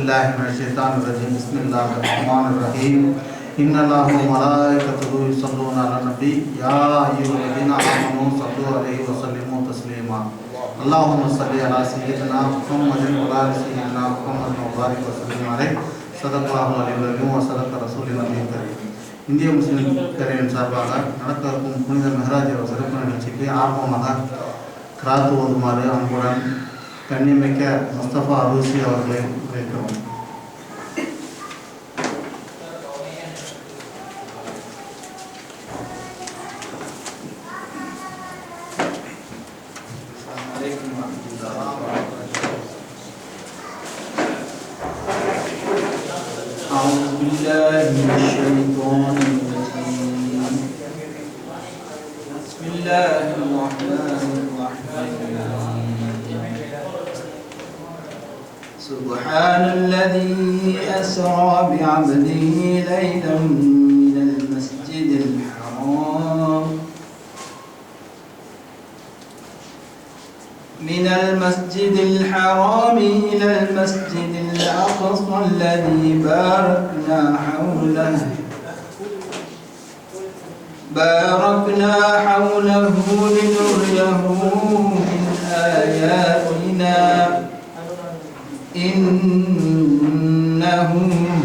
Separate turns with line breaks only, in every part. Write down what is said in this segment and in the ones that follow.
बिल्लाहि मिनश शैतानिर रजीम बिस्मिल्लाहिर रहमानिर रहीम इन्नल्लाह व मलाइकतहु युसल्लूना अलन नबी या अय्युहल्लज़ीना आमनू सल्लू अलैहि व सल्लिमू तस्लीमा अल्लाहुम्मा सल्लि अला सय्यिदिना मुहम्मदिन व अला सय्यिदिना मुहम्मदिन व बारिक व सल्लिम अलैहि ஸதகல்லாஹு அலைஹி வஸல்லம் வ ஸதக ரசூலுல் நபிய்யில் கரீம். இந்திய முஸ்லிம் பேரவையின் சார்பாக நடக்கும் புனித மெஹராஜ் சிறப்பு நிகழ்ச்சிக்கு ஆர்வமாக கிராத்து ஓதுமாறு அன்புடன் கண்ணியமிக்க முஸ்தபா அரூசி அவர்களை வைக்கிறோம்.
أعوذ بالله من الشيطان الرجيم. بسم الله الرحمن الرحيم. سبحان الذي أسرى بعبده ليلا من المسجد الحرام إلى المسجد الأقصى الذي باركنا حوله لنريه من آياتنا إنه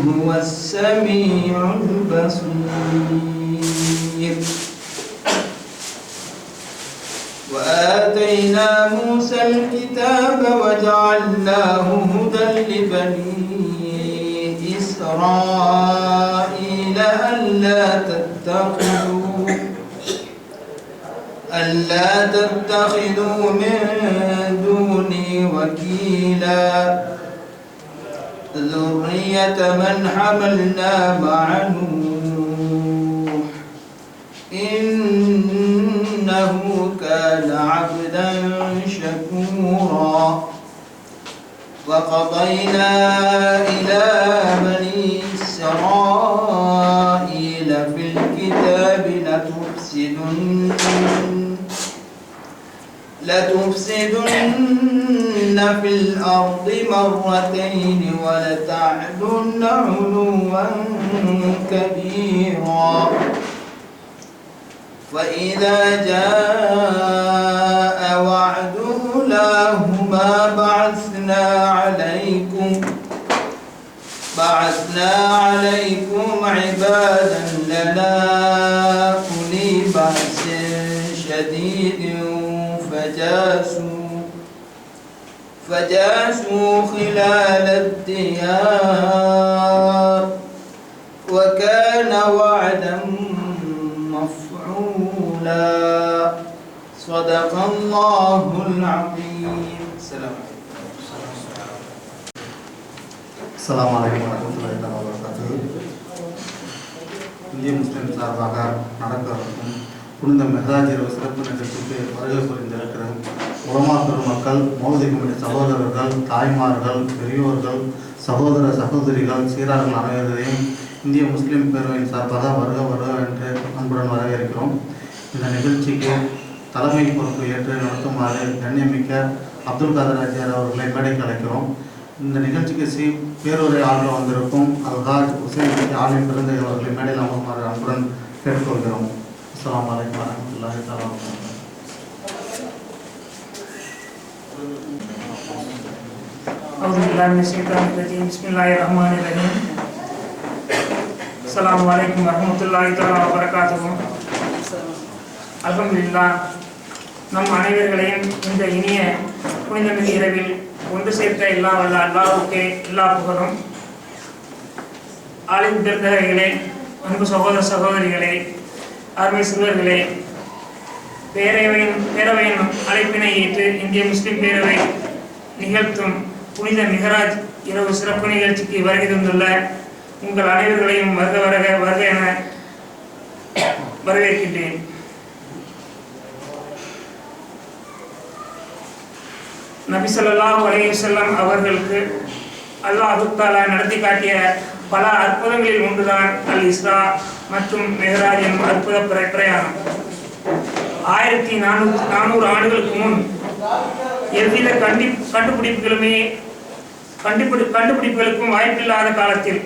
هو السميع البصير. وآتينا موسى الكتاب وجعلناه هدى لبني إسرائيل ألا تتخذوا من دوني وكيلا ذرية من حملنا مع نوح إنه كان عبدا شكورا. وقضينا إلى بني إسرائيل في الكتاب لتفسدن في الأرض مرتين ولتعلن علوا كبيرا. فإذا جاء وعد أولاهما بعثنا عليكم عبادا لنا أولي بأس شديد فجاسوا خلال الديار وكان وعدا مفعولا. صدق الله العظيم.
அஸ்ஸலாமு அலைக்கும் வரஹ்மத்துல்லாஹி வபரகாத்துஹு. இந்திய முஸ்லிம் சார்பாக நடக்கும் புனித மெஹராஜ் இரவு சிறப்பு நிகழ்ச்சிக்கு வருகை புரிந்திருக்கிற உலமா பெருமக்கள், மௌலவி கமிட்டி சகோதரர்கள், தாய்மார்கள், பெரியோர்கள், சகோதர சகோதரிகள், சீரார்கள் அனைவரையும் இந்திய முஸ்லிம் பேரவையின் சார்பாக வருக என்று அன்புடன் வரவேற்கிறோம். இந்த நிகழ்ச்சிக்கு தலைமை பொறுப்பு ஏற்று நடத்துமாறு கண்ணியமிக்க அப்துல் காதர் ஆஜியார் அவர்களை மேடைக்கு அழைக்கிறோம். இந்த நிகழ்ச்சிக்கு பேருரை ஆற்ற வந்திருக்கும் அல்ஹாஜ் ஹுசைன் ஆலிம் பிறந்தை அவர்களை மேடையில் அமருமாறு அன்புடன் கேட்டுக்கொள்கிறோம். அஸ்ஸலாமு அலைக்கும் வரஹ்மத்துல்லாஹி தஆலா வபரகாத்துஹு.
அவுது பில்லாஹி மினஷ் ஷைத்தானிர் ரஜீம். பிஸ்மில்லாஹிர் ரஹ்மானிர் ரஹீம். அஸ்ஸலாமு அலைக்கும் வரஹ்மத்துல்லாஹி தஆலா வபரகாத்துஹு. அல்ஹம்துலில்லாஹ், நம் அனைவர்களையும் இந்த இனிய புனிதமிகு இரவில் ஒன்று சேர்த்த எல்லா வல்ல அல்லாஹ்வுக்கே எல்லா புகழும். ஆலிம் பெருந்தகைகளே, அன்பு சகோதர சகோதரிகளே, அருமை சிறுவர்களே, பேரவையின் அழைப்பினை ஏற்று இந்திய முஸ்லிம் பேரவை நிகழ்த்தும் புனித மெஹராஜ் இரவு சிறப்பு நிகழ்ச்சிக்கு வருகை தந்துள்ள உங்கள் அனைவர்களையும் வருக என வரவேற்கின்றேன். நபி ஸல்லல்லாஹு அலைஹி வஸல்லம் அவர்களுக்கு அல்லாஹ் தஆலா நடத்தி காட்டிய பல அற்புதங்களில் ஒன்றுதான் அல் இஸ்ரா மற்றும் மெஹராஜ் எனும் அற்புத பிரயாணம். 1400 ஆண்டுகளுக்கு முன் எவ்வித கண்டுபிடிப்புகளுமே கண்டுபிடிப்புகளுக்கும் வாய்ப்பில்லாத காலத்தில்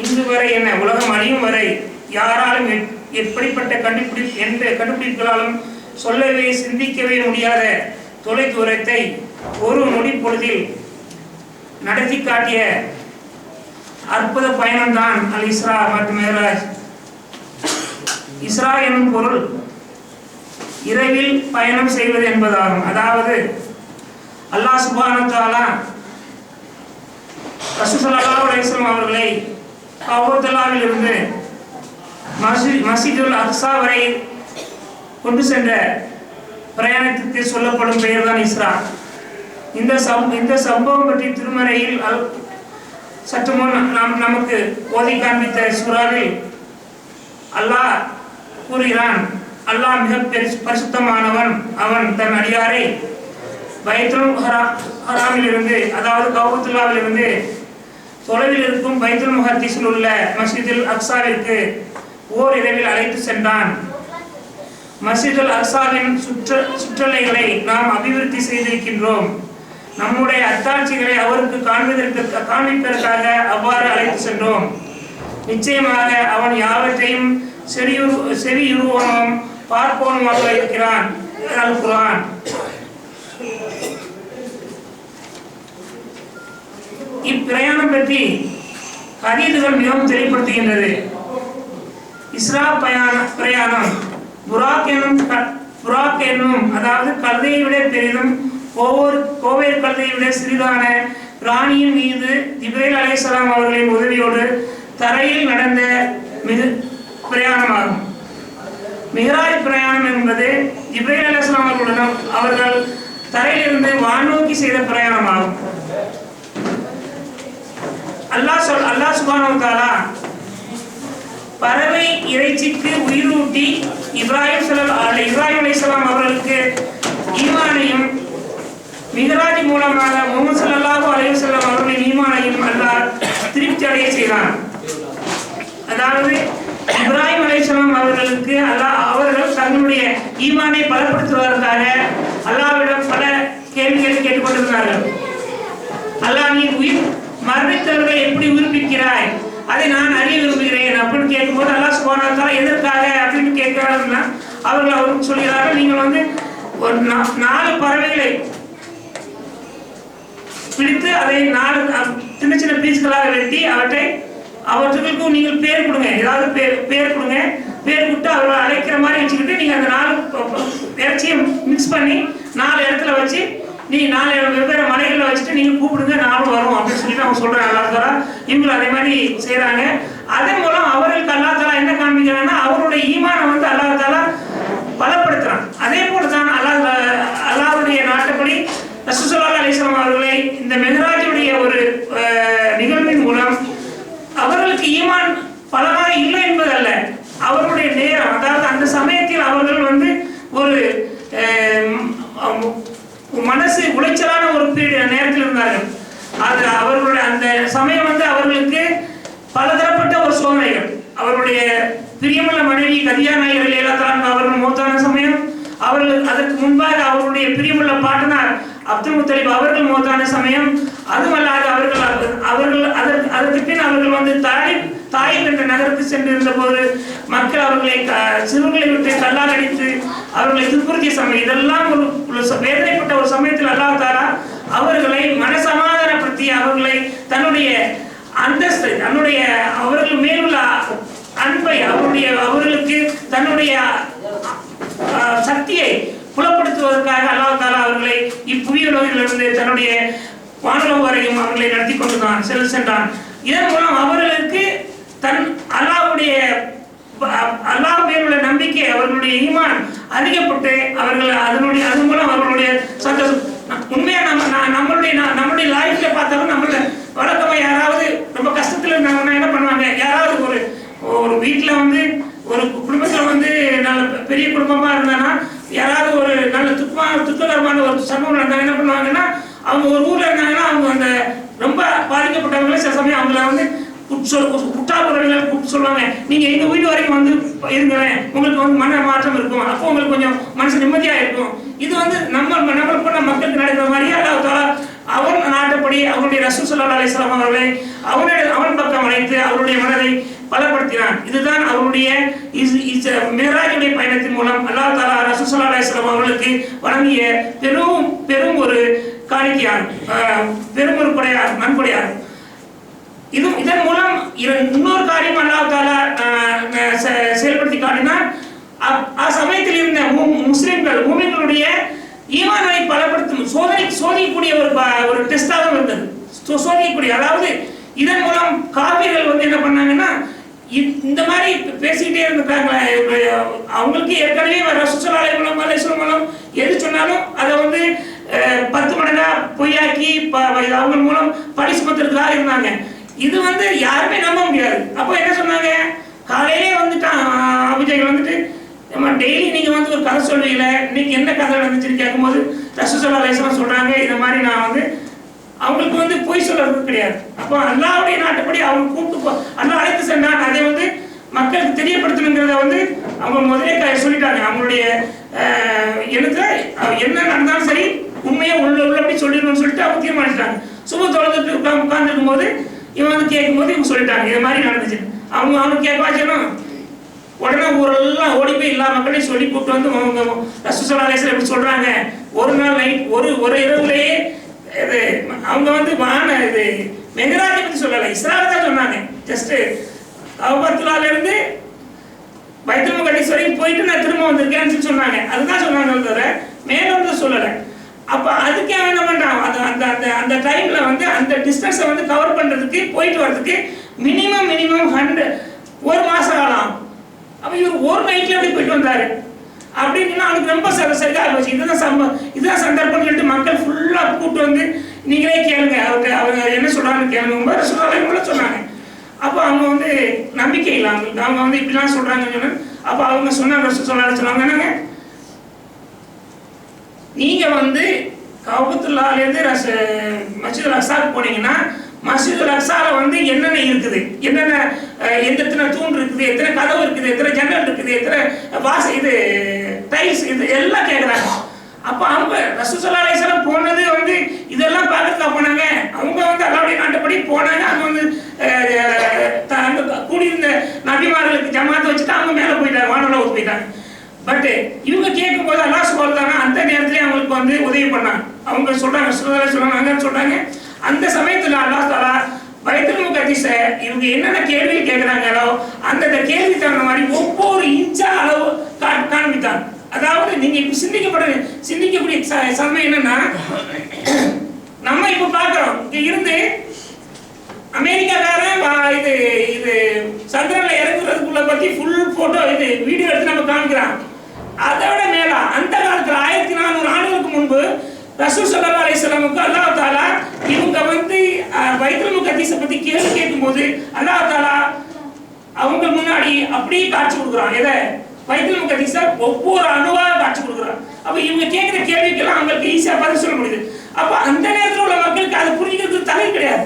இன்று வரை என்ன உலகம் அழியும் வரை யாராலும் எப்படிப்பட்ட கண்டுபிடிப்புகளாலும் சொல்லவே சிந்திக்கவே முடியாத தொலைதூரத்தை ஒரு நொடி பொழுதில் நடத்தி காட்டிய அற்புத பயணம்தான் அல் இஸ்ரா மற்றும் மேராஜ். இஸ்ரா எனும் பொருள் இரவில் பயணம் செய்வது என்பதாகும். அதாவது அல்லாஹ் சுப்ஹானஹு வ தஆலா ரசூல் ஸல்லல்லாஹு அலைஹி வஸல்லம் அவர்களை கஅபத்துல்லாஹில் இருந்து மஸ்ஜிதுல் அக்ஸா வரை கொண்டு சென்ற பிரயாணத்திற்கு சொல்லப்படும் பெயர் தான் இஸ்ரா. இந்த சம்பவம் பற்றி திருமறையில் சற்று முன் நமக்கு ஓதி காண்பித்த சூறாவில் அல்லாஹ் கூறுகிறான், அல்லாஹ் மிக பரிசுத்தமானவன். அவன் தன் அடியாரை பைத்துல் ஹராமில் இருந்து, அதாவது கஅபத்துல்லாஹில் இருந்து தொலைவில் இருக்கும் பைத்துல் முகத்திஸில் உள்ள மஸ்ஜிதுல் அக்ஸாவிற்கு ஓர் இரவில் அழைத்து சென்றான். மஸ்ஜிதுல் அக்ஸாவின் சுற்றலைகளை நாம் அபிவிருத்தி செய்திருக்கின்றோம். நம்முடைய அத்தாட்சிகளை அவருக்கு காண்பிப்பதற்காக அவ்வாறு அழைத்து சென்றோம். நிச்சயமாக அவன் யாவற்றையும் செவியுறுவனும் பார்ப்போனுமாக இருக்கிறான். அல் குர்ஆன். இப்பிரயாணம் பற்றி ஹதீதுகள் மிகவும் தெளிவுபடுத்துகின்றது. இஸ்ரா பிரயாணம் புராக் என்னும் அதாவது கழுதையை விட பெரிதும் கோவேர் கழுதையை விட சிறிதான பிராணியின் மீது ஜிப்ரீல் அலைஹிஸ்ஸலாம் அவர்களின் உதவியோடு தரையில் நடந்த பிரயாணமாகும். மிஹ்ராஜ் பிரயாணம் என்பது ஜிப்ரீல் அலைஹிஸ்ஸலாம் அவர்கள் தரையிலிருந்து வானோக்கி செய்த பிரயாணமாகும். அல்லாஹ் சுப்ஹானஹு வ தஆலா பறவை இறைச்சிக்கு உயிரூட்டி இப்ராஹிம் அலைஹிஸ்ஸலாம் அவர்களுக்கு ஈமானையும் மிஹ்ராஜ் மூலமாக முஹம்மது ஸல்லல்லாஹு அலைஹி வஸல்லம் அவர்களின் ஈமானையும் அல்லாஹ் திருப்தி அடைய செய்தான். அதாவது இப்ராஹிம் அலைஹிஸ்ஸலாம் அவர்களுக்கு அவர்கள் தங்களுடைய ஈமானை பலப்படுத்துவதற்காக அல்லாஹ்விடம் பல கேள்விகளை கேட்டுக்கொண்டிருந்தார்கள். அல்லாஹ், நீ மரணித்தவர்களை எப்படி உயிர்ப்பிக்கிறாய், அதை நான் அறிய விரும்புகிறேன் அப்படின்னு கேட்கும்போது அல்லாஹ் சுப்ஹானஹு வ தஆலா எதற்காக அப்படின்னு கேட்கிறாங்கன்னா அவர்கள் சொல்கிறார்கள், நீங்கள் ஒரு 4 பறவைகளை பிடித்து அதை 4 சின்ன சின்ன பீஸ்களாக வெட்டி அவற்றுக்கு நீங்கள் பேர் கொடுங்க, ஏதாவது பேர் கொடுங்க. பேர் கொடுத்து அவர்களை அழைக்கிற மாதிரி வச்சுக்கிட்டு நீங்கள் அந்த 4 இறைச்சியை மிக்ஸ் பண்ணி 4 இடத்துல வச்சு நீ 4 வெவ்வேறு மலைகளில் வச்சுட்டு நீங்கள் கூப்பிடுங்க, 4 வரும் அப்படின்னு சொல்லிட்டு அவங்க சொல்கிறாங்க. அல்லாஹ் தஆலா இவங்களும் அதே மாதிரி செய்கிறாங்க. அதன் மூலம் அவர்களுக்கு அல்லாஹ் தஆலா என்ன காண்பிக்கிறாங்கன்னா அவருடைய ஈமானை அல்லாஹ் தஆலா பலப்படுத்துகிறான். அதே போல தான் அல்லாஹ்வுடைய நாட்டப்படி ரசூல் ஸல்லல்லாஹு அலைஹி வஸல்லம் அவர்களை இந்த மிஹ்ராஜுடைய ஒரு நிகழ்வின் மூலம் அவர்களுக்கு ஈமான் பலமாக இல்லை என்பதல்ல, அவர்களுடைய நேரம், அதாவது அந்த சமயத்தில் அவர்கள் ஒரு மனசு உளைச்சலான ஒரு நேரத்தில் இருந்தார்கள். அது அவர்களுடைய அந்த சமயம் அவர்களுக்கு பலதரப்பட்ட ஒரு சோதனைகள். அவர்களுடைய பிரியமுள்ள மனைவி கதியா நாயகர் எல்லாத்தாலும் அவர்கள் மௌத்தான சமயம், அவர்கள் அதற்கு முன்பாக அவர்களுடைய பிரியமுள்ள பாட்டனார் அப்துல் முத்தலிப் அவர்கள் மௌத்தான சமயம், அதுமல்லாது அதற்கு பின் அவர்கள் தாயிப் என்ற நகருக்கு சென்றிருந்த போது மக்கள் அவர்களை சிறுவர்களை விட்டு கல்லால் அடித்து அவர்களை துன்புறுத்திய சமயம், இதெல்லாம் ஒரு வேதனைப்பட்ட ஒரு சமயத்தில் அல்லாஹ் தஆலா அவர்களை மனசமாதானப்படுத்தி அவர்களை தன்னுடைய அந்தஸ்து, அவர்கள் மேலுள்ள அன்பை, அவர்களுக்கு தன்னுடைய சக்தியை புலப்படுத்துவதற்காக அல்லாஹ் தஆலா அவர்களை இப்புவியுலகிலிருந்து தன்னுடைய வானலோகம் வரையும் அவர்களை நடத்தி கொண்டுதான் சென்றான். இதன் மூலம் அவர்களுக்கு அல்லாஹ் மேலுள்ள நம்பிக்கை, அவர்களுடைய ஈமான் அதிகப்பட்டு அவர்கள் அதன் மூலம் அவர்களுடைய சந்தோஷம். உண்மையா நம்மளுடைய லைஃப்ல பார்த்தாலும் நம்மள வழக்கமா யாராவது ரொம்ப கஷ்டத்துல இருந்தாங்கன்னா என்ன பண்ணுவாங்க, யாராவது ஒரு வீட்டுல ஒரு குடும்பத்துல நல்ல பெரிய குடும்பமா இருந்தாங்கன்னா யாராவது ஒரு நல்ல துக்ககரமான ஒரு சம்பவம் நடந்தாங்க என்ன பண்ணுவாங்கன்னா, அவங்க ஒரு ஊர்ல இருந்தாங்கன்னா அவங்க அந்த ரொம்ப பாதிக்கப்பட்டவங்கள சில சமயம் அவங்கள குற்றாளர்கள் கூப்பிட்டு சொல்லுவாங்க, நீங்க எங்க வீடு வரைக்கும் இருங்களேன், உங்களுக்கு மன மாற்றம் இருக்கும், அப்போ உங்களுக்கு கொஞ்சம் மனசு நிம்மதியா இருக்கும். இது நம்ம போன மக்களுக்கு நடக்கிற மாதிரியே அல்லாஹ் தஆலா அவன் நாட்டப்படி அவருடைய ரசூல் ஸல்லல்லாஹு அலைஹி வஸல்லம் அவர்களை அவன் பக்கம் அழைத்து அவருடைய மனதை பலப்படுத்தினான். இதுதான் அவருடைய மிஹ்ராஜுடைய பயணத்தின் மூலம் அல்லாஹ் தஆலா ரசூல் ஸல்லல்லாஹு அலைஹி வஸல்லம் அவர்களுக்கு வழங்கிய பெரும் ஒரு காணிக்கையாகும், பெரும் ஒரு கொடையாகும், நன்கொடையாகும். இதன் மூலம் இன்னொரு காரியம் அல்லாஹ் தஆலா செயல்படுத்தி காட்டினார். சமயத்தில் இருந்த முஸ்லிம்கள் மூமின்களுடைய ஈமானை பலப்படுத்தும் சோதிக்கக்கூடிய ஒரு டெஸ்டாகவும் இருந்தது. சோதிக்கக்கூடிய, அதாவது இதன் மூலம் காபிர்கள் வந்து என்ன பண்ணாங்கன்னா, இந்த மாதிரி பேசிக்கிட்டே இருந்துட்டாங்க. அவங்களுக்கு ஏற்கனவே ரசூல் ஸல்லல்லாஹு அலைஹி வஸல்லம் எது சொன்னாலும் அதை வந்து 10 மடங்கா பொய்யாக்கி அவங்க மூலம் பழி சுமத்துறதுக்காக இருந்தாங்க. இது வந்து யாருமே நம்ப முடியாது. அப்போ என்ன சொன்னாங்க, காலையிலே வந்துட்டான் அபிஜய்கள் வந்துட்டு, டெய்லி நீங்க வந்து ஒரு கதை சொல்வீங்களே, இன்னைக்கு என்ன கதை நடந்துச்சுன்னு கேட்கும்போது ரசூல் ஸல்லல்லாஹு அலைஹி வஸல்லம் சொல்றாங்க, இந்த மாதிரி நான் வந்து அவங்களுக்கு வந்து பொய் சொல்றது கிடையாது. அப்போ அல்லாஹ்வுடைய நாட்டுப்படி அவங்க கூப்பிட்டு அல்லாஹ் அழைத்து சென்றான். அதை வந்து மக்களுக்கு தெரியப்படுத்தணுங்கிறத வந்து அவங்க முதலே சொல்லிட்டாங்க. அவங்களுடைய எழுத்துல என்ன நடந்தாலும் சரி உண்மையா உள்ளபடி சொல்லிடணும்னு சொல்லிட்டு அவங்க தீர்மானிச்சிட்டாங்க. சுப தொலைஞ்சிட்டு உட்கார்ந்துருக்கும் போது இவன் வந்து கேட்கும்போது இவங்க சொல்லிட்டாங்க இது மாதிரி நடந்துச்சு. அவனுக்கு கேட்க வாச்சனும் உடனே ஊரெல்லாம் ஓடி போய் எல்லா மக்களையும் சொல்லி கூப்பிட்டு வந்து அவங்க ரசூல் ஸல்லல்லாஹு அலைஹி வஸல்லம் எப்படி சொல்றாங்க, ஒரு நாள் நைட் ஒரு இரவுலேயே இது அவங்க வந்து இது மெஹ்ராஜை பற்றி சொல்லலை, இஸ்ராவை தான் சொன்னாங்க. ஜஸ்ட் கஅபத்துல்லாஹ்ல இருந்து பைத்துல் முகத்தஸ் வரைக்கும் போயிட்டு நான் திரும்ப வந்திருக்கேன்னு சொல்லி சொன்னாங்க. அதுதான் சொன்னாங்க, தவிர மேலும் சொல்லலை. அப்போ அதுக்கே என்ன பண்றான், அந்த டைம்ல வந்து அந்த டிஸ்டன்ஸை வந்து கவர் பண்றதுக்கு போயிட்டு வர்றதுக்கு மினிமம் 100 மாசம் ஆகலாம். அப்போ இவர் ஒரு நைட்ல எப்படி போயிட்டு வந்தாரு அப்படின்னு அவனுக்கு ரொம்ப சரியாக போச்சு. இதுதான் சந்தர்ப்பம் சொல்லிட்டு மக்கள் ஃபுல்லா கூப்பிட்டு வந்து நீங்களே கேளுங்க, அவங்க என்ன சொல்றாங்கன்னு கேளுங்க சொல்றாங்க சொன்னாங்க. அப்போ அவங்க வந்து நம்பிக்கை இல்லை அவங்களுக்கு, அவங்க வந்து இப்படிலாம் சொல்றாங்கன்னு சொன்னாங்க. அப்போ அவங்க சொன்னாங்க என்னங்க, நீங்க வந்து கஅபத்துல்லாஹ்ல இருந்து மஸ்ஜிதுல் அக்ஸாக்கு போனீங்கன்னா மஸ்ஜிதுல் அக்ஸால வந்து என்னென்ன இருக்குது, என்னென்ன எத்தனை தூண் இருக்குது, எத்தனை கதவு இருக்குது, எத்தனை ஜன்னல் இருக்குது, எத்தனை இது டைல்ஸ், இது எல்லாம் கேட்குறாங்க. அப்போ அவங்க ரசூல் ஸல்லல்லாஹு அலைஹி வஸல்லம் போனது வந்து இதெல்லாம் பார்த்துக்கா போனாங்க. அவங்க வந்து அல்லாஹ்வுடைய நாட்டுப்படி போனாங்க. அங்கே வந்து அங்கே கூடியிருந்த நபிமார்களுக்கு ஜமாத்தை வச்சுட்டு அவங்க மேலே போயிட்டாங்க, வானலோகத்துக்கு போயிட்டாங்க. பட் இவங்க கேட்கும் போது அல்லாஹ் சுப்ஹானஹு அந்த நேரத்திலே அவங்களுக்கு வந்து உதவி பண்ணாங்க. அவங்க சொல்றாங்க அந்த சமயத்தில் அல்லாஹ் தஆலா பைத்துல் முகத்தஸ இவங்க என்னென்ன கேள்வி கேட்குறாங்களோ அந்த கேள்வி தகுந்த மாதிரி ஒவ்வொரு இன்ச்சா அளவு காண்பித்தாங்க. அதாவது நீங்க இப்ப சிந்திக்கக்கூடிய சமயம் என்னன்னா, நம்ம இப்ப பாக்குறோம் இங்க இருந்து அமெரிக்காக்காரன் இது சந்திரன்ல இறங்குறதுக்குள்ள பத்தி ஃபுல் போட்டோ இது வீடியோ எடுத்து நம்ம காமிக்கிறான். அதோட மேல அந்த காலத்துல 1400 ஆண்டுகளுக்கு முன்பு ரசூல் ஸல்லல்லாஹு அலைஹி வஸல்லமுக்கு அல்லாஹ் தஆலா இவங்க வந்து பைத்துல் முகத்தஸ பத்தி கேள்வி கேட்கும்போது அல்லாஹ் தஆலா அவங்க முன்னாடி அப்படியே காட்சி கொடுக்குறான். எதை பைத்துல் முகத்தஸ ஒவ்வொரு அணுவா காட்சி கொடுக்குறான். அப்ப இவங்க கேட்கிற கேள்விக்கெல்லாம் அவங்களுக்கு ஈஸியா பதில் சொல்ல முடியுது. அப்ப அந்த நேரத்தில் உள்ள மக்களுக்கு அதை புரிஞ்சுக்கிறதுக்கு தலை கிடையாது.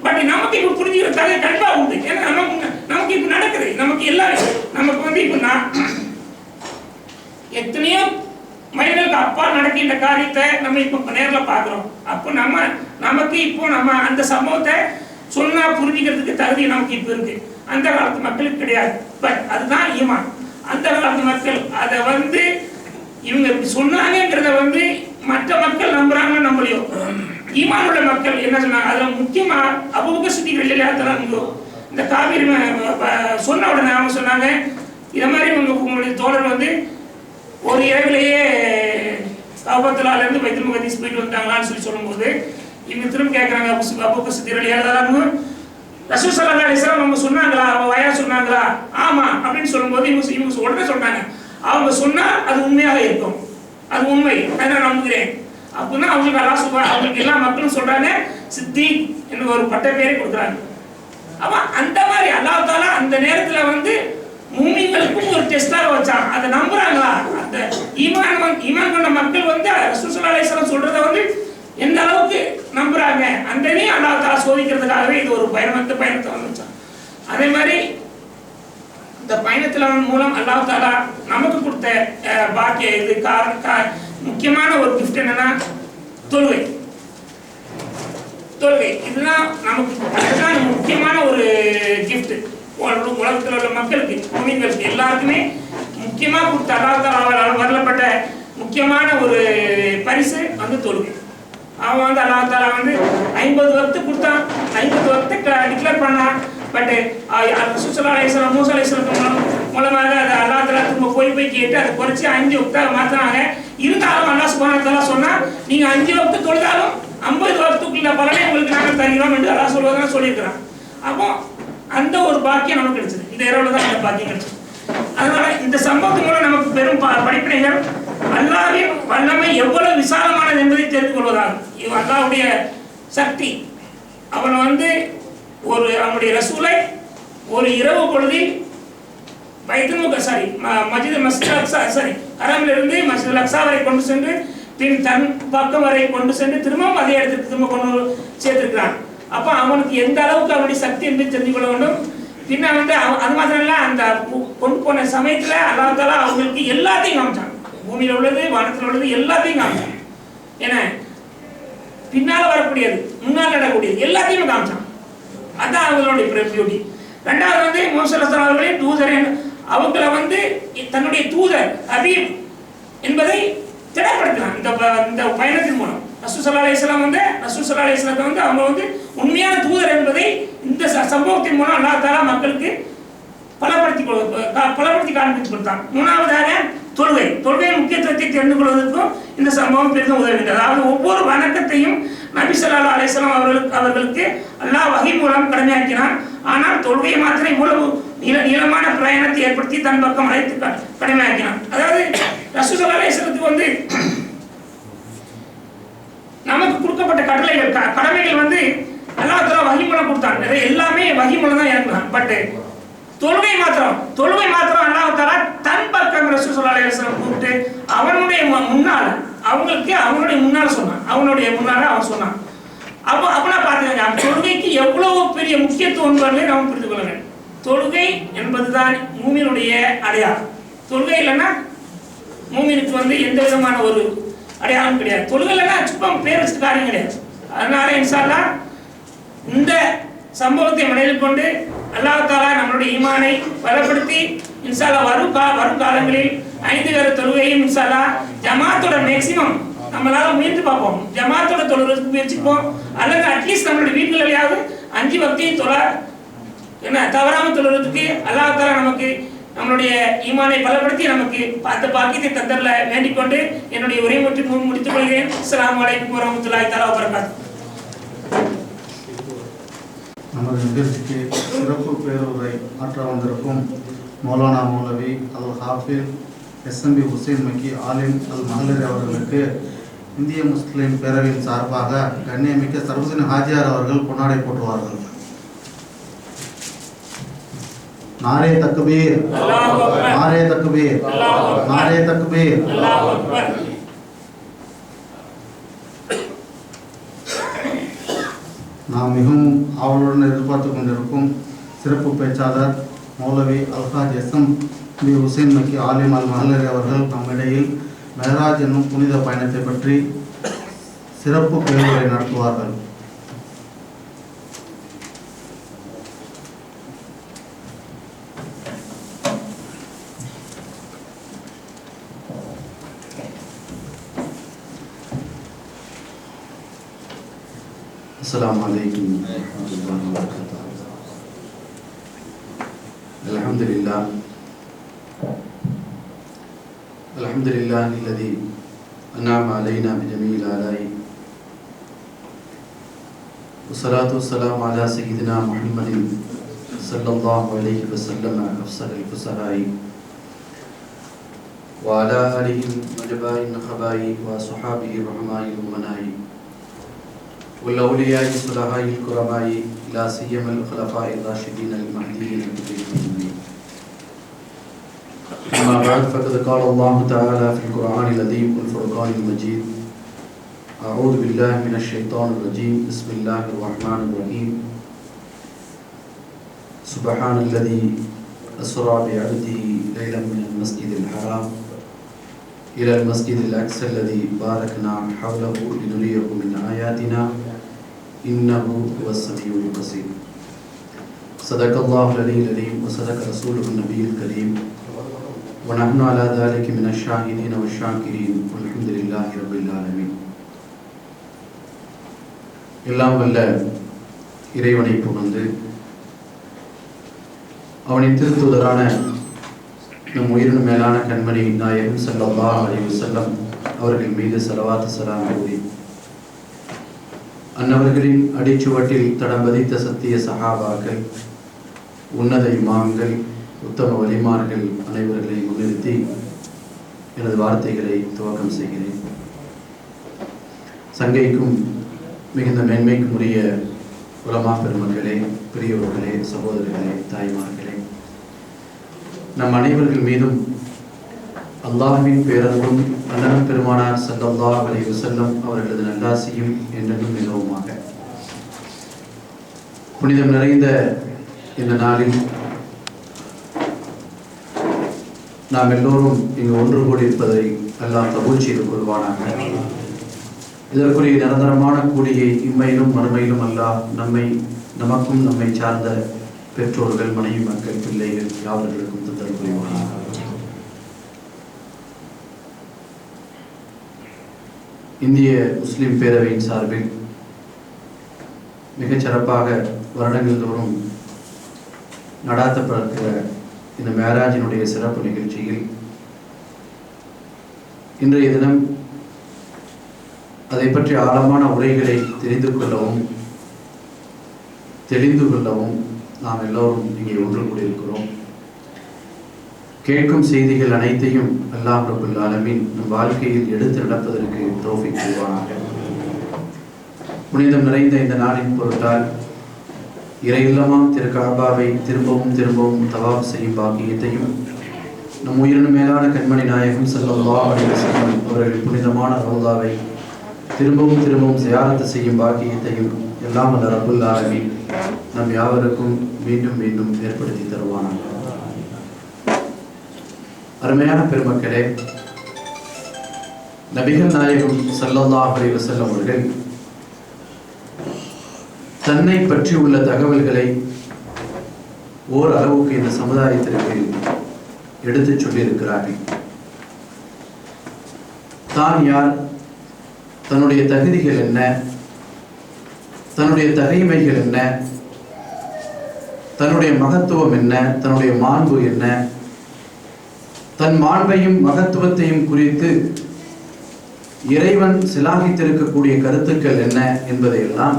பட் நமக்கு இப்ப புரிஞ்சுக்கிற தலை கண்டிப்பா உண்டு. ஏன்னா நமக்கு இப்ப நடக்குது, நமக்கு எல்லாரும் நமக்கு வந்து இப்ப எத்தனையோ மைல்களுக்கு அப்பா நடக்கின்ற காரியத்தை நம்ம இப்ப நேர்ல பாக்குறோம். அப்போ நமக்கு இப்போ நம்ம அந்த சம்பவத்தை சொன்னா புரிஞ்சுக்கிறதுக்கு தகுதி நமக்கு இப்ப இருக்கு. அந்த காலத்து மக்களுக்கு கிடையாது. பட் அதுதான் ஈமான். அந்த காலத்து மக்கள் அதை வந்து இவங்க இப்படி சொன்னாங்கிறத வந்து மற்ற மக்கள் நம்புறாங்க நம்பலையோ, ஈமான் உள்ள மக்கள் என்ன சொன்னாங்க, அதுல முக்கியமா அபூபக்கர் சித்திக் ரலியல்லாஹு தஆலா இந்த காபீர் சொன்ன உடனே அவங்க சொன்னாங்க, இதை மாதிரி உங்களுடைய தோழர் வந்து ஒரு இரவிலேயே கஅபத்துல்லாஹ்ல இருந்து பைத்துல் முகத்தஸ் போயிட்டு வந்தாங்களான்னு சொல்லும்போது இவங்க திரும்ப கேட்கறாங்க, அபூபக்கர் சித்திக் ரலியல்லாஹு தஆலா ரசூல் ஸல்லல்லாஹு அலைஹி வஸல்லம் அவங்க சொன்னாங்களா, அவங்க வயா சொன்னாங்களா, ஆமா அப்படின்னு சொல்லும்போது இவங்க உடனே சொன்னாங்க, அவங்க சொன்னா அது உண்மையாக இருக்கும், அது உண்மை, அதை நான் நம்புகிறேன் அப்படின்னா அவங்களுக்கு அல்லாஹ் சுப்ஹானஹு அவங்களுக்கு எல்லா மக்களும் சொல்றாங்க சித்திக் என்று ஒரு பட்ட பேரை கொடுக்குறாங்க. அப்ப அந்த மாதிரி அல்லாஹ் தஆலா அந்த நேரத்துல வந்து மூமின்களுக்கும் ஒரு டெஸ்டாக வச்சான். அதை நம்புறாங்களா, அந்த ஈமான் கொண்ட மக்கள் வந்து ரசூல் ஸல்லல்லாஹு அலைஹி வஸல்லம் சொல்றதை வந்து எந்த அளவுக்கு நம்புறாங்க அந்தனே அல்லாஹ் தஆலா சோதிக்கிறதுக்காகவே இது ஒரு பயணத்தை வந்துச்சான். அதே மாதிரி இந்த பயணத்தின் மூலம் அல்லாஹ் தஆலா நமக்கு கொடுத்த பாக்கிய இது முக்கியமான ஒரு கிஃப்ட் என்னன்னா தொழுகை. தொழுகை. இதுதான் நமக்கு அதுதான் முக்கியமான ஒரு கிஃப்ட். உலகத்தில் உள்ள மக்களுக்கு, மூமின்களுக்கு எல்லாருக்குமே முக்கியமாக கொடுத்த அல்லாஹ் வரலப்பட்ட முக்கியமான ஒரு பரிசு வந்து தொழுகை. அவன் வந்து அல்லாஹ் தாலா வந்து 50 வக்து கொடுத்தான், 50 வக்து டிக்ளேர் பண்ணான். பட் ரசூலுல்லாஹி அலைஹி வஸல்லம் மூசா அலைஹிஸ்ஸலாம் மூலமாக அதை அல்லாஹ் தாலா திரும்ப போய் கேட்டு அதை குறைச்சி 5 வக்தாக மாற்றினாங்க. இருந்தாலும் அல்லாஹ் சுப்ஹானஹு வ தஆலா சொன்னா, நீங்க 5 வக்து தொழுதாலும் 50 வக்துக்குள்ள பலனை உங்களுக்கு நாங்கள் தருகிறோம் என்று அல்லாஹ் சொல்வதாக சொல்லியிருக்கிறான். அப்போ அந்த ஒரு பாக்கியம் நமக்கு கிடைச்சது. இந்த இரவுல தான் அந்த பாக்கியம் கிடைச்சது. அதனால இந்த சம்பவத்தின் மூலம் நமக்கு பெரும் படிப்பினைகள் அல்லாஹ்வின் வல்லமை எவ்வளவு விசாலமானது என்பதை தெரிந்து கொள்வதாகும். அல்லாஹ்வுடைய சக்தி, அவன் வந்து அவனுடைய ரசூலை ஒரு இரவு பொழுதில் மஸ்ஜித் அக்ஸா ஹரமிலிருந்து மஸ்ஜித் அக்ஸா வரை கொண்டு சென்று பின் தன் பக்கம் வரை கொண்டு சென்று திரும்பவும் அதே இடத்துக்கு திரும்ப கொண்டு சேர்த்திருக்கிறான். அப்போ அவனுக்கு எந்த அளவுக்கு அவனுடைய சக்தி என்பதை தெரிந்து கொள்ள வேண்டும். பின்ன வந்து அது மாத்திரம் இல்லை, அந்த கொண்டு போன சமயத்தில் அல்லாஹ் தஆலா அவங்களுக்கு எல்லாத்தையும் காமிச்சான். பூமியில் உள்ளது, வானத்தில் உள்ளது எல்லாத்தையும் காமிச்சான். ஏன்னா பின்னால் வரக்கூடியது, முன்னால் நடக்கூடியது எல்லாத்தையுமே காமிச்சான். அதுதான் அவங்களுடைய பியூட்டி. ரெண்டாவது வந்து மூசா அலைஹிஸ்ஸலாம் அவர்களின் தூதர், அவங்கள வந்து தன்னுடைய தூதர் ஹபீப் என்பதை திடப்படுத்தினான் இந்த பயணத்தின் மூலம். ரசூல் ஸல்லல்லாஹு அலைஹி வஸல்லம் வந்து அவங்க வந்து உண்மையான தூதர் என்பதை இந்த சம்பவத்தின் மூலம் அல்லாஹ் தஆலா மக்களுக்கு பலப்படுத்தி காண்பித்து கொடுத்தான். மூணாவதாக தொழுகையின் முக்கியத்துவத்தை தெரிந்து கொள்வதற்கும் இந்த சம்பவம் பெரிதும் உதவுகிறது. அதாவது ஒவ்வொரு வணக்கத்தையும் நபி ஸல்லல்லாஹு அலைஹி வஸல்லம் அவர்களுக்கு அல்லாஹ் வஹி மூலம் கடமையாக்கினான். ஆனால் தொழுகையை மாத்திரம் இவ்வளவு நீளமான பிரயாணத்தை ஏற்படுத்தி தன் பக்கம் அழைத்து கடமையாக்கினான். அதாவது ரசூல் ஸல்லல்லாஹு அலைஹி வஸல்லத்துக்கு வந்து நமக்கு கொடுக்கப்பட்ட கடமைகள் வந்து அல்லாஹ் தஆலா வஹி மூலம் கொடுத்தான். எல்லாமே வஹி மூலம் தான் இறங்கினான். பட் தொழுகை மாத்திரம் அல்லாஹ் தஆலா தன் பக்கம் ரசூல் ஸல்லல்லாஹு அலைஹி வஸல்லம் கூப்பிட்டு அவனுடைய முன்னால் அவனுடைய முன்னால் சொன்னான். அவன் சொன்னான். அப்பனா பார்த்துக்கங்க, தொழுகைக்கு எவ்வளவு பெரிய முக்கியத்துவம் என்பதை நாம் புரிந்து கொள்ள வேண்டும். தொழுகை என்பதுதான் மூமினுடைய அடையாளம். தொழுகை இல்லைன்னா மூமினுக்கு வந்து எந்த விதமான ஒரு அடையாளம் கிடையாது. தொழுகை இல்லைன்னா சும்மா பேர் வச்சுட்டு காரியம் கிடையாது. அதனால இன்ஷா அல்லாஹ் இந்த சம்பவத்தை மனதில் கொண்டு அல்லாஹ் தஆலா நம்மளுடைய ஈமானை பலப்படுத்தி இன்ஷா அல்லாஹ் வரும் காலங்களில் 5 நேர தொழுகையும் இன்ஷா அல்லாஹ் ஜமாத்தோட மேக்ஸிமம் நம்மளால முயற்சி பார்ப்போம். ஜமாத்தோட தொழுகிறதுக்கு முயற்சிப்போம். அல்லது அட்லீஸ்ட் நம்மளுடைய வீடுகளிலாவது 5 வக்தையும் தவறாமல் தொழுகிறதுக்கு அல்லாஹ் தஆலா நமக்கு நம்மளுடைய ஈமானை பலப்படுத்தி நமக்கு பார்த்த பாக்கியத்தை தந்தரல வேண்டிக் கொண்டு என்னுடைய உரை முடித்துக் கொள்கிறேன். அஸ்ஸலாமு அலைக்கும் வரஹ்மத்துல்லாஹி தஆலா வபரகாத்துஹு.
நமது நிகழ்ச்சிக்கு சிறப்பு பேருரை ஆற்ற வந்திருக்கும் மௌலானா மௌலவி அல் ஹாஃபிஸ் SMB ஹுசைன் மக்கி ஆலிம் அல் மஹலரி அவர்களுக்கு இந்திய முஸ்லிம் பேரவையின் சார்பாக கண்ணியமிக்க சர்வஜன் ஹாஜியார் அவர்கள் பொன்னாடை போற்றுவார்கள். நாரே தக்பீர், நாரே தக்பீர், நாரே தக்பீர். நாம் மிகவும் ஆவலுடன் எதிர்பார்த்து கொண்டிருக்கும் சிறப்பு பேச்சாளர் மௌலவி அல்ஹாஜ் SMB ஹுசைன் மக்கி ஆலிம் அல் மஹலரி அவர்கள் நம்மிடையில் மெஹராஜ் என்னும் புனித பயணத்தை பற்றி சிறப்பு பேருரை நடத்துவார்கள். السلام عليكم ورحمة الله وبركاته. الحمد لله الذي أنعم علينا بجميع الآلاء والصلاة والسلام على سيدنا محمد صلى الله عليه وسلم أفصل الفصحاء وعلى آله النجباء النخباء وصحابه الرحماء الأمناء والأولياء الصلحاء الكرماء لا سيما الخلفاء الراشدين المهديين المهديين. أما بعد فقد قال الله تعالى في القرآن العظيم والفرقان المجيد: أعوذ بالله من الشيطان الرجيم بسم الله الرحمن الرحيم. سبحان الذي أسرى بعبده ليلا من المسجد الحرام إلى المسجد الأقصى الذي باركنا حوله لنريه من آياتنا
إنه هو السميع البصير. صدق الله العلي العظيم وصدق رسوله النبي الكريم ونحن على ذلك من الشاهدين والشاكرين والحمد لله رب العالمين. எல்லாம் வல்ல இறைவனை புகழ்ந்து அவனின் திருத்தூதரான நம் உயிரினும் மேலான கண்மணி நாயகம் ஸல்லல்லாஹு அலைஹி வஸல்லம் அவர்கள் மீது ஸலவாத் ஸலாம் கூறி அன்னவர்களின் அடிச்சுவட்டில் தடம் பதித்த சத்திய சஹாபாக்கள், உன்னத இமாம்கள், உத்தம வலிமார்கள் அனைவர்களை முன்னிறுத்தி எனது வார்த்தைகளை துவக்கம் செய்கிறேன். சங்கைக்கும் மிகுந்த மேன்மைக்கும் உரிய உலமா பெருமக்களே, பெரியவர்களே, சகோதரர்களே, தாய்மார்களே, நம் அனைவர்கள் மீதும் அல்லாஹ்வின் பேரன்பும் அண்ணன் பெருமானார் ஸல்லல்லாஹு அலைஹி வஸல்லம் அவர்களது நல்லாசியும் என்றென்றும் நிலவுமாக. புனிதம் நிறைந்த இந்த நாளில் நாம் எல்லோரும் இங்கு ஒன்று கூடியிருப்பதை அல்லாஹ் கபூல் செய்து கொள்வானாக. இதற்குரிய நிரந்தரமான கூலியை இம்மையிலும் மறுமையிலும் அல்லாஹ் நமக்கும் நம்மை சார்ந்த பெற்றோர்கள், மனைவி, மக்கள், பிள்ளைகள் யாவர்களுக்கும் தந்தல் புரிவானாக. இந்திய முஸ்லிம் பேரவையின் சார்பில் மிகச் சிறப்பாக வருடங்கள் தோறும் நடாத்தப்படுகிற இந்த மேராஜினுடைய சிறப்பு நிகழ்ச்சியில் இன்றைய தினம் அதை பற்றி ஆழமான உரைகளை தெரிந்து கொள்ளவும் தெளிந்து கொள்ளவும் நாம் எல்லோரும் இங்கே ஒன்று கூடியிருக்கிறோம். கேட்கும் செய்திகள் அனைத்தையும் அல்லாஹ் ரப்பல் ஆலமீன் நம் வாழ்க்கையில் எடுத்து நடப்பதற்கு தௌஃபீக் செய்வானாக. புனிதம் நிறைந்த இந்த நாளின் பொருட்டால் இறையில்லமாம் திரு கஅபாவை திரும்பவும் திரும்பவும் தவாப் செய்யும் பாக்கியத்தையும், நம் உயிரினும் மேலான கண்மணி நாயகம் ஸல்லல்லாஹு அலைஹி வஸல்லம் அவர்கள் புனிதமான ரவுதாவை திரும்பவும் திரும்பவும் ஸியாரத் செய்யும் பாக்கியத்தையும் எல்லாம் வல்ல ரப்பல் ஆலமீன் நம் யாவருக்கும் மீண்டும் மீண்டும் ஏற்படுத்தி தருவானாக. அருமையான பெருமக்களே, நபிகள் நாயகம் ஸல்லல்லாஹு அலைஹி வஸல்லம் அவர்கள் தன்னை பற்றி உள்ள தகவல்களை ஓர் அளவுக்கு இந்த சமுதாயத்திற்கு எடுத்துச் சொல்லியிருக்கிறார்கள். தான் யார், தன்னுடைய தகுதிகள் என்ன, தன்னுடைய தகைமைகள் என்ன, தன்னுடைய மகத்துவம் என்ன, தன்னுடைய மாண்பு என்ன, தன் மாண்பையும் மகத்துவத்தையும் குறித்து இறைவன் சிலாகித்திருக்கக்கூடிய கருத்துக்கள் என்ன என்பதையெல்லாம்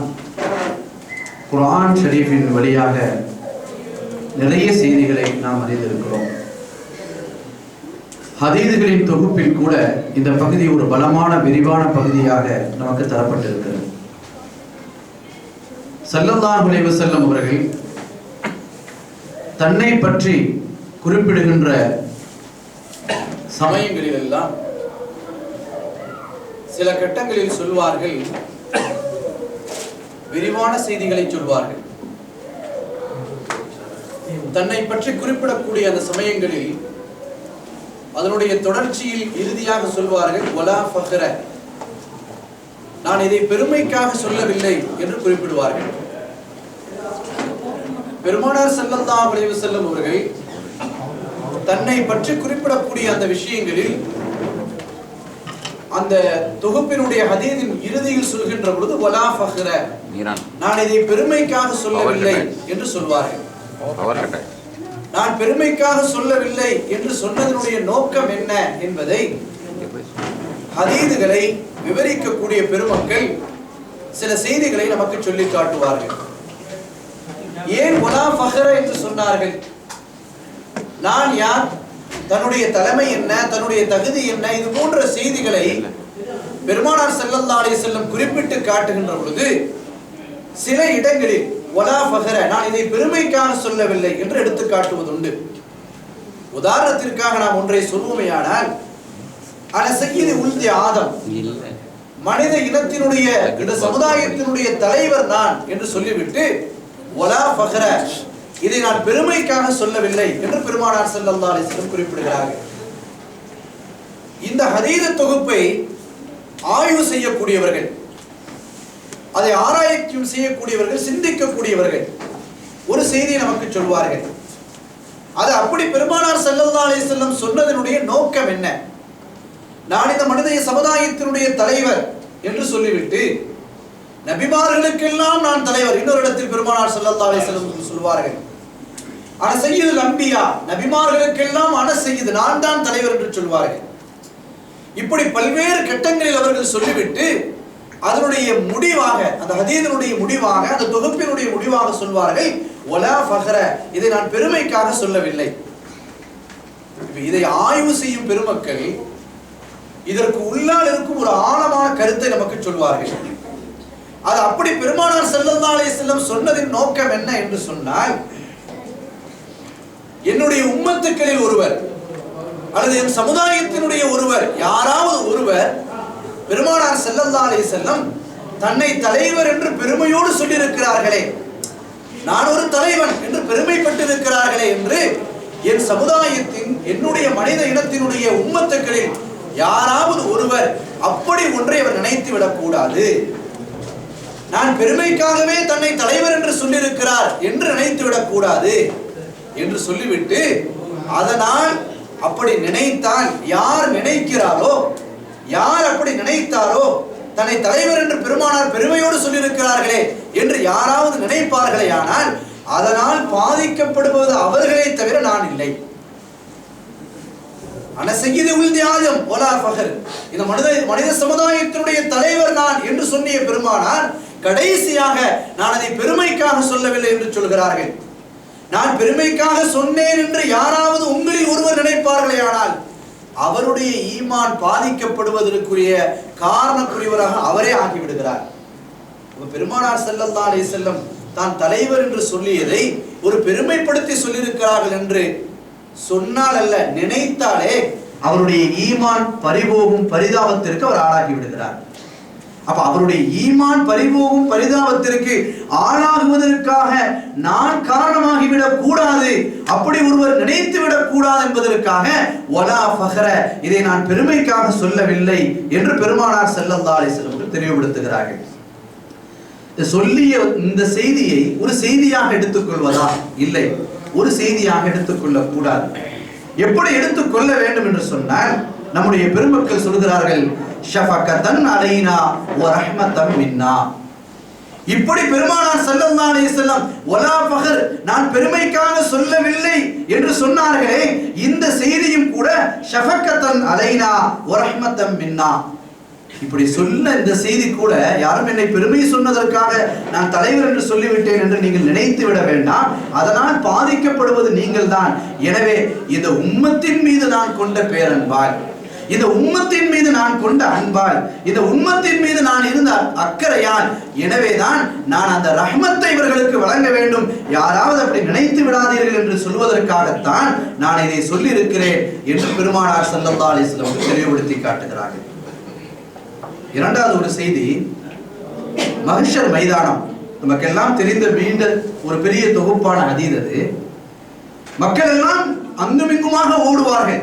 குர்ஆன் ஷரீஃபின் வழியாக நிறைய செய்திகளை நாம் அறிந்திருக்கிறோம். ஹதீதுகளின் தொகுப்பில் கூட இந்த பகுதி ஒரு பலமான விரிவான பகுதியாக நமக்கு தரப்பட்டிருக்கிறது. ஸல்லல்லாஹு அலைஹி வஸல்லம் அவர்கள் தன்னை பற்றி குறிப்பிடுகின்ற சமயங்களில் எல்லாம் சில கட்டங்களில் சொல்வார்கள், விரிவான செய்திகளை சொல்வார்கள். தன்னை பற்றி குறிப்பிடக்கூடிய அந்த சமயங்களில் அதனுடைய தொடர்ச்சியில் இறுதியாக சொல்வார்கள், வலா ஃபக்ர, நான் இதை பெருமைக்காக சொல்லவில்லை என்று குறிப்பிடுவார்கள். பெருமானார் ஸல்லல்லாஹு அலைஹி வஸல்லம் அவர்கள் தன்னை பற்றி குறிப்பிடக்கூடிய அந்த விஷயங்களில் அந்த தொகுப்பினுடைய ஹதீஸின் இறுதியில் சொல்கின்ற பொழுது வலா ஃபக்ர, நான் இதை பெருமைக்காக சொல்லவில்லை என்று சொல்வார்கள். நான் பெருமைக்காக சொல்லவில்லை என்று சொன்னதனுடைய நோக்கம் என்ன என்பதை ஹதீதுகளை விவரிக்கக்கூடிய பெருமக்கள் சில செய்திகளை நமக்கு சொல்லி காட்டுவார்கள். ஏன் வலா ஃபக்ர என்று சொன்னார்கள்? நான் யார், தன்னுடைய தலைமை என்ன, தன்னுடைய தகுதி என்ன, இது போன்ற செய்திகளை பெருமானார் ஸல்லல்லாஹு அலைஹி வஸல்லம் குறிப்பிட்டு காட்டுகின்ற பொழுது சில இடங்களில் வலா ஃபக்ர, நான் இதை பெருமைக்காக சொல்லவில்லை என்று எடுத்து காட்டுவதுண்டு. உதாரணத்திற்காக நாம் ஒன்றை சொல்வோமேயானால், அன சய்யிது உல்தி ஆதம், மனித இனத்தினுடைய இந்த சமுதாயத்தினுடைய தலைவர் நான் என்று சொல்லிவிட்டு வலா ஃபக்ர, இதை நான் பெருமைக்காக சொல்லவில்லை என்று பெருமானார் ஸல்லல்லாஹு அலைஹி வஸல்லம் குறிப்பிடுகிறார்கள். இந்த ஹதீஸ் தொகுப்பை ஆய்வு செய்யக்கூடியவர்கள், அதை ஆராய்ச்சியும் செய்யக்கூடியவர்கள், சிந்திக்கக்கூடியவர்கள் ஒரு செய்தியை நமக்கு சொல்வார்கள். அது அப்படி பெருமானார் ஸல்லல்லாஹு அலைஹி வஸல்லம் சொன்னதனுடைய நோக்கம் என்ன? நான் இந்த மனித சமுதாயத்தினுடைய தலைவர் என்று சொல்லிவிட்டு நபிமார்களுக்கெல்லாம் நான் தலைவர். இன்னொரு இடத்தில் பெருமானார் ஸல்லல்லாஹு அலைஹி வஸல்லம் சொல்வார்கள், அன சய்யிதுல் அன்பியா, நபிமார்களுக்கெல்லாம் அன சய்யிது, நான் தான் தலைவர் என்று சொல்வார்கள். இப்படி பல்வேறு கட்டங்களில் அவர்கள் சொல்லிவிட்டு அதனுடைய முடிவாக, அந்த ஹதீஸினுடைய முடிவாக, அந்த தொகுப்பினுடைய முடிவாக சொல்வார்கள், வலா ஃபஹர, இதை நான் பெருமைக்காக சொல்லவில்லை. இதை ஆய்வு செய்யும் பெருமக்கள் இதற்கு உள்ளால் இருக்கும் ஒரு ஆழமான கருத்தை நமக்கு சொல்வார்கள். அது அப்படி பெருமானார் ஸல்லல்லாஹு அலைஹி வஸல்லம் சொன்னதின் நோக்கம் என்ன என்று சொன்னால், என்னுடைய உம்மத்துக்களில் ஒருவர் அல்லது என் சமுதாயத்தினுடைய ஒருவர், யாராவது ஒருவர் பெருமானார் ஸல்லல்லாஹு அலைஹி வஸல்லம் தன்னை தலைவர் என்று பெருமையோடு சொல்லியிருக்கிறார்களே, நான் ஒரு தலைவன் என்று பெருமைப்பட்டிருக்கிறார்களே என்று என் சமுதாயத்தின், என்னுடைய மனித இனத்தினுடைய உம்மத்துக்களில் யாராவது ஒருவர் அப்படி ஒன்றை அவர் நினைத்து விடக்கூடாது. நான் பெருமைக்காகவே தன்னை தலைவர் என்று சொல்லியிருக்கிறார் என்று நினைத்து விடக்கூடாது என்று சொல்லிவிட்டு, அதனால் அப்படி நினைத்தால், யார் நினைக்கிறாரோ, யார் அப்படி நினைத்தாரோ, தன்னை தலைவர் என்று பெருமானார் பெருமையோடு சொல்லியிருக்கிறார்களே என்று யாராவது நினைப்பார்களே, ஆனால் அதனால் பாதிக்கப்படுவது அவர்களை தவிர நான் இல்லை. அன சய்யிது உல்தி ஆதம் வலா ஃபஹர், இந்த மனித சமுதாயத்தினுடைய தலைவர் நான் என்று சொன்னிய பெருமானார் கடைசியாக நான் அதை பெருமைக்காக சொல்லவில்லை என்று சொல்கிறார்கள். நான் பெருமைக்காக சொன்னேன் என்று யாராவது உங்களில் ஒருவர் நினைப்பார்களே, ஆனால் அவருடைய ஈமான் பாதிக்கப்படுவதற்குரிய காரணக்குரியவராக அவரே ஆகிவிடுகிறார். பெருமானார் ஸல்லல்லாஹு அலைஹி வஸல்லம் தான் தலைவர் என்று சொல்லியதை ஒரு பெருமைப்படுத்தி சொல்லியிருக்கிறார்கள் என்று சொன்னால் அல்ல, நினைத்தாலே அவருடைய ஈமான் பறிபோகும் பரிதாபத்திற்கு அவர் ஆளாகி விடுகிறார். அப்ப அவருடைய ஈமான் பறிபோகும் பரிதாபத்திற்கு ஆளாகுவதற்காக நான் காரணமாகிவிடக் கூடாது, அப்படி ஒருவர் நினைத்து விடக் கூடாது என்பதற்காக வலா ஃபஹர, இதை நான் பெருமைக்காக சொல்லவில்லை என்று பெருமானார் ஸல்லல்லாஹு அலைஹி வஸல்லம் தெளிவுபடுத்துகிறார்கள். சொல்லிய இந்த செய்தியை ஒரு செய்தியாக எடுத்துக்கொள்வதா? இல்லை, ஒரு செய்தியாக எடுத்துக்கொள்ள கூடாது. எப்படி எடுத்துக்கொள்ள வேண்டும் என்று சொன்னால், நம்முடைய பெருமக்கள் சொல்கிறார்கள், ஷஃபகத்தன் அலைனா வ ரஹ்மத்தன் மின்னா. இப்படி பெருமானார் ஸல்லல்லாஹு அலைஹி வஸல்லம் வலா ஃபஹர், நான் பெருமைக்காக சொல்லவில்லை என்று சொன்னார்களே, இந்த செய்தியும் கூட ஷஃபகத்தன் அலைனா வ ரஹ்மத்தன் மின்னா. இப்படி சொன்ன இந்த செய்தி கூட யாரும் என்னை பெருமை சொன்னதற்காக நான் தலைவர் என்று சொல்லிவிட்டேன் என்று நீங்கள் நினைத்து விட வேண்டாம். அதனால் பாதிக்கப்படுவது நீங்கள் தான். எனவே இந்த உம்மத்தின் மீது நான் கொண்ட பேரன்பால், இந்த உம்மத்தின் மீது நான் கொண்ட அன்பால், இந்த உம்மத்தின் மீது நான் இருந்த அக்கறையால், எனவேதான் நான் அந்த ரஹ்மத்தை இவர்களுக்கு வழங்க வேண்டும், யாராவது அப்படி நினைத்து விடாதீர்கள் என்று சொல்வதற்காகத்தான் நான் இதை சொல்லி இருக்கிறேன் என்று பெருமானார் ஸல்லல்லாஹு அலைஹி வஸல்லம் தெளிவுபடுத்தி காட்டுகிறார்கள். இரண்டாவது ஒரு செய்தி, மஹ்ஷர் மைதானம் நமக்கெல்லாம் தெரிந்த மீண்ட ஒரு பெரிய தொகுப்பான ஹதீஸ். அது மக்கள் எல்லாம் அங்குமிங்குமாக ஓடுவார்கள்,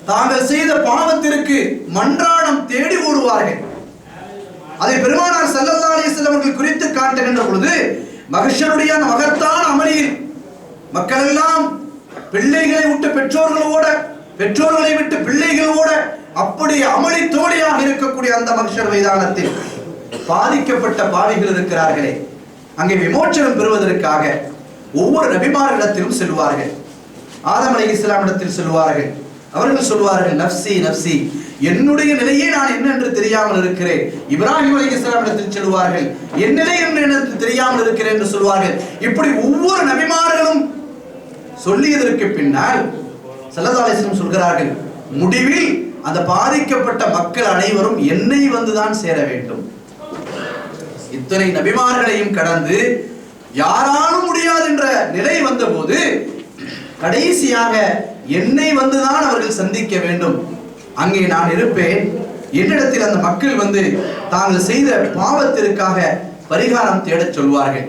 தாங்கள் செய்த பாவத்திற்கு மன்றாடம் தேடி ஓடுவார்கள். அதை பெருமானார் ஸல்லல்லாஹு அலைஹி வஸல்லம் அவர்கள் குறித்து காட்டுகின்ற பொழுது, மஹ்ஷருடைய மகத்தான அமளியில் மக்கள் எல்லாம் பிள்ளைகளை விட்டு பெற்றோர்களோட, பெற்றோர்களை விட்டு பிள்ளைகளோட அப்படி அமளி தோழியாக இருக்கக்கூடிய அந்த மஹ்ஷர் மைதானத்தில் பாதிக்கப்பட்ட பாவிகள் இருக்கிறார்களே, அங்கே விமோச்சனம் பெறுவதற்காக ஒவ்வொரு நபிமாரிடத்திலும் செல்வார்கள். ஆதம் அலைஹிஸ்ஸலாம் இடத்தில் செல்வார்கள். அவர்கள் சொல்வார்கள், நஃப்சி நஃப்சி, என்னுடைய நிலையே நான் என்ன என்று தெரியாமல் இருக்கிறேன். இப்ராஹிம் அலைஹிஸ்ஸலாம் இடத்தில் செல்வார்கள், என் நிலை என்ன என்று தெரியாமல் இருக்கிறேன் என்று சொல்வார்கள். இப்படி ஒவ்வொரு நபிமார்களும் சொல்லியதற்கு பின்னால் ஸல்லல்லாஹு அலைஹி வஸல்லம் சொல்கிறார்கள், முடிவில் அந்த பாதிக்கப்பட்ட மக்கள் அனைவரும் என்னை வந்துதான் சேர வேண்டும். இத்தனை நபிமார்களையும் கடந்து யாராலும் முடியாது என்ற நிலை வந்தபோது கடைசியாக என்னை வந்துதான் அவர்கள் சந்திக்க வேண்டும். அங்கே நான் இருப்பேன். என்னிடத்தில் அந்த மக்கள் வந்து தாங்கள் செய்த பாவத்திற்காக பரிகாரம் தேடச் சொல்வார்கள்.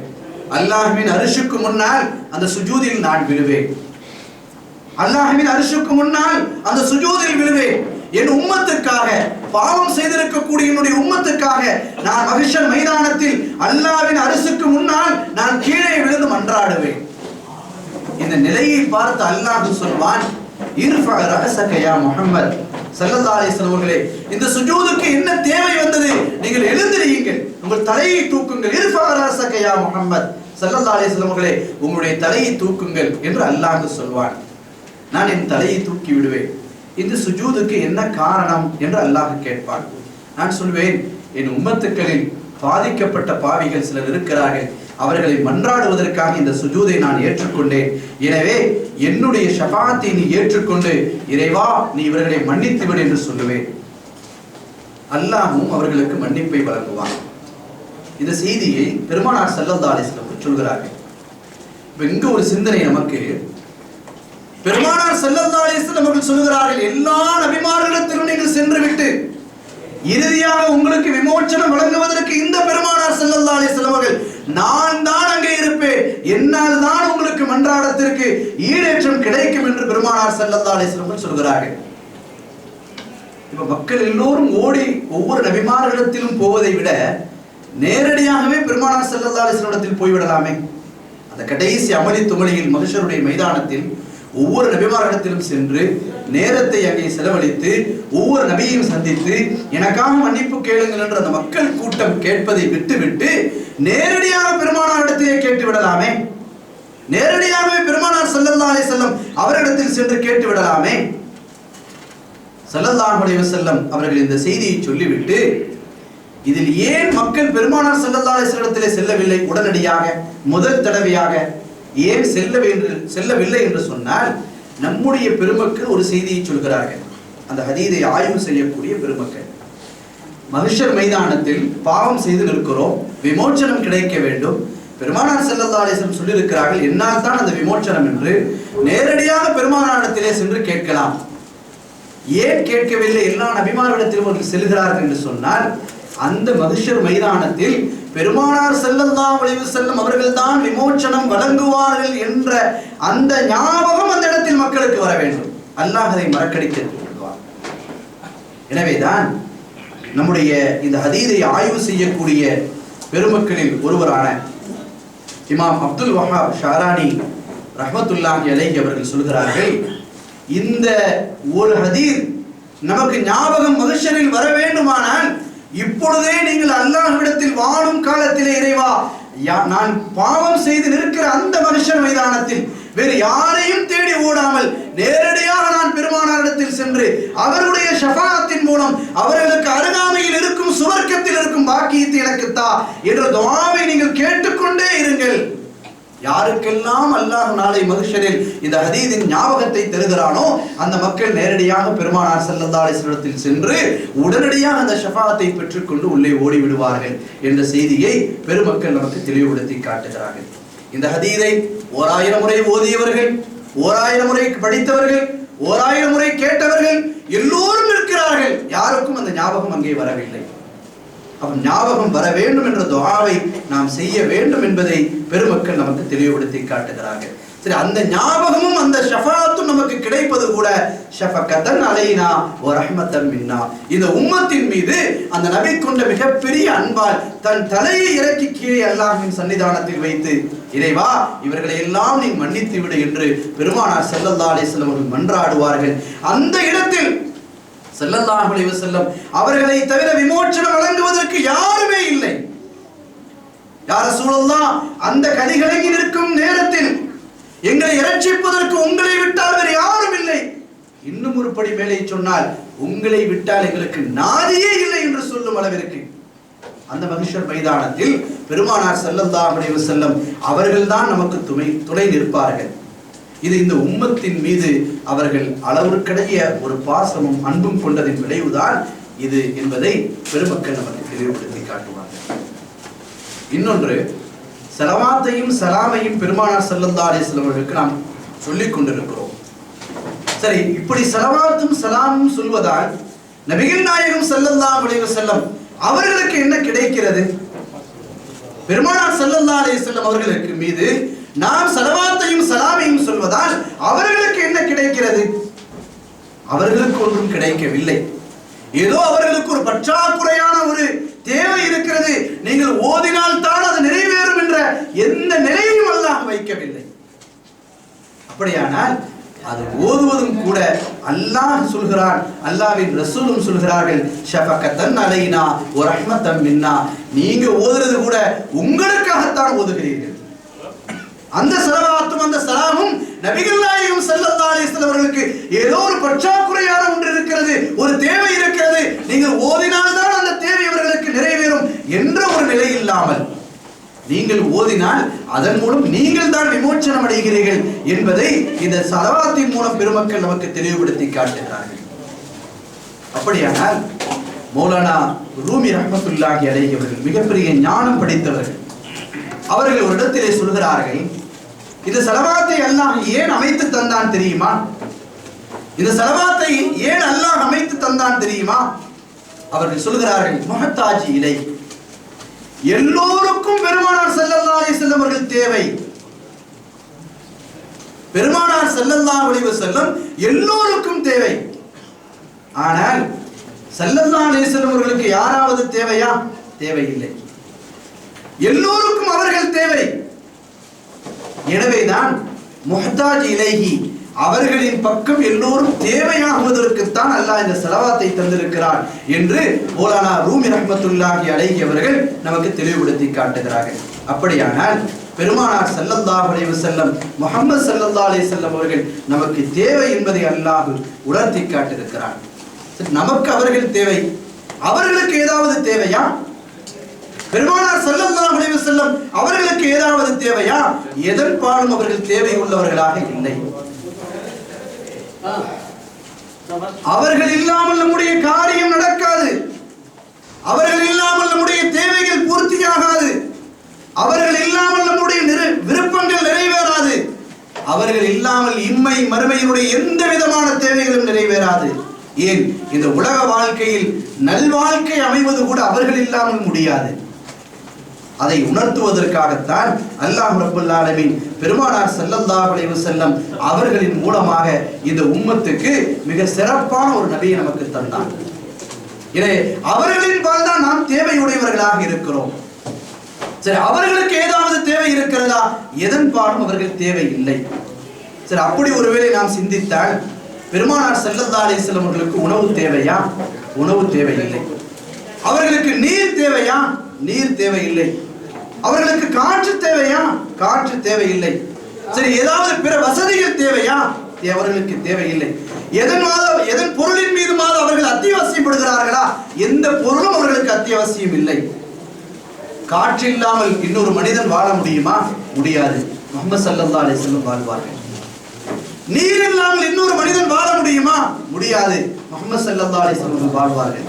அல்லாஹ்வின் அரிஷுக்கு முன்னால் அந்த சுஜூதில் நான் விழுவேன். அல்லாஹ்வின் அரிஷுக்கு முன்னால் அந்த சுஜூதில் விழுவேன். என் உம்மத்துக்காக, பாவம் செய்திருக்கக்கூடிய என்னுடைய உம்மத்துக்காக நான் மஹ்ஷர் மைதானத்தில் அல்லாஹ்வின் அரசுக்கு முன்னால் நான் கீழே விழுந்து மன்றாடுவேன். இந்த நிலையை பார்த்து அல்லாஹ் சொல்வான், இர்ஃபா ரஅஸக யா முஹம்மத் ஸல்லல்லாஹு அலைஹி வஸல்லம் அவர்களே, இந்த சுஜூதுக்கு என்ன தேவை வந்தது? நீங்கள் எழுந்திருங்கள், உங்கள் தலையை தூக்குங்கள். இர்ஃபா ரஅஸக யா முஹம்மத் ஸல்லல்லாஹு அலைஹி வஸல்லம் அவர்களே, உங்களுடைய தலையை தூக்குங்கள் என்று அல்லாஹ் சொல்வான். நான் என் தலையை தூக்கி விடுவேன். இந்த சுஜூதுக்கு என்ன காரணம் என்று அல்லாஹ் கேட்பான். நான் சொல்வேன், என் உம்மத்துக்களில் பாதிக்கப்பட்ட பாவிகள் சிலர் இருக்கிறார்கள், அவர்களை மன்றாடுவதற்காக இந்த சுஜூதை நான் ஏற்றுக்கொண்டேன். எனவே என்னுடைய ஷஃபாத்தை நீ ஏற்றுக்கொண்டு இறைவா நீ இவர்களை மன்னித்து விடு என்று சொல்லுவேன். அல்லாஹ்வும் அவர்களுக்கு மன்னிப்பை வழங்குவான். இந்த செய்தியை பெருமானார் ஸல்லல்லாஹு அலைஹி வஸல்லம் சொல்கிறார்கள். இங்க ஒரு சிந்தனை நமக்கு, பெருமானார் ஸல்லல்லாஹு அலைஹி வஸல்லம் அவர்கள் சொல்கிறார்கள், எல்லா நபிமார்களிடத்திலும் நீங்கள் சென்று விட்டு இறுதியாக உங்களுக்கு விமோச்சனம் வழங்குவதற்கு இந்த பெருமானார் ஸல்லல்லாஹு அலைஹி வஸல்லம் அவர்கள் நான் தான் அங்கே இருப்பேன், என்னால் தான் உங்களுக்கு மன்றாடத்திற்கு ஈடேற்றம் கிடைக்கும் என்று பெருமானார் ஸல்லல்லாஹு அலைஹி வஸல்லம் சொல்கிறார்கள். இப்ப மக்கள் எல்லோரும் ஓடி ஒவ்வொரு நபிமார்களிடத்திலும் போவதை விட நேரடியாகவே பெருமானார் ஸல்லல்லாஹு அலைஹி வஸல்லம் இடத்தில் போய்விடலாமே. அந்த கடைசி அமளி துமளியில் மஹ்ஷருடைய மைதானத்தில் ஒவ்வொரு நபிமார்களிடத்திலும் சென்று நேரத்தை அங்கே செலவழித்து ஒவ்வொரு நபியையும் சந்தித்து எனக்காக மன்னிப்பு கேளுங்கள் என்று அந்த மக்கள் கூட்டம் கேட்பதை விட்டுவிட்டு நேரடியாக பெருமானாரிடத்திலே கேட்டு விடலாமே. நேரடியாகவே பெருமானார் ஸல்லல்லாஹு அலைஹி வஸல்லம் அவரிடத்தில் சென்று கேட்டு விடலாமே. ஸல்லல்லாஹு அலைஹி வஸல்லம் அவர்கள் இந்த செய்தியை சொல்லிவிட்டு, இதில் ஏன் மக்கள் பெருமானார் ஸல்லல்லாஹு அலைஹி வஸல்லத்திலே செல்லவில்லை? உடனடியாக முதல் தடவையாக ஏன் செல்லவில்லை என்று சொன்னால், நம்முடைய பெருமக்கள் ஒரு செய்தியை சொல்கிறார்கள். அந்த ஹதீதை ஆய்வு செய்யக்கூடிய பெருமக்கள், மஹ்ஷர் மைதானத்தில் பாவம் செய்து நிற்கிறோம், விமோச்சனம் கிடைக்க வேண்டும். பெருமானார் ஸல்லல்லாஹு அலைஹி வஸல்லம் சொல்லியிருக்கிறார்கள், என்னால் தான் அந்த விமோச்சனம் என்று நேரடியாக பெருமானாரிடத்திலே சென்று கேட்கலாம். ஏன் கேட்கவில்லை? எல்லா நபிமார்களிடத்திலும் அவர்கள் செல்கிறார்கள் என்று சொன்னால், அந்த மஹ்ஷர் மைதானத்தில் பெருமானார் ஸல்லல்லாஹு அலைஹி வஸல்லம் அவர்கள் தான் விமோச்சனம் வழங்குவார்கள் என்ற அந்த ஞாபகம் அந்த இடத்தில் மக்களுக்கு வர வேண்டும். அல்லாஹ் அதை மறக்கடித்து விடுவார். எனவேதான் நம்முடைய இந்த ஹதீதை ஆய்வு செய்யக்கூடிய பெருமக்களில் ஒருவரான இமாம் அப்துல் வஹாப் ஷாரானி ரஹ்மத்துல்லாஹி அலைஹி அவர்கள் சொல்கிறார்கள், இந்த ஒரு ஹதீஸ் நமக்கு ஞாபகம் மஹ்ஷரில் வர வேண்டுமானால் இப்பொழுதே நீங்கள் அல்லாஹ்விடத்தில் வாழும் காலத்திலே இறைவா நான் பாவம் செய்து நிற்கிற அந்த மஹ்ஷர் மைதானத்தில் வேறு யாரையும் தேடி ஓடாமல் நேரடியாக நான் பெருமானாரிடத்தில் சென்று அவருடைய ஷஃபாஅத்தின் மூலம் அவர்களுக்கு அருகாமையில் இருக்கும் சுவர்க்கத்தில் இருக்கும் பாக்கியத்தை எனக்கு தா என்ற துஆவை நீங்கள் கேட்டுக்கொண்டே இருங்கள். யாருக்கெல்லாம் அல்லாஹ் நாளை மஹ்ஷரில் இந்த ஹதீஸின் ஞாபகத்தை தருகிறானோ அந்த மக்கள் நேரடியாக பெருமானார் ஸல்லல்லாஹு அலைஹி வஸல்லம் சென்று உடனடியாக அந்த ஷஃபாஅத்தை பெற்றுக்கொண்டு உள்ளே ஓடி விடுவார்கள் என்ற செய்தியை பெருமக்கள் நமக்கு தெளிவுபடுத்தி காட்டுகிறார்கள். இந்த ஹதீஸை 1000 முறை ஓதியவர்கள், 1000 முறை படித்தவர்கள், 1000 முறை கேட்டவர்கள் எல்லோரும் இருக்கிறார்கள். யாருக்கும் அந்த ஞாபகம் அங்கே வரவில்லை. அவன் ஞாபகம் வர வேண்டும் என்ற துஆவை நாம் செய்ய வேண்டும் என்பதை பெருமக்கள் நமக்கு தெளிவுபடுத்தி காட்டுகிறார்கள். சரி, அந்த ஞாபகமும் அந்த ஷஃபாஅத்தும் நமக்கு கிடைப்பது கூட ஷஃபகத்தன் அலைனா வ ரஹ்மத்தன் மின்னா, இந்த உம்மத்தின் மீது அந்த நபி கொண்ட மிகப்பெரிய அன்பால் தன் தலையை இறக்கி கீழே அல்லாஹ்வின் சன்னிதானத்தில் வைத்து இறைவா இவர்களை எல்லாம் நீ மன்னித்து விடு என்று பெருமானார் ஸல்லல்லாஹு அலைஹி வஸல்லம் அவர்கள் மன்றாடுவார்கள். அந்த இடத்தில் ஸல்லல்லாஹு அலைஹி வஸல்லம் அவர்களை தவிர விமோச்சனம் வழங்குவதற்கு யாருமே இல்லை. யா ரசூலல்லாஹ், அந்த கதிகலங்கி நிற்கும் நேரத்தில் எங்களை இரட்சிப்பதற்கு உங்களை விட்டால் வேறு யாரும் இல்லை. இன்னும் ஒரு படி மேலே சொன்னால், உங்களை விட்டால் எங்களுக்கு நாதியே இல்லை என்று சொல்லும் அளவிற்கு அந்த மஹ்ஷர் மைதானத்தில் பெருமானார் ஸல்லல்லாஹு அலைஹி வஸல்லம் அவர்கள்தான் நமக்கு துணை நிற்பார்கள். இது இந்த உம்மத்தின் மீது அவர்கள் அளவிற்கடைய ஒரு பாசமும் அன்பும் கொண்டதின் விளைவுதான் இது என்பதை பெருமக்கள் நமக்கு தெளிவுபடுத்தி காட்டுவார்கள். இன்னொன்று, ஸலவாத்தையும் ஸலாமையும் பெருமானார் ஸல்லல்லாஹு அலைஹி வஸல்லம் அவர்களுக்கு நாம் சொல்லிக் கொண்டிருக்கிறோம். சரி, இப்படி ஸலவாத்தும் ஸலாமும் சொல்வதால் நபிகள் நாயகம் ஸல்லல்லாஹு அலைஹி வஸல்லம் அவர்களுக்கு என்ன கிடைக்கிறது? பெருமானார் ஸல்லல்லாஹு அலைஹி வஸல்லம் அவர்களுக்கு மீது நாம் ஸலவாத்தையும் ஸலாமையும் சொல்வதால் அவர்களுக்கு என்ன கிடைக்கிறது? அவர்களுக்கு ஒன்றும் கிடைக்கவில்லை. ஏதோ அவர்களுக்கு ஒரு பற்றாக்குறையான ஒரு தேவை இருக்கிறது, நீங்கள் ஓதினால் தான் அது நிறைவேறும் என்ற எந்த நிலையையும் அல்லாஹ் வைக்கவில்லை. அப்படியானால் அது ஓதுவதும் கூட அல்லாஹ் சொல்கிறான், அல்லாஹ்வின் ரசூலும் சொல்கிறார்கள், ஷஃபகத்தன் அலைனா வ ரஹ்மத்தன் மின்னா, நீங்க ஓதுறது கூட உங்களுக்காகத்தான் ஓதுகிறீர்கள். அந்த ஸலவாத்தும் அந்த ஸலாமும் நபிகள் நாயகம் ஸல்லல்லாஹு அலைஹி வஸல்லம் அவர்களுக்கு ஏதோ ஒரு பற்றாக்குறையான ஒன்று இருக்கிறது, ஒரு தேவை இருக்கிறது, நீங்கள் ஓதினால்தான் அந்த தேவை அவர்களுக்கு நிறைவேறும் என்ற ஒரு நிலை இல்லாமல், நீங்கள் ஓதினால் அதன் மூலம் நீங்கள் தான் விமோச்சனம் அடைகிறீர்கள் என்பதை இந்த ஸலவாத்தின் மூலம் பெருமக்கள் நமக்கு தெளிவுபடுத்தி காட்டுகிறார்கள். அப்படியானால் மௌலானா ரூமி ரஹ்மத்துல்லாஹி அலைஹி அவர்கள் மிகப்பெரிய ஞானம் படித்தவர்கள். அவர்கள் ஒரு இடத்திலே சொல்கிறார்கள், இந்த ஸலவாத்தை அல்லாஹ் ஏன் அமைத்து தந்தான் தெரியுமா? இந்த ஸலவாத்தை ஏன் அல்லாஹ் அமைத்து தந்தான் தெரியுமா? அவர்கள் சொல்கிறார்கள், முஹத்தாஜி இலை, எல்லோருக்கும் பெருமானார் ஸல்லல்லாஹு அலைஹி வஸல்லம் அவர்கள் தேவை. பெருமானார் ஸல்லல்லாஹு அலைஹி வஸல்லம் எல்லோருக்கும் தேவை. ஆனால் ஸல்லல்லாஹு அலைஹி வஸல்லம் அவர்களுக்கு யாராவது தேவையா? தேவையில்லை. எல்லோருக்கும் அவர்கள் தேவை. எனவேதான் முஹ்தாஜ் இலைஹி, அவர்களின் பக்கம் எல்லோரும் தேவையாகுவதற்குத்தான் அல்லாஹ் இந்த ஸலவாத்தை தந்திருக்கிறார் என்று மௌலானா ரூமி ரஹ்மத்துல்லாஹி அலைஹி அவர்கள் நமக்கு தெளிவுபடுத்தி காட்டுகிறார்கள். அப்படியானால் பெருமானார் ஸல்லல்லாஹு அலைஹி வஸல்லம், முஹம்மது ஸல்லல்லாஹு அலைஹி வஸல்லம் அவர்கள் நமக்கு தேவை என்பதை அல்லாஹ் உணர்த்தி காட்டியிருக்கிறார். நமக்கு அவர்கள் தேவை, அவர்களுக்கு ஏதாவது தேவையா? பெருமானார் ஸல்லல்லாஹு அலைஹி வஸல்லம் அவர்களுக்கு ஏதாவது தேவையா? எதன் பாலும் அவர்கள் தேவை உள்ளவர்களாக இல்லை. அவர்கள் இல்லாமல் நம்முடைய காரியம் நடக்காது, அவர்கள் இல்லாமல் நம்முடைய தேவைகள் பூர்த்தியாகாது, அவர்கள் இல்லாமல் நம்முடைய விருப்பங்கள் நிறைவேறாது, அவர்கள் இல்லாமல் இம்மை மறுமையினுடைய எந்த விதமான தேவைகளும் நிறைவேறாது. ஏன், இந்த உலக வாழ்க்கையில் நல்வாழ்க்கை அமைவது கூட அவர்கள் இல்லாமல் முடியாது. அதை உணர்த்துவதற்காகத்தான் அல்லாஹ் ரப்பல் ஆலமீன் பெருமானார் ஸல்லல்லாஹு அலைஹி வஸல்லம் அவர்களின் மூலமாக இந்த உம்மத்துக்கு மிக சிறப்பான ஒரு நபியை நமக்கு தந்தார். எனவே அவர்களின் பால் தான் நாம் தேவையுடையவர்களாக இருக்கிறோம். சரி, அவர்களுக்கு ஏதாவது தேவை இருக்கிறதா? எதன் பாலும் அவர்கள் தேவை இல்லை. சரி, அப்படி ஒருவேளை நாம் சிந்தித்தால் பெருமானார் ஸல்லல்லாஹு அலைஹி வஸல்லம் அவர்களுக்கு உணவு தேவையா? உணவு தேவையில்லை. அவர்களுக்கு நீர் தேவையா? நீர் தேவையில்லை. அவர்களுக்கு காற்று தேவையா? காற்று தேவையில்லை. சரி, ஏதாவது பிற வசதிகள் தேவையா? அவர்களுக்கு தேவையில்லை. எதன் பொருளின் மீது அவர்கள் அத்தியாவசியப்படுகிறார்களா? எந்த பொருளும் அவர்களுக்கு அத்தியாவசியம் இல்லை. காற்று இல்லாமல் இன்னொரு மனிதன் வாழ முடியுமா? முடியாது. முஹம்மது ஸல்லல்லாஹு அலைஹி வஸல்லம் வாழ்வார்கள். நீர் இல்லாமல் இன்னொரு மனிதன் வாழ முடியுமா? முடியாது. முஹம்மது ஸல்லல்லாஹு அலைஹி வஸல்லம் வாழ்வார்கள்.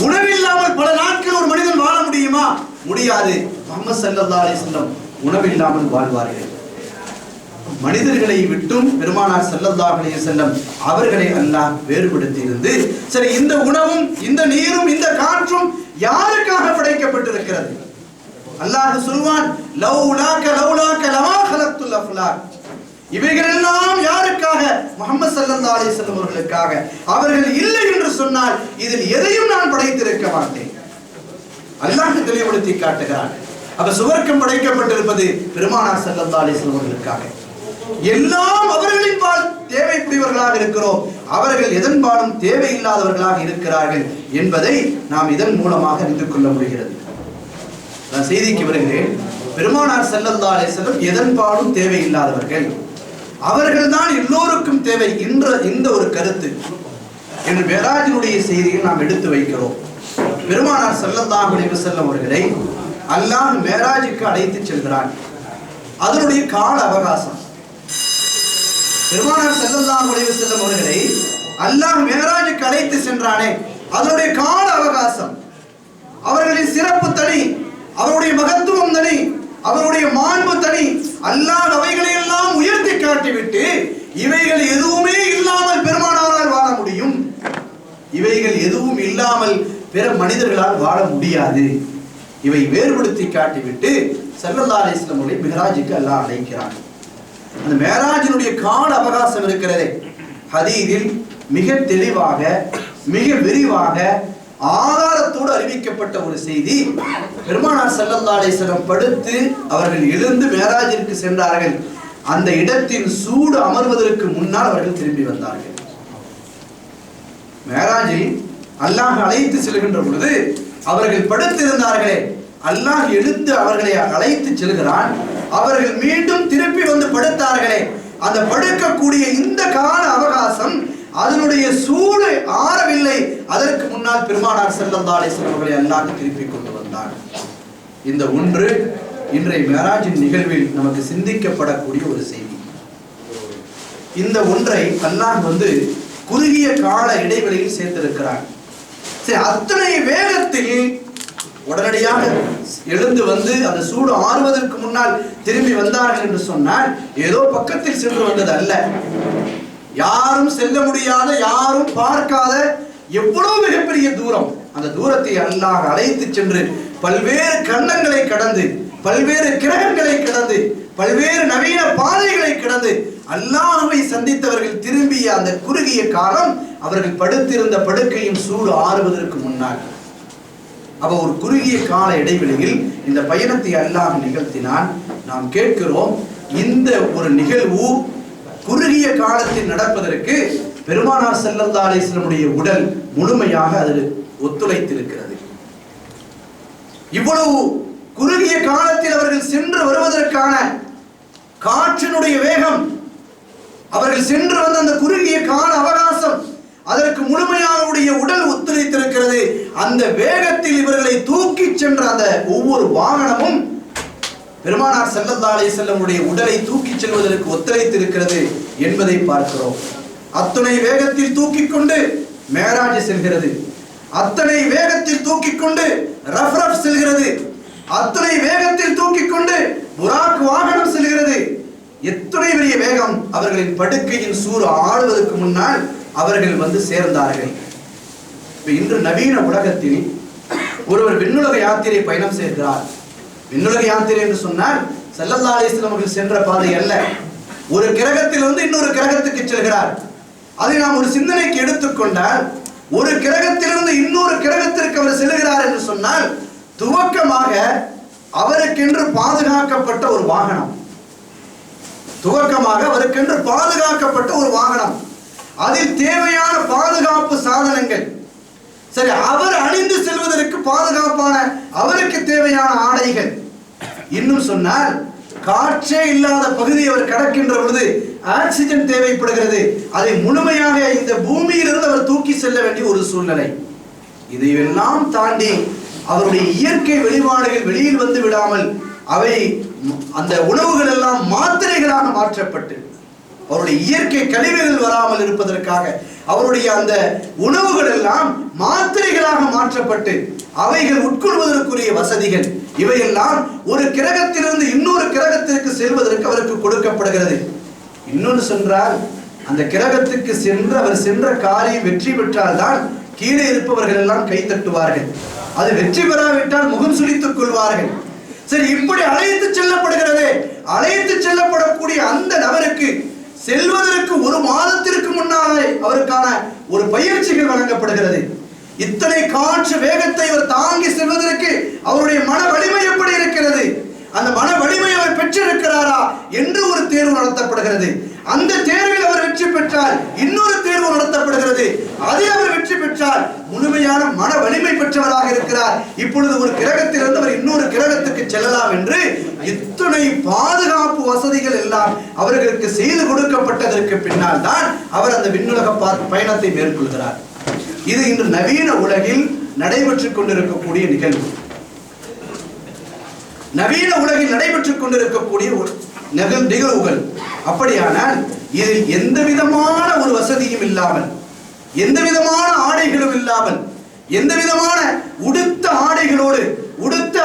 உணவில்லாமல் பல நாட்கள் ஒரு மனிதன் வாழ முடியுமா? முடியாது. முஹம்மது ஸல்லல்லாஹு அலைஹி வஸல்லம் உணவில்லாமல் வாழ்வார்கள். மனிதர்களை விட்டும் பெருமானார் ஸல்லல்லாஹு அலைஹி வஸல்லம் அவர்களை அல்லாஹ் வேறுபடுத்தி இருந்து, சரி, இந்த உணவும் இந்த நீரும் இந்த காற்றும் யாருக்காக படைக்கப்பட்டிருக்கிறது? அல்லாஹ் சொல்வான், லௌலாக லமா ஹலக்துல் அஃலாக். இவைகள் எல்லாம் யாருக்காக? முஹம்மது ஸல்லல்லாஹு அலைஹி வஸல்லம் அவர்களுக்காக. அவர்கள் இல்லை என்று சொன்னால் இதில் எதையும் நான் படைத்திருக்க மாட்டேன். அல்லாஹ் தெளிவுபடுத்தி காட்டுகிறான். அப்ப சுவர்க்கம் படைக்கப்பட்டிருப்பது பெருமானார் ஸல்லல்லாஹு அலைஹி வஸல்லம் அவர்களுக்காக. எல்லாம் அவர்களின் பால் தேவைப்படுவர்களாக இருக்கிறோம், அவர்கள் எதன் பாலும் தேவையில்லாதவர்களாக இருக்கிறார்கள் என்பதை நாம் இதன் மூலமாக அறிந்து கொள்ள முடிகிறது. நான் செய்திக்கு வருகிறேன். பெருமானார் ஸல்லல்லாஹு அலைஹி வஸல்லம் எதன் பாலும் தேவையில்லாதவர்கள், அவர்கள் தான் எல்லோருக்கும் தேவை என்ற இந்த ஒரு கருத்து என்று மேராஜினுடைய செய்தியில் நாம் எடுத்து வைக்கிறோம். பெருமானார் ஸல்லல்லாஹு அலைஹி வஸல்லம் அவர்களை அல்லாஹ் மேராஜுக்கு அழைத்து செல்கிறான். அதனுடைய கால அவகாசம், பெருமானார் ஸல்லல்லாஹு அலைஹி வஸல்லம் அவர்களை அல்லாஹ் மேராஜுக்கு அழைத்து சென்றானே, அதனுடைய கால அவகாசம், அவர்களின் சிறப்பு தனி, அவருடைய மகத்துவம் தனி, அவருடைய மாண்பு தனி. அல்லாஹ் அவைகளை எல்லாம் உயர்த்தி காட்டிவிட்டு இவைகள் எதுவுமே இல்லாமல் பெருமானாரால் வாழ முடியும், இவைகள் எதுவும் இல்லாமல் பிற மனிதர்களால் வாழ முடியாது. இவை வேறுபடுத்தி காட்டிவிட்டு ஸல்லல்லாஹு அலைஹி வஸல்லம் அவர்களை மிஹ்ராஜுக்கு அல்லாஹ் அழைக்கிறான். அந்த மேராஜினுடைய கால அவகாசம் இருக்கிறதே, ஹதீஸில் மிக தெளிவாக மிக விரிவாக ஆதாரத்தோடு அறிவிக்கப்பட்ட ஒரு செய்தி. பெருமானார் ஸல்லல்லாஹு அலைஹி வஸல்லம் படுத்து அவர்கள் எழுந்து மேராஜிற்கு சென்றார்கள். அந்த இடத்தின் சூடு அமர்வதற்கு முன்னால் அவர்கள் திரும்பி வந்தார்கள். மேராஜில் அல்லாஹ் அழைத்து செல்கின்ற பொழுது அவர்கள் படுத்திருந்தார்களே, அல்லாஹ் எழுந்து அவர்களை அழைத்து செல்கிறான். அவர்கள் மீண்டும் திருப்பி வந்து படுத்தார்களே, அந்த படுக்கக்கூடிய இந்த கால அவகாசம் அதனுடைய சூடு ஆறவில்லை. அதற்கு முன்னால் பெருமானார் ஸல்லல்லாஹு அலைஹி வஸல்லம் அவர்களை அல்லாஹ் திருப்பி கொண்டு வந்தார். இந்த ஒன்று இன்றைய மேராஜின் நிகழ்வில் நமக்கு சிந்திக்கப்படக்கூடிய ஒரு செய்தி. இந்த ஒன்றை அல்லாஹ் குறுகிய கால இடைவெளியில் சேர்த்திருக்கிறார். சரி, அத்தனை வேகத்தில் உடனடியாக எழுந்து அந்த சூடு ஆறுவதற்கு முன்னால் திரும்பி வந்தார்கள் என்று சொன்னால் ஏதோ பக்கத்தில் சென்று வந்தது அல்ல. யாரும் செல்ல முடியாத, யாரும் பார்க்காத எவ்வளவு மிகப்பெரிய தூரம், அந்த தூரத்தை அல்லாஹ் அழைத்து சென்று பல்வேறு கண்டங்களை கடந்து, பல்வேறு கிரகங்களை கடந்து, பல்வேறு நவீன பாதைகளை கடந்து அல்லாஹ்வை சந்தித்தவர்கள் திரும்பிய அந்த குறுகிய காலம் அவர்கள் படுத்திருந்த படுக்கையின் சூடு ஆறுவதற்கு முன்னால். அப்ப ஒரு குறுகிய கால இடைவெளியில் இந்த பயணத்தை அல்லாஹ் நிகழ்த்தினான். நாம் கேட்கிறோம், இந்த ஒரு நிகழ்வு குறுகிய காலத்தில் நடப்பதற்கு பெருமானார் ஸல்லல்லாஹு அலைஹி வஸல்லம் உடல் முழுமையாக அதில் ஒத்துழைத்திருக்கிறது. இவ்வளவு குறுகிய காலத்தில் அவர்கள் சென்று வருவதற்கான காற்றினுடைய வேகம், அவர்கள் சென்று வந்த அந்த குறுகிய கால அவகாசம், அதற்கு முழுமையாக உடல் ஒத்துழைத்திருக்கிறது. அந்த வேகத்தில் இவர்களை தூக்கி சென்ற அந்த ஒவ்வொரு வாகனமும் பெருமானார் ஸல்லல்லாஹு அலைஹி வஸல்லம் உடலை தூக்கி செல்வதற்கு ஒத்துழைத்திருக்கிறது என்பதை பார்க்கிறோம். அத்தனை வேகத்தில் தூக்கி கொண்டு மேராஜ் செல்கிறது, அத்தனை வேகத்தில் தூக்கி கொண்டு ரஃப் செல்கிறது, அத்தனை வேகத்தில் தூக்கி கொண்டு புராக் வாகனம் செல்கிறது. எத்தனை பெரிய வேகம்! அவர்களின் படுக்கையின் சூடு ஆடுவதற்கு முன்னால் அவர்கள் சேர்ந்தார்கள். இன்று நவீன உலகத்தில் ஒருவர் விண்ணுலக யாத்திரை பயணம் செய்கிறார். விண்ணுலக யாத்திரை என்று சொன்னால் ஸல்லல்லாஹு அலைஹி வஸல்லம் அவர்கள் சென்ற பாதை அல்ல. ஒரு கிரகத்திலிருந்து இன்னொரு கிரகத்துக்கு செல்கிறார். அதை நாம் ஒரு சிந்தனைக்கு எடுத்துக்கொண்டால், ஒரு கிரகத்திலிருந்து இன்னொரு கிரகத்திற்கு அவர் செல்கிறார் என்று சொன்னால் துவக்கமாக அவருக்கென்று பாதுகாக்கப்பட்ட ஒரு வாகனம், துவக்கமாக அவருக்கென்று பாதுகாக்கப்பட்ட ஒரு வாகனம், அதில் தேவையான பாதுகாப்பு சாதனங்கள், சரி, அவர் அணிந்து செல்வதற்கு பாதுகாப்பான அவருக்கு தேவையான ஆடைகள், இன்னும் சொன்னால் காற்றே இல்லாத பகுதி அவர் கடக்கின்ற பொழுது ஆக்சிஜன் தேவைப்படுகிறது. அதை முழுமையாக இந்த பூமியிலிருந்து அவர் தூக்கி செல்ல வேண்டிய ஒரு சூழ்நிலை. இதையெல்லாம் தாண்டி அவருடைய இயற்கை வெளிப்பாடுகள் வெளியில் வந்து விடாமல் அவை அந்த உணவுகள் எல்லாம் மாத்திரைகளாக மாற்றப்பட்டு, அவருடைய இயற்கை கழிவுகள் வராமல் இருப்பதற்காக அவருடைய அந்த உணவுகள் எல்லாம் மாத்திரைகளாக மாற்றப்பட்டு அவைகள் உட்கொள்வதற்குரிய வசதிகள் இவையெல்லாம் ஒரு கிரகத்திலிருந்து இன்னொரு கிரகத்திற்கு செல்வதற்கு அவருக்கு கொடுக்கப்படுகிறது. இன்னொன்று சென்றால் அந்த கிரகத்துக்கு சென்று அவர் சென்ற காரியம் வெற்றி பெற்றால் தான் கீழே இருப்பவர்கள் எல்லாம் கை தட்டுவார்கள். அது வெற்றி பெறாவிட்டால் முகம் சுளித்துக் கொள்வார்கள். சரி, இப்படி அழைத்து செல்லப்படுகிறது. அழைத்து செல்லப்படக்கூடிய அந்த நபருக்கு செல்வதற்கு ஒரு மாதத்திற்கு முன்னாலே அவருக்கான ஒரு பயிற்சிகள் வழங்கப்படுகிறது. இத்தனை காற்று வேகத்தை அவர் தாங்கி செல்வதற்கு அவருடைய மன வலிமை எப்படி இருக்கிறது, அந்த மன வலிமை அவர் பெற்றிருக்கிறாரா என்று ஒரு தேர்வு நடத்தப்படுகிறது. அந்த தேர்வில் அவர் வெற்றி பெற்றால் இன்னொரு தேர்வு நடத்தப்படுகிறது. அதில் அவர் வெற்றி பெற்றால் முழுமையான மன வலிமை பெற்றவராக இருக்கிறார். இப்பொழுது ஒரு கிரகத்திலிருந்து அவர் இன்னொரு கிரகத்துக்கு செல்லலாம் என்று இத்தனை பாதுகாப்பு வசதிகள் எல்லாம் அவர்களுக்கு செய்து கொடுக்கப்பட்டதற்கு பின்னால் தான் அவர் அந்த விண்ணுலக பயணத்தை மேற்கொள்கிறார். இது இன்று நவீன உலகில் நடைபெற்றுக் கொண்டிருக்கக்கூடிய நிகழ்வு. நவீன உலகில் நடைபெற்றுக் கொண்டிருக்கக்கூடிய நிகழ்வுகள். அப்படியானால் இதில் எந்த விதமான ஒரு வசதியும் இல்லாமல், எந்த விதமான ஆடைகளும் இல்லாமல், எந்த விதமான உடுத்த ஆடைகளோடு, உடுத்த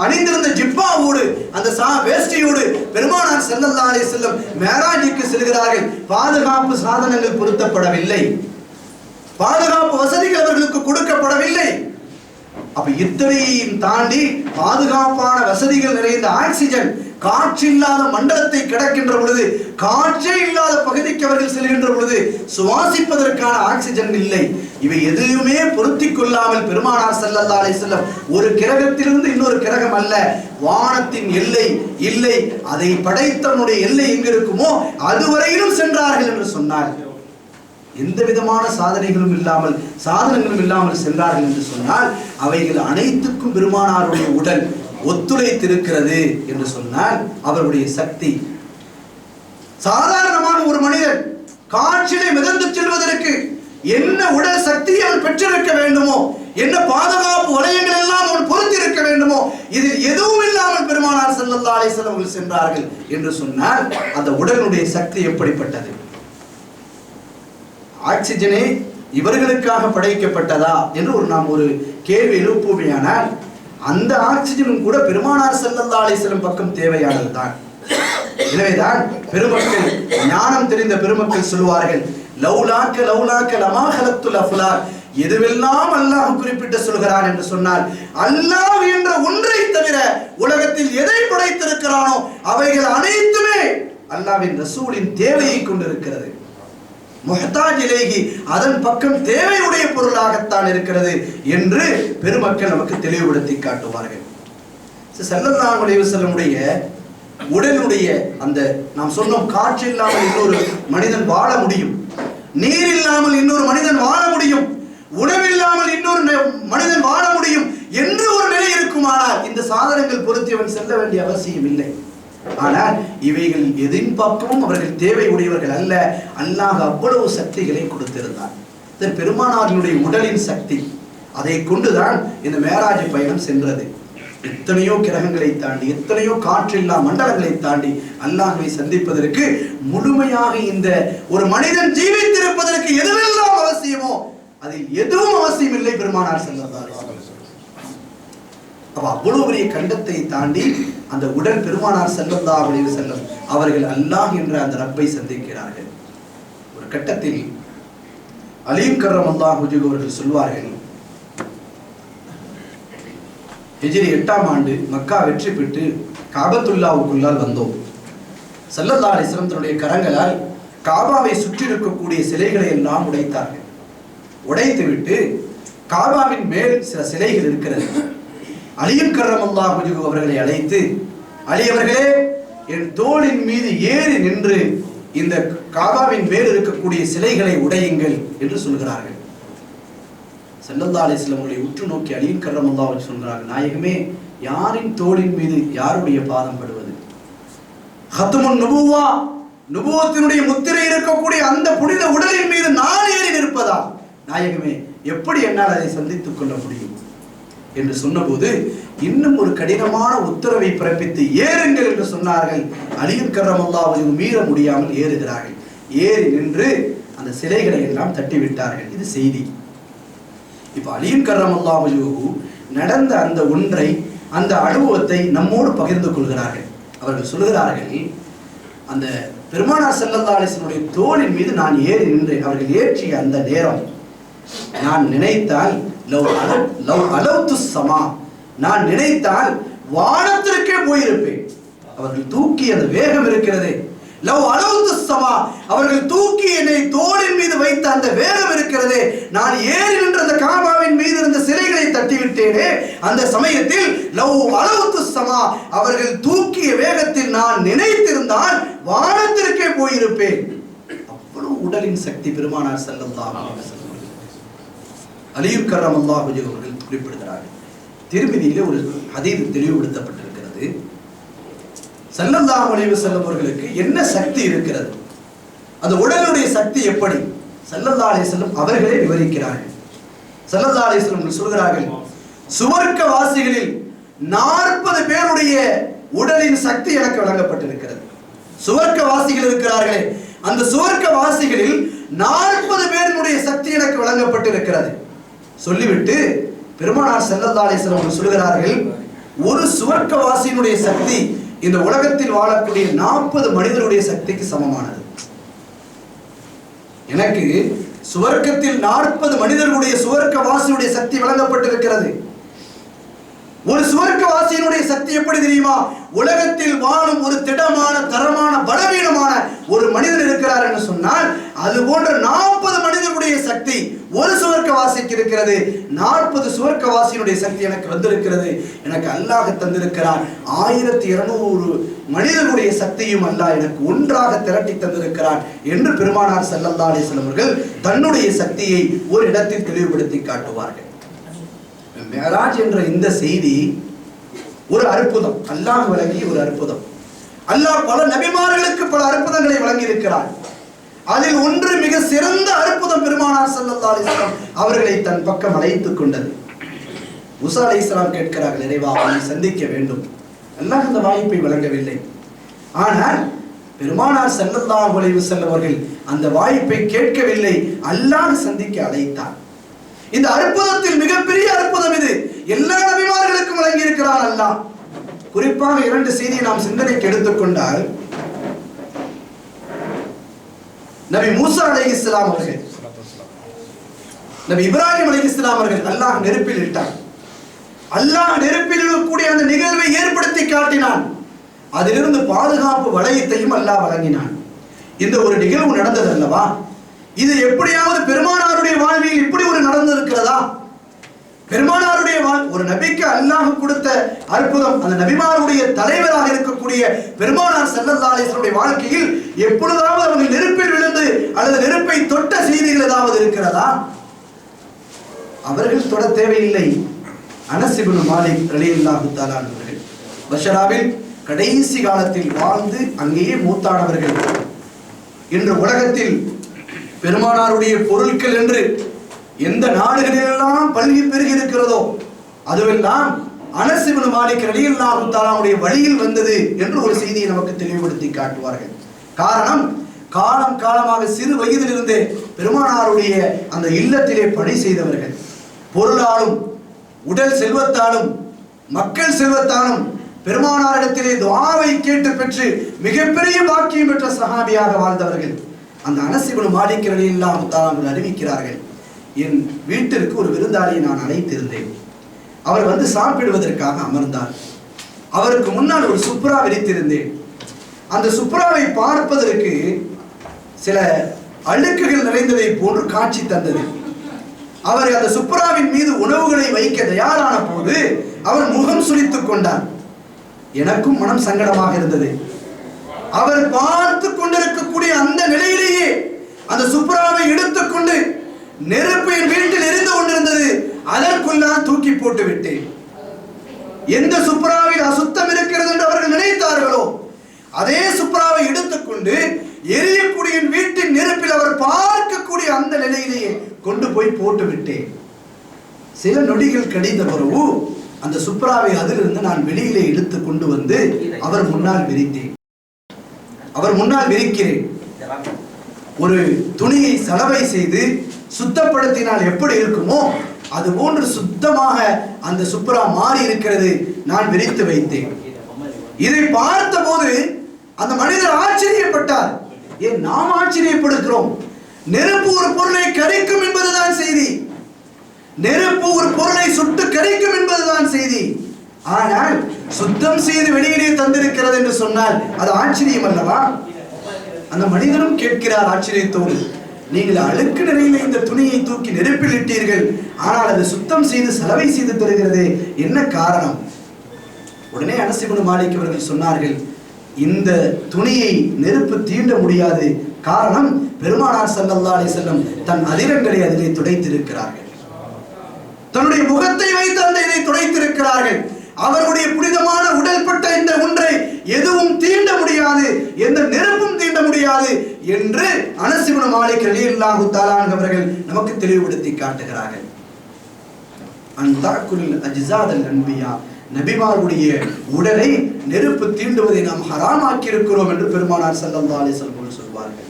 அணிந்திருந்த ஜிப்பாவோடு, அந்த வேஷ்டியோடு பெருமானார் ஸல்லல்லாஹு அலைஹி வஸல்லம் மேராஜுக்கு செல்கிறார்கள். பாதுகாப்பு சாதனங்கள் பொருத்தப்படவில்லை, பாதுகாப்பு வசதிகள் அவர்களுக்கு கொடுக்கப்படவில்லை. அப்ப இத்தனையும் தாண்டி பாதுகாப்பான வசதிகள் நிறைந்த ஆக்சிஜன், காற்று இல்லாத மண்டலத்தை கடக்கின்ற பொழுது, காற்றே இல்லாத பகுதிக்கு அவர்கள் செல்கின்ற பொழுது சுவாசிப்பதற்கான ஆக்சிஜன் இல்லை. இவை எதுவுமே பொருத்திக் கொள்ளாமல் பெருமானார் ஸல்லல்லாஹு அலைஹி வஸல்லம் ஒரு கிரகத்திலிருந்து இன்னொரு கிரகம் அல்ல, வானத்தின் எல்லை இல்லை, அதை படைத்தவனுடைய எல்லை எங்க இருக்குமோ அதுவரையிலும் சென்றார்கள் என்று சொன்னார். எந்த விதமான சாதனைகளும் இல்லாமல் சாதனங்களும் இல்லாமல் சென்றார்கள் என்று சொன்னால் அவைகள் அனைத்துக்கும் பெருமானாருடைய உடல் ஒத்துழைத்திருக்கிறது என்று சொன்னால் அவருடைய சக்தி. சாதாரணமான ஒரு மனிதன் காற்றிலே மிதந்து செல்வதற்கு என்ன உடல் சக்தி அவன் பெற்றிருக்க வேண்டுமோ, என்ன பாதுகாப்பு வளையங்கள் எல்லாம் அவன் பொருத்திருக்க வேண்டுமோ, இதில் எதுவும் இல்லாமல் பெருமானார் ஸல்லல்லாஹு அலைஹி வஸல்லம் அவர்கள் சென்றார்கள் என்று சொன்னால் அந்த உடலுடைய சக்தி எப்படிப்பட்டது? ஆக்சிஜனே இவர்களுக்காக படைக்கப்பட்டதா என்று நாம் ஒரு கேள்வி எழுப்புமையானால் அந்த ஆக்சிஜனும் கூட பெருமானார் ஸல்லல்லாஹு அலைஹி வஸல்லம் பக்கம் தேவையானதுதான். எனவேதான் பெருமக்கள், ஞானம் தெரிந்த பெருமக்கள் சொல்வார்கள், லௌலாக்க லௌலாக்க லமா ஹலக்துல் அஃலாக். எதுவெல்லாம் அல்லாஹ் குறிப்பிட்டு சொல்கிறான் என்று சொன்னால் அல்லாஹ் என்ற ஒன்றை தவிர உலகத்தில் எதை படைத்திருக்கிறானோ அவைகள் அனைத்துமே அல்லாஹ்வின் ரசூலின் தேவையை கொண்டிருக்கிறது. முஹ்தாஜ் இலைஹி, அதன் பக்கம் தேவையுடைய பொருளாகத்தான் இருக்கிறது என்று பெருமக்கள் நமக்கு தெளிவுபடுத்தி காட்டுவார்கள். ஸல்லல்லாஹு அலைஹி வஸல்லமுடைய உடலுடைய அந்த நாம் சொன்னோம், காற்று இல்லாமல் இன்னொரு மனிதன் வாழ முடியும், நீர் இல்லாமல் இன்னொரு மனிதன் வாழ முடியும், உணவில்லாமல் இன்னொரு மனிதன் வாழ முடியும் என்று ஒரு நிலை இருக்குமானால் இந்த சாதனங்கள் பொருத்தியவன் செல்ல வேண்டிய அவசியம் இல்லை. ஆனால் இவைகள் எதின் பக்கமும் அவர்கள் தேவை உடையவர்கள் அல்ல. அல்லாஹ் அவ்வளவு சக்திகளை கொடுத்திருந்தார். பெருமானாரினுடைய உடலின் சக்தி, அதை கொண்டுதான் இந்த மேராஜ் பயணம் சென்றது. எத்தனையோ கிரகங்களை தாண்டி, எத்தனையோ காற்றில்லா மண்டலங்களை தாண்டி அல்லாஹ்வை சந்திப்பதற்கு முழுமையாக இந்த ஒரு மனிதன் ஜீவித்திருப்பதற்கு எதுவெல்லாம் அவசியமோ அதில் எதுவும் அவசியம் இல்லை பெருமானார் ஸல்லல்லாஹு அலைஹி வஸல்லம். அப்ப அவ்வளவு பெரிய கண்டத்தை தாண்டி அந்த உடல் பெருமானார் ஸல்லல்லாஹு அலைஹி வஸல்லம் அவர்கள் அல்லாஹ் என்ற அந்த ரப்பை சந்திக்கிறார்கள். ஒரு கட்டத்தில் அலீ கர்ரமல்லாஹு வஜ்ஹு அவர்கள் சொல்வார்கள், ஹிஜ்ரி 8ஆம் ஆண்டு மக்கா வெற்றி பெற்று காபத்துல்லாவுக்குள்ளால் வந்தோம். ஸல்லல்லாஹு அலைஹி வஸல்லம் தன்னுடைய கரங்களால் காபாவை சுற்றி இருக்கக்கூடிய சிலைகளை எல்லாம் உடைத்தார்கள். உடைத்துவிட்டு காபாவின் மேல் சில சிலைகள் இருக்கிறது. அலீ கர்ரமல்லாஹு வஜ்ஹு அவர்களை அழைத்து, அலி அவர்களே, என் தோளின் மீது ஏறி நின்று இந்த காபாவின் மேல் இருக்கக்கூடிய சிலைகளை உடையுங்கள் என்று சொல்கிறார்கள். ஸல்லல்லாஹு அலைஹி வஸல்லம் அவர்களை உற்று நோக்கி அலீ கர்ரமல்லாஹு வஜ்ஹு சொல்கிறார்கள், நாயகமே, யாரின் தோளின் மீது யாருடைய பாதம் படுவது? ஹத்முன் நுபுவா, நுபுவத்தினுடைய முத்திரை இருக்கக்கூடிய அந்த புனித உடலின் மீது நான் ஏறி நிற்பதா? நாயகமே, எப்படி என்னால் அதை சந்தித்துக் கொள்ள முடியும் என்று சொன்னபோது இன்னும் ஒரு கடினமான உத்தரவை பிறப்பித்து ஏறுங்கள் என்று சொன்னார்கள். அலீ கர்ரமல்லாஹு வஜ்ஹு மீற முடியாமல் ஏறுகிறார்கள். ஏறி நின்று அந்த சிலைகளை எல்லாம் தட்டிவிட்டார்கள். இது செய்தி. இப்ப அலீ கர்ரமல்லாஹு வஜ்ஹு நடந்த அந்த ஒன்றை, அந்த அனுபவத்தை நம்மோடு பகிர்ந்து கொள்கிறார்கள். அவர்கள் சொல்கிறார்கள், அந்த பெருமானார் ஸல்லல்லாஹு அலைஹி வஸல்லம் தோளின் மீது நான் ஏறி நின்றேன். அவர்கள் ஏற்றிய அந்த நேரம் நான் நினைத்தால் நான் நினைத்தால் வானத்திற்கே போயிருப்பேன். அவர்கள் தூக்கி அந்த வேகம் இருக்கிறதே, அவர்கள் தூக்கி என்னை தோளின் மீது வைத்த அந்த வேகம் இருக்கிறதே, நான் ஏறி நின்ற அந்த காபாவின் மீது இருந்த சிலைகளை தட்டிவிட்டேனே, அந்த சமயத்தில் அவர்கள் தூக்கிய வேகத்தில் நான் நினைத்திருந்தால் வானத்திற்கே போயிருப்பேன். அவ்வளவு உடலின் சக்தி பெருமானார் ஸல்லல்லாஹு அலைஹி வஸல்லம். அலீ கர்ரமல்லாஹு வஜ்ஹு அவர்கள் குறிப்பிடுகிறார்கள். திருமதியிலே ஒரு ஹதீஸ் தெளிவுபடுத்தப்பட்டிருக்கிறது. ஸல்லல்லாஹு அலைஹி வஸல்லம் அவர்களுக்கு என்ன சக்தி இருக்கிறது, அந்த உடலுடைய சக்தி எப்படி, ஸல்லல்லாஹு அலைஹி வஸல்லம் அவர்களே விவரிக்கிறார்கள். ஸல்லல்லாஹு அலைஹி வஸல்லம் சொல்கிறார்கள், சுவர்க்க வாசிகளில் 40 பேருடைய உடலின் சக்தி எனக்கு வழங்கப்பட்டிருக்கிறது. சுவர்க்க வாசிகள் இருக்கிறார்களே, அந்த சுவர்க்க வாசிகளில் 40 பேருடைய சக்தி எனக்கு வழங்கப்பட்டிருக்கிறது. சொல்லிவிட்டு பெருமானார் ஸல்லல்லாஹு அலைஹி வஸல்லம் சொல்கிறார்கள், ஒரு சுவர்க்கவாசியினுடைய சக்தி இந்த உலகத்தில் வாழக்கூடிய 40 மனிதருடைய சக்திக்கு சமமானது. எனக்கு சுவர்க்கத்தில் 40 மனிதர்களுடைய சுவர்க்கவாசியுடைய சக்தி வழங்கப்பட்டிருக்கிறது. ஒரு சுவர்க்கவாசியினுடைய சக்தி எப்படி தெரியுமா? உலகத்தில் வாழும் ஒரு திடமான தரமான பலவீனமான ஒரு மனிதன் இருக்கிறார் என்று சொன்னால் அது போன்ற 40 மனிதனுடைய சக்தி ஒரு சுவர்க்கவாசிக்கு இருக்கிறது. 40 சுவர்க்கவாசியினுடைய சக்தி எனக்கு வந்திருக்கிறது. எனக்கு அல்லாஹ் தந்திருக்கிறான். 1200 மனிதனுடைய சக்தியும் அல்லாஹ் எனக்கு ஒன்றாக திரட்டி தந்திருக்கிறான் என்று பெருமானார் ஸல்லல்லாஹு அலைஹி வஸல்லம் அவர்கள் தன்னுடைய சக்தியை ஒரு இடத்தில் தெளிவுபடுத்தி காட்டுவார்கள். மேராஜ் என்ற இந்த செய்தி ஒரு அற்புதம், அல்லாஹ் வழங்கிய ஒரு அற்புதம். அல்லாஹ் பல நபிமார்களுக்கு பல அற்புதங்களை வழங்கி இருக்கிறார். அதில் ஒன்று மிக சிறந்த அற்புதம் பெருமானார் ஸல்லல்லாஹு அலைஹி வஸல்லம் அவர்களை தன் பக்கம் அழைத்துக் கொண்டது. மூசா அலைஹிஸ்ஸலாம் கேட்கிறார்கள், இறைவா அவனை சந்திக்க வேண்டும். அல்லாஹ் அந்த வாய்ப்பை வழங்கவில்லை. ஆனால் பெருமானார் ஸல்லல்லாஹு அலைஹி வஸல்லம் அவர்கள் அந்த வாய்ப்பை கேட்கவில்லை, அல்லாஹ் சந்திக்க அழைத்தார். இந்த அற்புதத்தில் மிகப்பெரிய அற்புதம் இது. எல்லா நபிமார்களுக்கும் வழங்கி இருக்கிறார் அல்லாஹ். குறிப்பாக 2 செய்தியை நாம் சிந்தனைக்கு எடுத்துக்கொண்டால், நபி மூசா அலைஹிஸ்ஸலாம் அவர்கள், நபி இப்ராஹிம் அலைஹிஸ்ஸலாம் அவர்கள் அல்லாஹ் நெருப்பில் இட்டார். அல்லாஹ் நெருப்பில் இருக்கக்கூடிய அந்த நிகழ்வை ஏற்படுத்தி காட்டினான். அதிலிருந்து பாதுகாப்பு வளையத்தையும் அல்லாஹ் வழங்கினான். இந்த ஒரு நிகழ்வு நடந்தது அல்லவா? இது எப்படியாவது பெருமானாருடைய வாழ்வில் இப்படி ஒரு நடந்திருக்கிறதா? பெருமானாருடைய ஒரு நபிக்கு அல்லாஹ் கொடுத்த அற்புதம், அந்த நபிமாருடைய தலைவராக இருக்கக்கூடிய பெருமானார் ஸல்லல்லாஹு அலைஹி வஸல்லம் வாழ்க்கையில் எப்பொழுதாவது அவர்கள் நெருப்பில் விழுந்து அல்லது நெருப்பை தொட்ட செய்திகள் ஏதாவது இருக்கிறதா? அவர்கள் தொட தேவையில்லை. அனஸ் இப்னு மாலிக் ரலியல்லாஹு தஆலா அவர்கள் பஷராவில் கடைசி காலத்தில் வாழ்ந்து அங்கேயே மூத்தானவர்கள். இன்று உலகத்தில் பெருமானாருடைய பொருட்கள் என்று எந்த நாடுகளிலெல்லாம் பல்கி பெருகி இருக்கிறதோ அதுவெல்லாம் அனஸ் இப்னு மாலிக் ரலியல்லாஹு தஆலாவுடைய வழியில் வந்தது என்று ஒரு செய்தியை நமக்கு தெளிவுபடுத்தி காட்டுவார்கள். காரணம், காலம் காலமாக சிறு வயதிலிருந்தே பெருமானாருடைய அந்த இல்லத்திலே பணி செய்தவர்கள். பொருளாலும் உடல் செல்வத்தாலும் மக்கள் செல்வத்தாலும் பெருமானாரிடத்திலே துஆவை கேட்டு பெற்று மிகப்பெரிய பாக்கியம் பெற்ற சஹாபியாக வாழ்ந்தவர்கள். அந்த அனஸ் இப்னு மாலிக் ரலியல்லாஹு தஆலா அறிவிக்கிறார்கள், என் வீட்டிற்கு ஒரு விருந்தாளியை நான் அழைத்திருந்தேன். அவர் வந்து சாப்பிடுவதற்காக அமர்ந்தார். அவருக்கு முன்னால் ஒரு சுப்ரா விரித்திருந்தேன். அந்த சுப்ராவை பார்ப்பதற்கு சில அழுக்குகள் நிறைந்ததை போன்று காட்சி தந்தது. அவர் அந்த சுப்ராவின் மீது உணவுகளை வைக்க தயாரான போது அவர் முகம் சுளித்துக் கொண்டார். எனக்கும் மனம் சங்கடமாக இருந்தது. அவர் பார்த்து கொண்டிருக்கக்கூடிய அந்த நிலையிலேயே அந்த சுப்ராவை எடுத்துக்கொண்டு நெருப்பு என் வீட்டில் எரிந்து கொண்டிருந்தது. அதற்குள் நான் தூக்கி போட்டு விட்டேன். எந்த சுப்ராவில் அசுத்தம் இருக்கிறது என்று அவர்கள் நினைத்தார்களோ அதே சுப்ராவை எடுத்துக்கொண்டு எரியக்கூடிய வீட்டின் நெருப்பில் அவர் பார்க்கக்கூடிய அந்த நிலையிலேயே கொண்டு போய் போட்டு விட்டேன். சில நொடிகள் கழிந்த பிறகு அந்த சுப்ராவை அதிலிருந்து நான் வெளியிலே இழுத்து கொண்டு வந்து அவர் முன்னால் விரித்தேன். அவர் முன்னால் விரிக்கிறேன். ஒரு துணியை சலவை செய்து சுத்தப்படுத்தினால் எப்படி இருக்குமோ அது போன்று சுத்தமாக அந்த சுப்ரா மாறி இருக்கிறது. நான் விரித்து வைத்தேன். இதை பார்த்த போது அந்த மனிதர் ஆச்சரியப்பட்டார். ஏன் நாம் ஆச்சரியப்படுகிறோம்? நெருப்பு ஒரு பொருளை கரிக்கும் என்பதுதான் செய்தி. நெருப்பு ஒரு பொருளை சுட்டு கரிக்கும் என்பதுதான் செய்தி. ஆனால் சுத்தம் செய்து வெளியிலே தந்திருக்கிறது என்று சொன்னால் அது ஆச்சரியம் அல்லவா? அந்த மனிதனும் கேட்கிறார் ஆச்சரியத்தோடு, நீங்கள் அழுக்கு நிறைந்த இந்த துணியை தூக்கி நெருப்பில் இட்டீர்கள், ஆனால் அது சுத்தம் செய்து சலவை செய்து தருகிறது, என்ன காரணம்? உடனே அனஸ் இப்னு மாலிக் அவர்கள் சொன்னார்கள், இந்த துணியை நெருப்பு தீண்ட முடியாது. காரணம், பெருமானார் ஸல்லல்லாஹு அலைஹி வஸல்லம் தன் அதிரங்களை அதிலே துடைத்திருக்கிறார்கள். தன்னுடைய முகத்தை வைத்து அந்த இதை துடைத்திருக்கிறார்கள். அவருடைய புனிதமான உடல்பட்ட இந்த ஒன்றை எதுவும் தீண்ட முடியாது, எந்த நெருப்பும் தீண்ட முடியாது என்று அனஸ் இப்னு மாலிக் ரலியல்லாஹு தஆலா அவர்கள் நமக்கு தெளிவுபடுத்தி காட்டுகிறார்கள். அன்தாக்குல் அஜ்ஸாதல் அன்பியா, நபிமாருடைய உடலை நெருப்பு தீண்டுவதை நாம் ஹராமாக்கி இருக்கிறோம் என்று பெருமானார் ஸல்லல்லாஹு அலைஹி வஸல்லம் சொல்வார்கள்.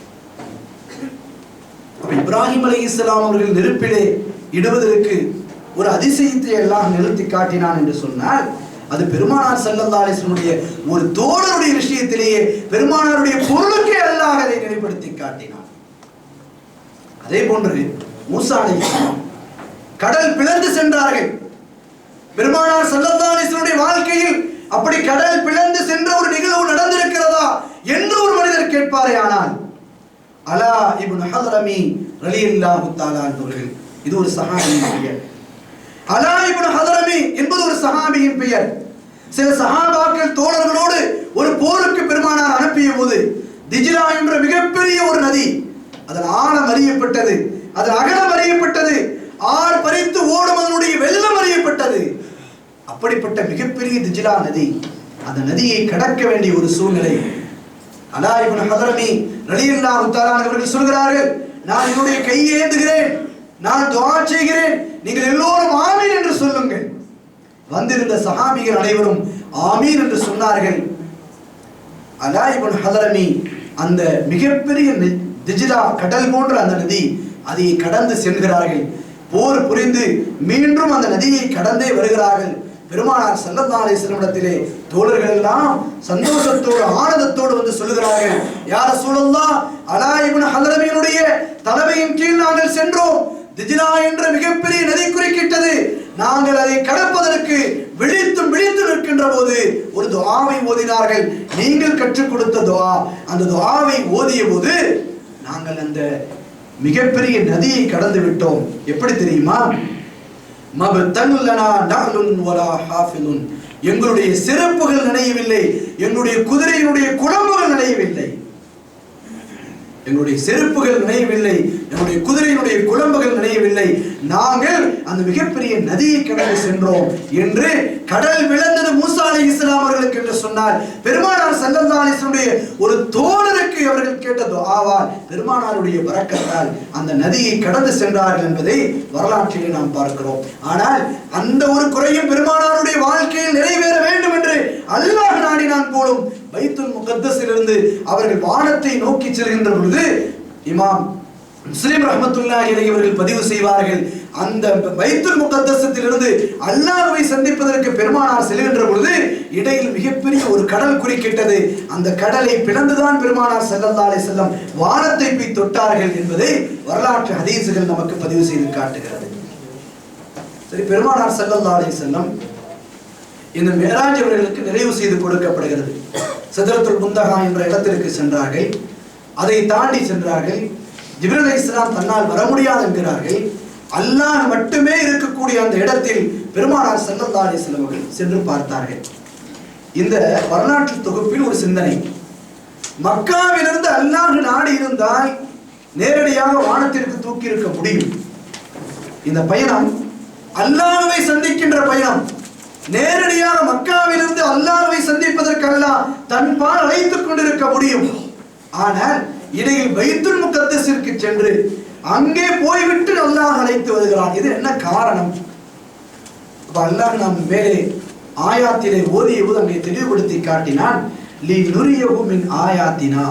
இப்ராஹிம் அலைஹிஸ்ஸலாம் அவர்கள் நெருப்பிலே இடுவதற்கு ஒரு அதிசயத்தை எல்லாம் நிறுத்தி காட்டினான் என்று சொன்னால் அது பெருமானார் ஸல்லல்லாஹு அலைஹி வஸல்லம் ஒரு தோழருடைய விஷயத்திலேயே பெருமானாருடைய பொருளுக்கே அல்லாஹ் அதை நினைப்படுத்தி காட்டினான். அதே போன்று மூசா அலைஹிஸ்ஸலாம் கடல் பிளந்து சென்றார்கள். பெருமானார் ஸல்லல்லாஹு அலைஹி வஸல்லம் வாழ்க்கையில் அப்படி கடல் பிளந்து சென்ற ஒரு நிகழ்வு நடந்திருக்கிறதா என்று ஒரு மனிதர் கேட்பாரே ஆனால் அலா இப்னு ஹதரமி ரலியல்லாஹு தஆலா அவர்கள், இது ஒரு சஹாபியின் பெயர். அலா இப்னு ஹதரமி என்பது ஒரு சஹாபியின் பெயர். சில சஹாபாக்கள் தோழர்களோடு ஒரு போருக்கு பெருமானார் அனுப்பிய போது திஜ்லா என்ற மிகப்பெரிய ஒரு நதி, அதன் ஆழம் அறியப்பட்டது, அதன் அகலம் அறியப்பட்டது, ஆறு பறித்து ஓடும் அதனுடைய வெள்ளம் அறியப்பட்டது. அப்படிப்பட்ட மிகப்பெரிய திஜ்லா நதி, அந்த நதியை கடக்க வேண்டிய ஒரு சூழ்நிலை. அலா இப்னு ஹதரமி ரலியல்லாஹு தஆலா அவர்கள் சொல்கிறார்கள், நான் என்னுடைய கையை ஏந்துகிறேன், நான் துஆ செய்கிறேன், நீங்கள் எல்லோரும் ஆமீன் என்று சொல்லுங்கள். வந்திருந்த சஹாபிகள் அனைவரும் ஆமீன் என்று சொன்னார்கள். அலா இப்னு ஹதரமி அந்த மிகப்பெரிய திஜ்லா கடல் போன்ற அந்த நதி, அதை கடந்து செல்கிறார்கள். போர் புரிந்து மீண்டும் அந்த நதியை கடந்தே வருகிறார்கள். பெருமானார் ஸல்லல்லாஹு அலைஹி வஸல்லம் இடத்திலே தோழர்கள் எல்லாம் சந்தோஷத்தோடு ஆனந்தத்தோடு வந்து சொல்லுகிறார்கள், யா ரசூலல்லாஹ், அலா இப்னு ஹதரமியினுடைய தலைமையின் கீழ் நாங்கள் சென்றோம். திஜ்லா என்ற மிகப்பெரிய நதி குறுக்கிட்டது. நாங்கள் அதை கடப்பதற்கு விழித்து நிற்கின்ற போது ஒரு துஆவை ஓதினார்கள். நீங்கள் கற்றுக் கொடுத்த துஆ. அந்த துஆவை ஓதிய போது நாங்கள் அந்த மிகப்பெரிய நதியை கடந்து விட்டோம். எப்படி தெரியுமா? மபதல்லனா நஹலுன் வலா ஹாஃபிலுன், எங்களுடைய சிறப்புகள் நனையவில்லை, எங்களுடைய குதிரையினுடைய குளம்புகள் நனையவில்லை, எங்களுடைய செருப்புகள் நினைவில்லை, நம்முடைய குதிரையினுடைய குளம்புகள் நினைவில்லை, நாங்கள் அந்த மிகப்பெரிய நதியை கடந்து சென்றோம் என்று கடல் விளந்தது மூசா அலைஹிஸ்ஸலாம் அவர்களுக்கு என்று சொன்னார். பெருமானார் ஸல்லல்லாஹு அலைஹி வஸல்லம் ஒரு தோழருக்கு அவர்கள் கேட்ட துஆவால் பெருமானாருடைய பரக்கத்தால் அந்த நதியை கடந்து சென்றார்கள் என்பதை வரலாற்றிலே நாம் பார்க்கிறோம். ஆனால் அந்த ஒரு குறையும் பெருமானாருடைய வாழ்க்கையில் நிறைவேற வேண்டும் என்று அல்லாஹ் நாடினான் போலும் பைத்துல் முகத்தஸிலிருந்து அவர்கள் வானத்தை நோக்கி செல்கின்ற பொழுது இமாம் முஸ்லிம் ரஹ்மத்துல்லாஹி அலைஹி அவர்கள் பதிவு செய்வார்கள், அந்த பைத்துல் முகத்தஸிலிருந்து அல்லாஹ்வை சந்திப்பதற்கு பெருமானார் செல்கின்ற பொழுது இடையில் மிகப்பெரிய ஒரு கடல் குறுக்கிட்டது. அந்த கடலை பிளந்துதான் பெருமானார் ஸல்லல்லாஹு அலைஹி வஸல்லம் வானத்தை போய் தொட்டார்கள் என்பதை வரலாற்று ஹதீஸுகள் நமக்கு பதிவு செய்து காட்டுகிறது. சரி, பெருமானார் ஸல்லல்லாஹு அலைஹி வஸல்லம் இந்த மிஅராஜ் அவர்களுக்கு நிறைவு செய்து கொடுக்கப்படுகிறது. சிதறத்துல் முந்தஹா என்ற இடத்திற்கு சென்றார்கள். அதை தாண்டி சென்றார்கள். ஜிப்ரீல் அலைஹிஸ்ஸலாம் தன்னால் வர முடியாது என்கிறார்கள். அல்லாஹ் மட்டுமே இருக்கக்கூடிய அந்த இடத்தில் பெருமானார் ஸல்லல்லாஹு அலைஹி வஸல்லம் அவர்கள் சென்று பார்த்தார்கள். இந்த வரலாற்று தொகுப்பில் ஒரு சிந்தனை, மக்காவிலிருந்து அல்லாஹ் நாடி இருந்தால் நேரடியாக வானத்திற்கு தூக்கி இருக்க முடியும். இந்த பயணம் அல்லாஹ்வை சந்திக்கின்ற பயணம். நேரடியாக மக்காவிலிருந்து அல்லாஹ்வை சந்திப்பதற்கு அல்லாஹ் தன் பால் அழைத்துக் கொண்டிருக்க முடியும். ஆனால் இடையில் பைத்துல் முகத்தஸிற்கு சென்று அங்கே போய்விட்டு அல்லாஹ் அழைத்து வருகிறான். இது என்ன காரணம்? அல்லாஹ் நாம் மேலே ஆயாத்திலே ஓதிய போது அங்கே தெளிவுபடுத்தி காட்டினான். லி நுரியஹு மின் ஆயாத்தினா,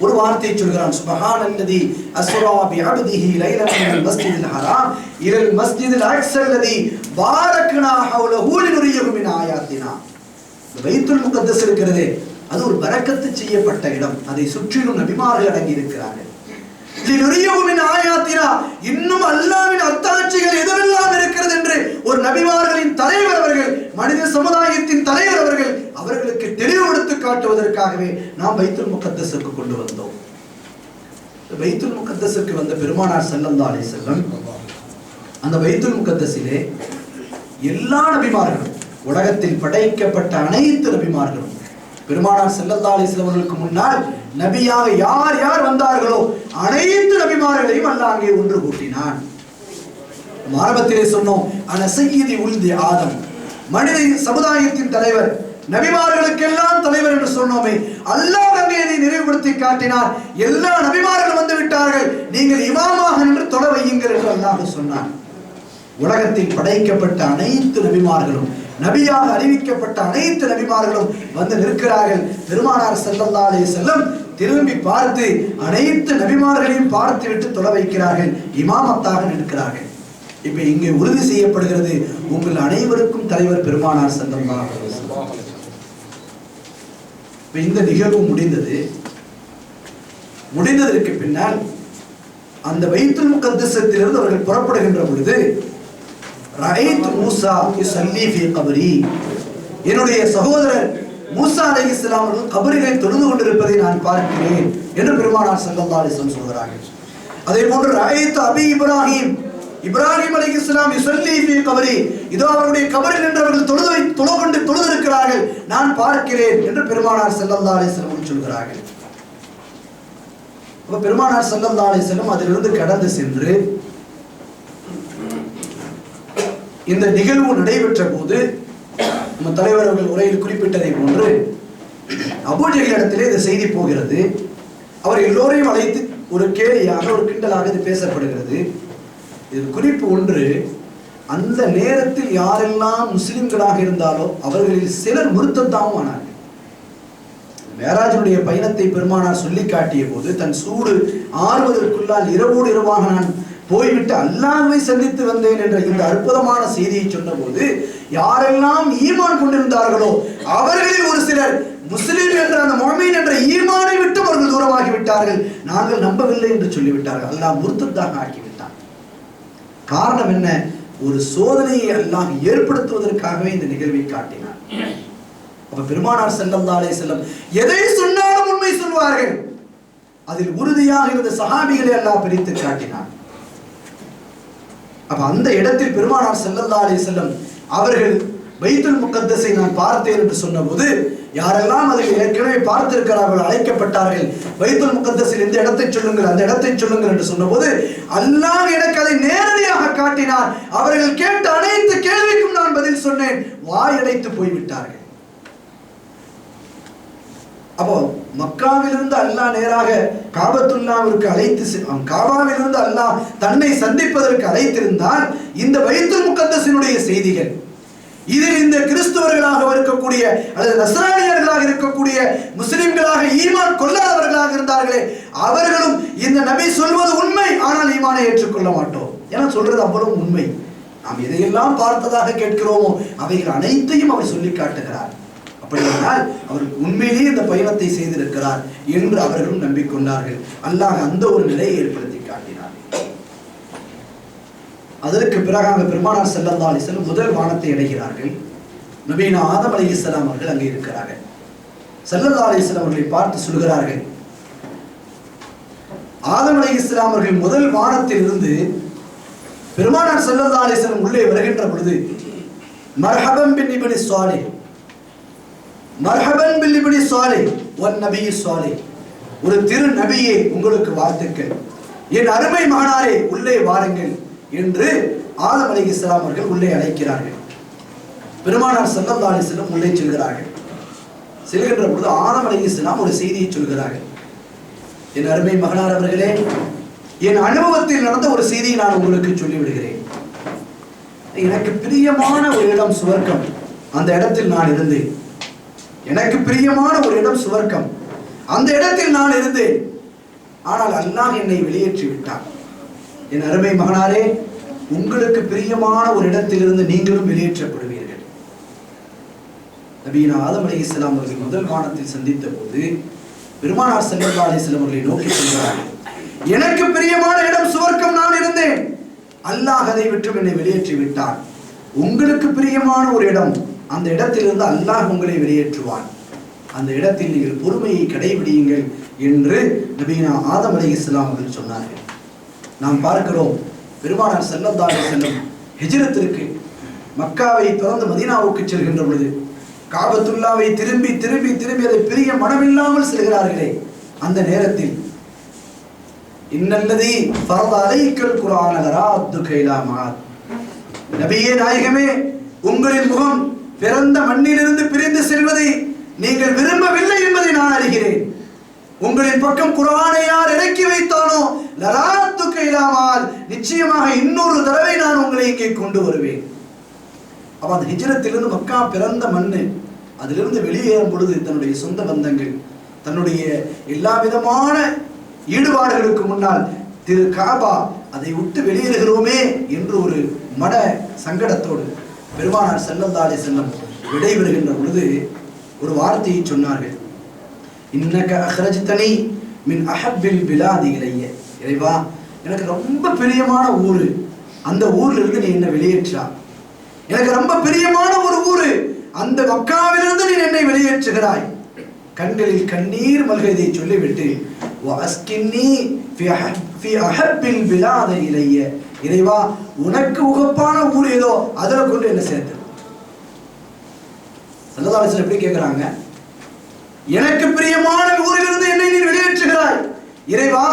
ஒரு வார்த்தை சொல்கிறான், சுப்ஹானல்லதி அஸ்ரா பி அப்திஹி லைலன் மினல் மஸ்ஜிதில் ஹராம் இலல் மஸ்ஜிதில் அக்ஸல்லதி பாரக்னா ஹவ்லஹு லினுரியஹு மின் ஆயாத்தினா. பைத்துல் முகத்தஸ் இருக்கிறதே, அது ஒரு பரக்கத்து செய்யப்பட்ட இடம். அதை சுற்றிலும் நபிமார்கள் அடங்கி இருக்கிறார்கள். லினுரியஹு மின் ஆயாத்தினா, இன்னும் அல்லாஹ்வின் அத்தாட்சிகள் எதுவெல்லாம் இருக்கிறது என்று ஒரு நபிமார்களின் தலைவர் அவர்கள், மனித சமுதாயத்தின் தலைவர் அவர்கள், அவர்களுக்கு தெளிவுபடுத்தி காட்டுவதற்காகவே நாம் பைத்துல் முகத்தஸுக்கு கொண்டு வந்தோம். பைத்துல் முகத்தஸுக்கு வந்த பெருமானார் ஸல்லல்லாஹு அலைஹி வஸல்லம் அந்த பைத்துல் முகத்தஸிலே எல்லா நபிமார்களும், உலகத்தில் படைக்கப்பட்ட அனைத்து நபிமார்களும், பெருமானார் ஸல்லல்லாஹு அலைஹி வஸல்லம் அவர்களுக்கு முன்னால் நபியாக யார் யார் வந்தார்களோ அனைத்து நபிமார்களையும் அல்லாஹ் அங்கே ஒன்று கூட்டினான். ஆரம்பத்திலே சொன்னோம், அன சய்யிதி உல்தி ஆதம், மனித சமுதாயத்தின் தலைவர், நபிமார்களுக்கெல்லாம் தலைவர் என்று சொன்னோமே, அல்லாஹ் அங்கே இதை நிறைவுபடுத்தி காட்டினார். எல்லா நபிமார்களும் வந்து விட்டார்கள், நீங்கள் இமாமாக நின்று தொழ வையுங்கள் என்று அல்லாஹ் சொன்னான். உலகத்தில் படைக்கப்பட்ட அனைத்து நபிமார்களும், நபியாக அறிவிக்கப்பட்ட அனைத்து நபிமார்களும் வந்து நிற்கிறார்கள். பெருமானார் ஸல்லல்லாஹு அலைஹி வஸல்லம் திரும்பி பார்த்து அனைத்து நபிமார்களையும் பார்த்து விட்டு தொழ வைக்கிறார்கள், இமாமத்தாக நிற்கிறார்கள். இப்ப இங்கே உறுதி செய்யப்படுகிறது, உங்கள் அனைவருக்கும் தலைவர் பெருமானார் ஸல்லல்லாஹு அலைஹி வஸல்லம். இந்த நிகழ்வு முடிந்ததற்கு பின்னால் அந்த பைத்துல் முகத்தஸிலிருந்து அவர்கள் புறப்படுகின்ற பொழுது
ரஅய்து மூஸா யுஸல்லி ஃபீ கப்ரி, என்னுடைய சகோதரர் மூஸா அலைஹிஸ்ஸலாம் அவர்கள் கபரிலே தொழுது கொண்டிருப்பதை நான் பார்க்கிறேன் என்று பெருமானார் ஸல்லல்லாஹு அலைஹி வஸல்லம் சொல்கிறார்கள். அதே போன்று ரஅய்து அபி இப்ராஹிம், இப்ராஹிம் அலைஹிஸ்ஸலாம் யுஸல்லி ஃபீ கப்ரி, இதோ அவருடைய கபரில் நின்றவர்கள் தொழுதிருக்கிறார்கள் நான் பார்க்கிறேன் என்று பெருமானார் ஸல்லல்லாஹு அலைஹி வஸல்லம் சொல்கிறார்கள். அப்ப பெருமானார் ஸல்லல்லாஹு அலைஹி வஸல்லம் அதிலிருந்து கடந்து சென்று இந்த நிகழ்வு நடைபெற்ற போது நம்ம தலைவர் அவர்கள் உரையில் குறிப்பிட்டதை போன்று அபூஜஹல் இடத்திலே இந்த செய்தி போகிறது. அவர் எல்லோரையும் அழைத்து ஒரு கேலியாக ஒரு கிண்டலாக இது பேசப்படுகிறது. இது குறிப்பு ஒன்று, அந்த நேரத்தில் யாரெல்லாம் முஸ்லிம்களாக இருந்தாலோ அவர்களில் சிலர் முர்த்தத்தாவும் ஆனார்கள். மேராஜனுடைய பயணத்தை பெருமானார் சொல்லி காட்டிய போது தன் சூடு ஆறுவதற்குள்ளால் இரவோடு இரவாக நான் போய்விட்டு அல்லாஹ்வை சந்தித்து வந்தேன் என்ற இந்த அற்புதமான செய்தியை சொன்ன போது யாரெல்லாம் ஈமான் கொண்டிருந்தார்களோ அவர்களில் ஒரு சிலர் முஸ்லிம் என்ற அந்த முஃமின் என்ற ஈமானை விட்டு அவர்கள் தூரமாகி விட்டார்கள், நாங்கள் நம்பவில்லை என்று சொல்லிவிட்டார்கள். அல்லாஹ் முர்த்தத்தாக ஆக்கிவிட்டான். காரணம் என்ன? ஒரு சோதனையை அல்லாஹ் ஏற்படுத்துவதற்காகவே இந்த நிகழ்வை காட்டினார். அப்ப பெருமானார் ஸல்லல்லாஹு அலைஹி வஸல்லம் எதை சொன்னாலும் உண்மை சொல்வார்கள். அதில் உறுதியாக இருந்த சஹாபிகளை அல்லாஹ் பிரித்து காட்டினார். அப்ப அந்த இடத்தில் பெருமானார் ஸல்லல்லாஹு அலைஹி வஸல்லம் அவர்கள் பைத்துல் முகத்தஸை நான் பார்த்தேன் என்று சொன்னபோது யாரெல்லாம் அதில் ஏற்கனவே பார்த்திருக்கிறார்கள் அழைக்கப்பட்டார்கள். பைத்துல் முகத்தஸில் இந்த இடத்தை சொல்லுங்கள், அந்த இடத்தை சொல்லுங்கள் என்று சொன்னபோது அல்லாஹ் எனக்கு அதை நேரடியாக காட்டினார். அவர்கள் கேட்ட அனைத்து கேள்விக்கும் நான் பதில் சொன்னேன். வாயடைத்து போய்விட்டார்கள். அப்போ மக்காவிலிருந்து அல்லாஹ் நேராக காபத்துல்லாவிற்கு அழைத்து, காபாவிலிருந்து அல்லாஹ் தன்னை சந்திப்பதற்கு அழைத்திருந்தால் இந்த பைத்துல் முகத்தஸினுடைய செய்திகள், இதில் இந்த கிறிஸ்தவர்களாக இருக்கக்கூடிய அல்லது நஸ்ரானியர்களாக இருக்கக்கூடிய முஸ்லிம்களாக ஈமான் கொள்ளாதவர்களாக இருந்தார்களே அவர்களும் இந்த நபி சொல்வது உண்மை, ஆனால் ஈமானை ஏற்றுக்கொள்ள மாட்டோம் என சொல்றது அவ்வளவு உண்மை. நாம் எதையெல்லாம் பார்த்ததாக கேட்கிறோமோ அவைகள் அனைத்தையும் அவர் சொல்லி காட்டுகிறார். அப்படியானால் அவர் உண்மையிலேயே இந்த பயணத்தை செய்திருக்கிறார் என்று அவர்களும் நம்பிக்கொண்டார்கள். அல்லாஹ் அந்த ஒரு நிலையை ஏற்படுத்தி காட்டினார். அதற்கு பிறகாக பெருமானார் ஸல்லல்லாஹு அலைஹி வஸல்லம் முதல் வானத்தை அடைகிறார்கள். நபீனா ஆதம் அலைஹிஸ்ஸலாம் அவர்கள் அங்கே இருக்கிறார்கள். ஸல்லல்லாஹு அலைஹி வஸல்லம் அவர்களை பார்த்து சொல்கிறார்கள், ஆதம் அலைஹிஸ்ஸலாம் அவர்கள் முதல் வானத்தில் இருந்து பெருமானார் ஸல்லல்லாஹு அலைஹி வஸல்லம் உள்ளே வருகின்ற பொழுது மர்ஹபன் பின் இப்னி ஸாலிஹ், மர்ஹபன் பில் இப்னி ஸாலிஹ் வன் நபி ஸாலிஹ், ஒரு திரு நபியே உங்களுக்கு வாழ்த்துக்கள், என் அருமை மகனாரே உள்ளே வாருங்கள் என்று ஆதம் அலைஹிஸ்ஸலாம் அவர்கள் உள்ளே அழைக்கிறார்கள். பெருமானார் ஸல்லல்லாஹு அலைஹி வஸல்லம் உள்ளே செல்கிறார்கள். செல்கின்ற பொழுது ஆதம் அலைஹிஸ்ஸலாம் ஒரு செய்தியை சொல்கிறார்கள். என் அருமை மகனார் அவர்களே, என் அனுபவத்தில் நடந்த ஒரு செய்தியை நான் உங்களுக்கு சொல்லிவிடுகிறேன். எனக்கு பிரியமான ஒரு இடம் சுவர்க்கம், அந்த இடத்தில் நான் இருந்தேன். எனக்கு பிரியமான ஒரு இடம் சுவர்க்கம், அந்த இடத்தில் நான் இருந்தேன். ஆனால் அல்லாஹ் என்னை வெளியேற்றி விட்டான். என் அருமை மகனாரே, உங்களுக்கு பிரியமான ஒரு இடத்திலிருந்து நீங்களும் வெளியேற்றப்படுவீர்கள். நபீனா ஆதம் அலைஹிஸ்ஸலாம் அவர்கள் முதல் வானத்தில் சந்தித்த போது பெருமானார் ஸல்லல்லாஹு அலைஹி வஸல்லம் அவர்களை நோக்கி சொல்கிறார்கள், எனக்கு பிரியமான இடம் சுவர்க்கம், நான் இருந்தேன். அல்லாஹ் அதை விட்டு என்னை வெளியேற்றி விட்டான். உங்களுக்கு பிரியமான ஒரு இடம், அந்த இடத்திலிருந்து அல்லாஹ் உங்களை வெளியேற்றுவான். அந்த இடத்தில் நீங்கள் பொறுமையை கடைபிடியுங்கள் என்று நபீனா ஆதம் அலைஹிஸ்ஸலாம் அவர்கள் சொன்னார்கள். நாம் பார்க்கிறோம், பெருமானார் ஸல்லல்லாஹு அலைஹி வஸல்லம் ஹிஜ்ரத்திற்கு மக்காவை திறந்து மதீனாவுக்கு செல்கின்ற பொழுது காபத்துல்லாவை திரும்பி திரும்பி திரும்பி அதை பிரிய மனமில்லாமல் செல்கிறார்களே, அந்த நேரத்தில் இன்னல்லதி ஃபரத அலைக்கல் குர்ஆன லராத்துக இலா மஆத், நபியே நாயகமே, உங்களின் முகம் பிறந்த மண்ணிலிருந்து பிரிந்து செல்வதை நீங்கள் விரும்பவில்லை என்பதை நான் அறிகிறேன். உங்களின் பக்கம் குர்ஆனை யார் இறக்கி வைத்தானோ லராத்துக இலா மஆத், நிச்சயமாக இன்னொரு தடவை நான் உங்களை இங்கே கொண்டு வருவேன். அப்ப அந்த ஹிஜ்ரத்திலிருந்து மக்கா பிறந்த மண்ணு, அதிலிருந்து வெளியேறும் பொழுது தன்னுடைய சொந்த பந்தங்கள், தன்னுடைய எல்லா விதமான ஈடுபாடுகளுக்கு முன்னால் திரு காபா, அதை விட்டு வெளியேறுகிறோமே என்று ஒரு மன சங்கடத்தோடு பெருமானார் ஸல்லல்லாஹு அலைஹி வஸல்லம் விடைபெறுகின்ற பொழுது ஒரு வார்த்தையை சொன்னார்கள், இன்னக அஹ்ரஜ்தனி மின் அஹப்பில் பிலாதி இலைய, இறைவா எனக்கு ரொம்ப பிரியமான ஊரு, அந்த ஊர்ல இருந்து நீ என்ன வெளியேற்றா, எனக்கு ரொம்ப பிரியமான ஒரு ஊரு, அந்த மக்காவிலிருந்து நீ என்னை வெளியேற்றுகிறாய். கண்களில் கண்ணீர் மல்கதை சொல்லிவிட்டு இறைவா உனக்கு உகப்பான ஊர் ஏதோ அதுல கொண்டு என்ன சேர்த்து. ஸல்லல்லாஹு அலைஹி வஸல்லம் எப்படி கேட்கிறாங்க, எனக்கு பிரியமான ஊரிலிருந்து என்னை நீ வெளியேற்றுகிறாய், இறைவா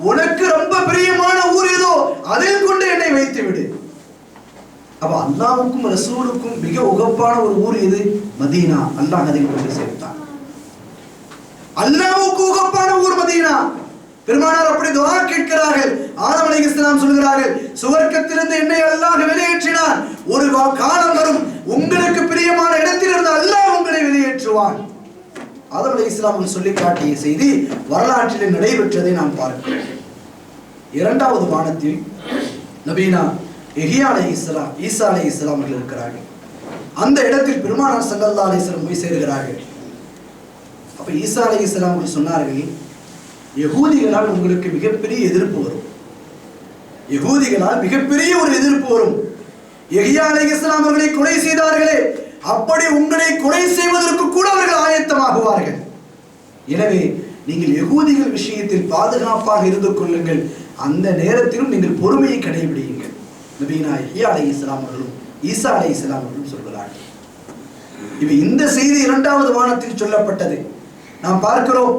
உனக்கு ரொம்ப பிரியமான ஊர் ஏதோ அதில் கொண்டு என்னை வைத்து விடு. அப்ப அல்லாஹ்வுக்கும் ரசூலுக்கும் மிக உகப்பான ஒரு ஊர் எது? மதீனா. அல்லாஹ் அதில் கொண்டு சேர்த்தான். அல்லாஹ்வுக்கு உகப்பான ஊர் மதீனா. பெருமானார் அப்படி துஆ கேட்கிறார்கள். ஆதம் அலைஹிஸ்ஸலாம் சொல்கிறார்கள், சுவர்க்கத்திலிருந்து என்னை அல்லாஹ் வெளியேற்றினான், ஒரு காலம் வரும் உங்களுக்கு பிரியமான இடத்திலிருந்து அல்லாஹ் உங்களை வெளியேற்றுவான். ஆதம் அலைஹிஸ்ஸலாம் சொல்லி காட்டிய செய்தி வரலாற்றில் நடைபெற்றதை நாம் பார்க்கிறோம். இரண்டாவது வானத்தில் நபீனா யஹ்யா அலைஹிஸ்ஸலாம், ஈசா அலைஹிஸ்ஸலாம் அவர்கள் இருக்கிறார்கள். அந்த இடத்தில் பெருமானார் ஸல்லல்லாஹு அலைஹி வஸல்லம் போய் சேர்கிறார்கள். அப்ப ஈசா அலைஹிஸ்ஸலாம் அவர்கள் சொன்னார்கள், யகூதிகளால் உங்களுக்கு மிகப்பெரிய எதிர்ப்பு வரும், யகூதிகளால் மிகப்பெரிய ஒரு எதிர்ப்பு வரும். யஹ்யா அலைஹிஸ்ஸலாம் அவர்களை கொலை செய்தார்களே, அப்படி உங்களை கொலை செய்வதற்கு கூட அவர்கள் ஆயத்தமாகுவார்கள். எனவே நீங்கள் யகூதிகள் விஷயத்தில் பாதுகாப்பாக இருந்து கொள்ளுங்கள், அந்த நேரத்திலும் நீங்கள் பொறுமையை கடைபிடியுங்கள். நபீனா யஹ்யா அலைஹிஸ்ஸலாம் அவர்களும் ஈசா அலைஹிஸ்ஸலாம் அவர்களும் சொல்கிறார்கள். இந்த செய்தி இரண்டாவது வானத்தில் சொல்லப்பட்டது. நாம் பார்க்கிறோம்,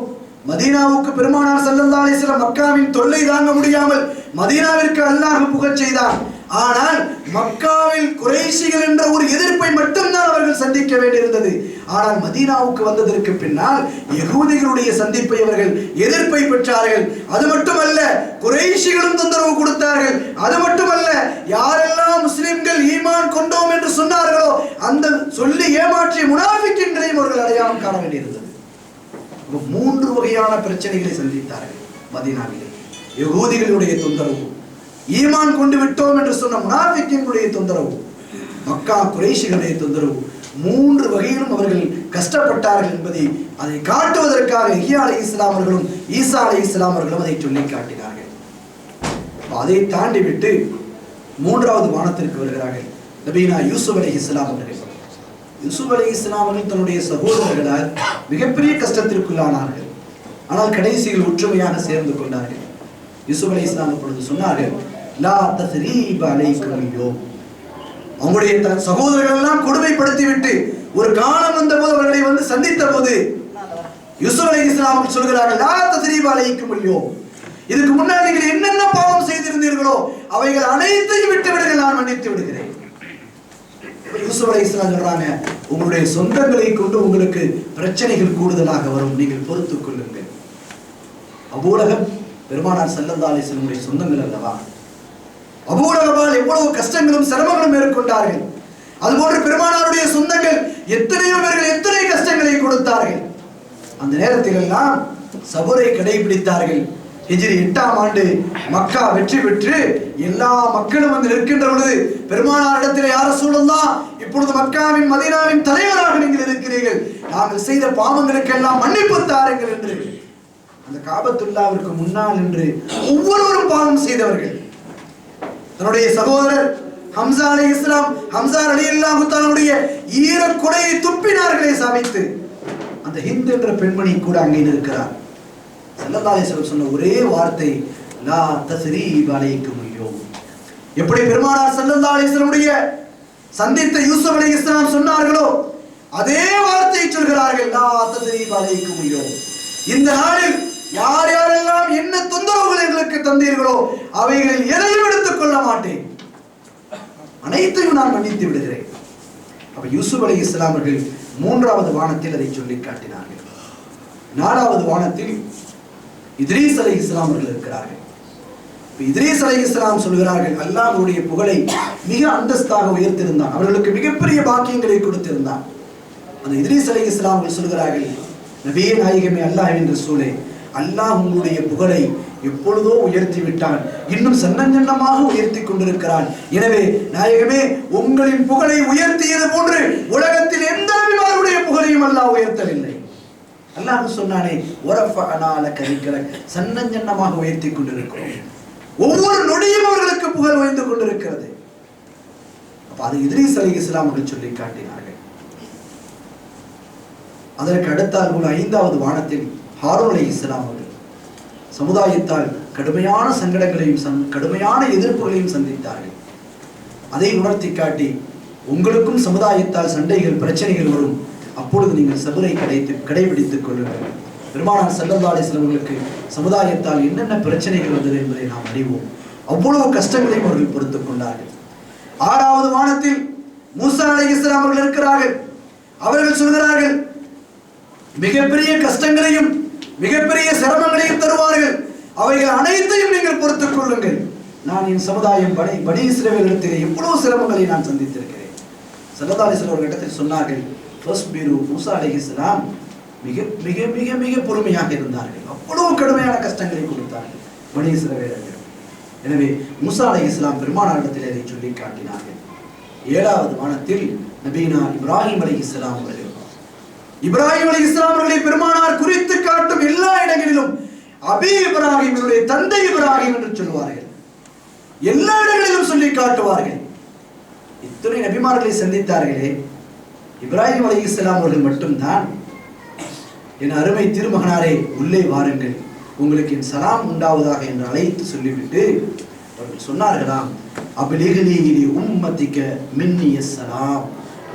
மதீனாவுக்கு பெருமானார் ஸல்லல்லாஹு அலைஹி வஸல்லம் மக்காவின் தொல்லை தாங்க முடியாமல் மதீனாவிற்கு அல்லாஹ் புகச் செய்தார். ஆனால் மக்காவில் குறைஷிகள் என்ற ஒரு எதிர்ப்பை மட்டும்தான் அவர்கள் சந்திக்க வேண்டியிருந்தது. ஆனால் மதீனாவுக்கு வந்ததற்கு பின்னால் யகூதிகளுடைய சந்திப்பை அவர்கள் எதிர்ப்பை பெற்றார்கள். அது மட்டுமல்ல, குறைஷிகளும் தொந்தரவு கொடுத்தார்கள். அது மட்டுமல்ல, யாரெல்லாம் முஸ்லிம்கள் ஈமான் கொண்டோம் என்று சொன்னார்களோ அந்த சொல்லி ஏமாற்றிய முனாஃபிக்கீன்களையும் அவர்கள் அடையாளம் காண வேண்டியிருந்தது. மூன்று வகையான பிரச்சனைகளை சந்தித்தார்கள் மதீனாவிலே. யகூதிகளுடைய தொந்தரவு, ஈமான் கொண்டு விட்டோம் என்று சொன்ன முனாஃபிக்கீன்களுடைய தொந்தரவு, மக்கா குறைஷிகளுடைய தொந்தரவு. மூன்று வகையிலும் அவர்கள் கஷ்டப்பட்டார்கள் என்பதை அதை காட்டுவதற்காக யஹ்யா அலைஹிஸ்ஸலாம் அவர்களும் ஈசா அலைஹிஸ்ஸலாம் அவர்களும் அதை சொல்லி காட்டினார்கள். அதை தாண்டி விட்டு மூன்றாவது வானத்திற்கு வருகிறார்கள் நபீனா யூசுப் அலைஹிஸ்ஸலாம் அவர்கள். யூசுப் அலைஹிஸ்ஸலாம் அவர்கள் தன்னுடைய சகோதரர்களால் மிகப்பெரிய கஷ்டத்திற்குள்ளானார்கள். ஆனால் கடைசியில் ஒற்றுமையாக சேர்ந்து கொண்டார்கள். யூசுப் அலைஹிஸ்ஸலாம் அப்பொழுது சொன்னார்கள், லா தஸ்ரீப அலைக்கும் அல்யௌம். அவங்களுடைய சகோதரர்கள் எல்லாம் கொடுமைப்படுத்தி விட்டு ஒரு காலம் வந்த போது அவர்களை வந்து சந்தித்த போது யூசுப் அலைஹிஸ்ஸலாம் சொல்கிறார்கள், லா தஸ்ரீப அலைக்கும் அல்யௌம். இதுக்கு முன்னாடி நீங்கள் என்னென்ன பாவம் செய்திருந்தீர்களோ அவைகள் அனைத்தையும் விட்டு விடுங்கள், நான் மன்னித்து விடுகிறேன். யூசுப் அலைஹிஸ்ஸலாம் சொல்றாங்க, உங்களுடைய சொந்தங்களை கொண்டு உங்களுக்கு பிரச்சனைகள் கூடுதலாக வரும், நீங்கள் பொறுத்துக் கொள்ளுங்கள். அபூலகப் பெருமானார் ஸல்லல்லாஹு அலைஹி வஸல்லம் சொந்தங்கள் அல்லவா? அபூலகபால் எவ்வளவு கஷ்டங்களும் சிரமங்களும் மேற்கொண்டார்கள். அதுபோன்று பெருமானாருடைய சொந்தங்கள் எத்தனையோ பேர்கள் எத்தனை கஷ்டங்களை கொடுத்தார்கள். அந்த நேரத்தில் எல்லாம் சபரை கடைபிடித்தார்கள். ஹிஜ்ரி 8ஆம் ஆண்டு மக்கா வெற்றி பெற்று எல்லா மக்களும் வந்து நிற்கின்ற பொழுது பெருமானார் இடத்திலே, யா ரசூலுல்லாஹ், இப்பொழுது மக்காவின் மதீனாவின் தலைவராக நீங்கள் இருக்கிறீர்கள், நாங்கள் செய்த பாவங்களுக்கெல்லாம் மன்னிப்பு தாருங்கள் என்று அந்த காபத்துல்லாவிற்கு முன்னால் நின்று ஒவ்வொருவரும் பாவம் செய்தவர்கள். தன்னுடைய சகோதரர் ஹம்சா அலைஹிஸ்ஸலாம், ஹம்சா ரலியல்லாஹு தஆலாவுடைய ஈர கொடையை துப்பினார்களே சமைத்து. அந்த ஹிந்த் என்ற பெண்மணி கூட அங்கே இருக்கிறார். ஸல்லல்லாஹு அலைஹி வஸல்லம் சொன்ன ஒரே வார்த்தை, லா தஸ்ரீப அலைக்கும் அல்யௌம். எப்படி பெருமானார் ஸல்லல்லாஹு அலைஹி வஸல்லம் சந்தித்த யூசுப் அலைஹிஸ்ஸலாம் சொன்னார்களோ அதே வார்த்தையை சொல்கிறார்கள், லா தஸ்ரீப அலைக்கும் அல்யௌம். இந்த நாளில் யார் யாரெல்லாம் என்ன தொந்தரவுகள் எங்களுக்கு தந்தீர்களோ அவைகளில் எதையும் எடுத்துக் கொள்ள மாட்டேன், அனைத்தையும் நான் மன்னித்து விடுகிறேன். அப்ப யூசுப் அலைஹிஸ்ஸலாம் அவர்கள் மூன்றாவது வானத்தில் அதை சொல்லி காட்டினார்கள். நாலாவது வானத்தில் இத்ரீஸ் அலைஹிஸ்ஸலாம் அவர்கள் இருக்கிறார்கள். இத்ரீஸ் அலைஹிஸ்ஸலாம் சொல்கிறார்கள், அல்லாஹ்வுடைய புகழை மிக அந்தஸ்தாக உயர்த்திருந்தான், அவர்களுக்கு மிகப்பெரிய பாக்கியங்களை கொடுத்திருந்தான். அந்த இத்ரீஸ் அலைஹிஸ்ஸலாம் அவர்கள் சொல்கிறார்கள், நபியே நாயகமே, அல்லாஹ்வின் ரசூலே, அல்லாஹ் உங்களுடைய புகழை எப்பொழுதோ உயர்த்தி விட்டான், இன்னும் சன்னஞ்சன்னமாக உயர்த்தி கொண்டிருக்கிறான். எனவே நாயகமே, உங்களின் புகழை உயர்த்தியது போன்று உலகத்தில் எந்த நபிமாருடைய புகழையும் அல்லாஹ் உயர்த்தவில்லை. அல்லாஹ் சொன்னானே, சன்னஞ்சன்னமாக உயர்த்தி கொண்டிருக்கிறோம். ஒவ்வொரு நொடியும் அவர்களுக்கு புகழ் உயர்ந்து கொண்டிருக்கிறது. அது இத்ரீஸ் அலைஹிஸ்ஸலாம் அவர்கள் சொல்லி காட்டினார்கள். அதற்கு அடுத்தால் போல 5வது வானத்தில் ஹாரூன் அலைஹிஸ்ஸலாம் அவர்கள் சமுதாயத்தால் கடுமையான சங்கடங்களையும் கடுமையான எதிர்ப்புகளையும் சந்தித்தார்கள். அதை உணர்த்தி காட்டி உங்களுக்கும் சமுதாயத்தால் சண்டைகள் பிரச்சனைகள் வரும், அப்பொழுது நீங்கள் சபரை கடைபிடித்துக் கொள்ளுங்கள். பெருமானார் ஸல்லல்லாஹு அலைஹி வஸல்லம் அவர்களுக்கு சமுதாயத்தால் என்னென்ன பிரச்சனைகள் வந்தது என்பதை நாம் அறிவோம். அவ்வளவு கஷ்டங்களையும் அவர்கள் பொறுத்துக் கொண்டார்கள். 6வது வானத்தில் மூசா அலைஹிஸ்ஸலாம் அவர்கள் இருக்கிறார்கள். அவர்கள் சொல்கிறார்கள், மிகப்பெரிய கஷ்டங்களையும் மிகப்பெரிய சிரமங்களையும் தருவார்கள், அவைகள் அனைத்தையும் நீங்கள் பொறுத்துக் கொள்ளுங்கள். நான் என் சமுதாயம் பனி இஸ்ரவேலிடத்திலே எவ்வளவு சிரமங்களை நான் சந்தித்திருக்கிறேன். ஸல்லல்லாஹு அலைஹி வஸல்லம் ஒரு இடத்தில் சொன்னார்கள், மூசா அலைஹிஸ்ஸலாம் மிக மிக மிக மிக பொறுமையாக இருந்தார்கள், அவ்வளவு கடுமையான கஷ்டங்களை கொடுத்தார்கள் பனி இஸ்ரவேலர்கள். எனவே மூசா அலைஹிஸ்ஸலாம் பெருமானாரிடத்தில் அதை சொல்லி காட்டினார்கள். 7வது வானத்தில் நபீனா இப்ராஹிம் அலைஹிஸ்ஸலாம் அவர்கள், இப்ராஹிம் அலைஹிஸ்ஸலாம் அவர்களை பெருமானார் குறித்து காட்டும் எல்லா இடங்களிலும் அபி இப்ராஹிம், என்னுடைய தந்தை இப்ராஹிம் என்று சொல்வார்கள். எல்லா இடங்களிலும் சொல்லி காட்டுவார்கள். இத்தனை நபிமார்களை சந்தித்தார்களே, இப்ராஹிம் அலைஹிஸ்ஸலாம் அவர்கள் மட்டும்தான், என் அருமை திருமகனாரே உள்ளே வாருங்கள், உங்களுக்கு என் சலாம் உண்டாவதாக என்று அழைத்து சொல்லிவிட்டு அவர்கள் சொன்னார்களாம், அபிலிஹ்லி உம்மத்திக மின்னிய சலாம்,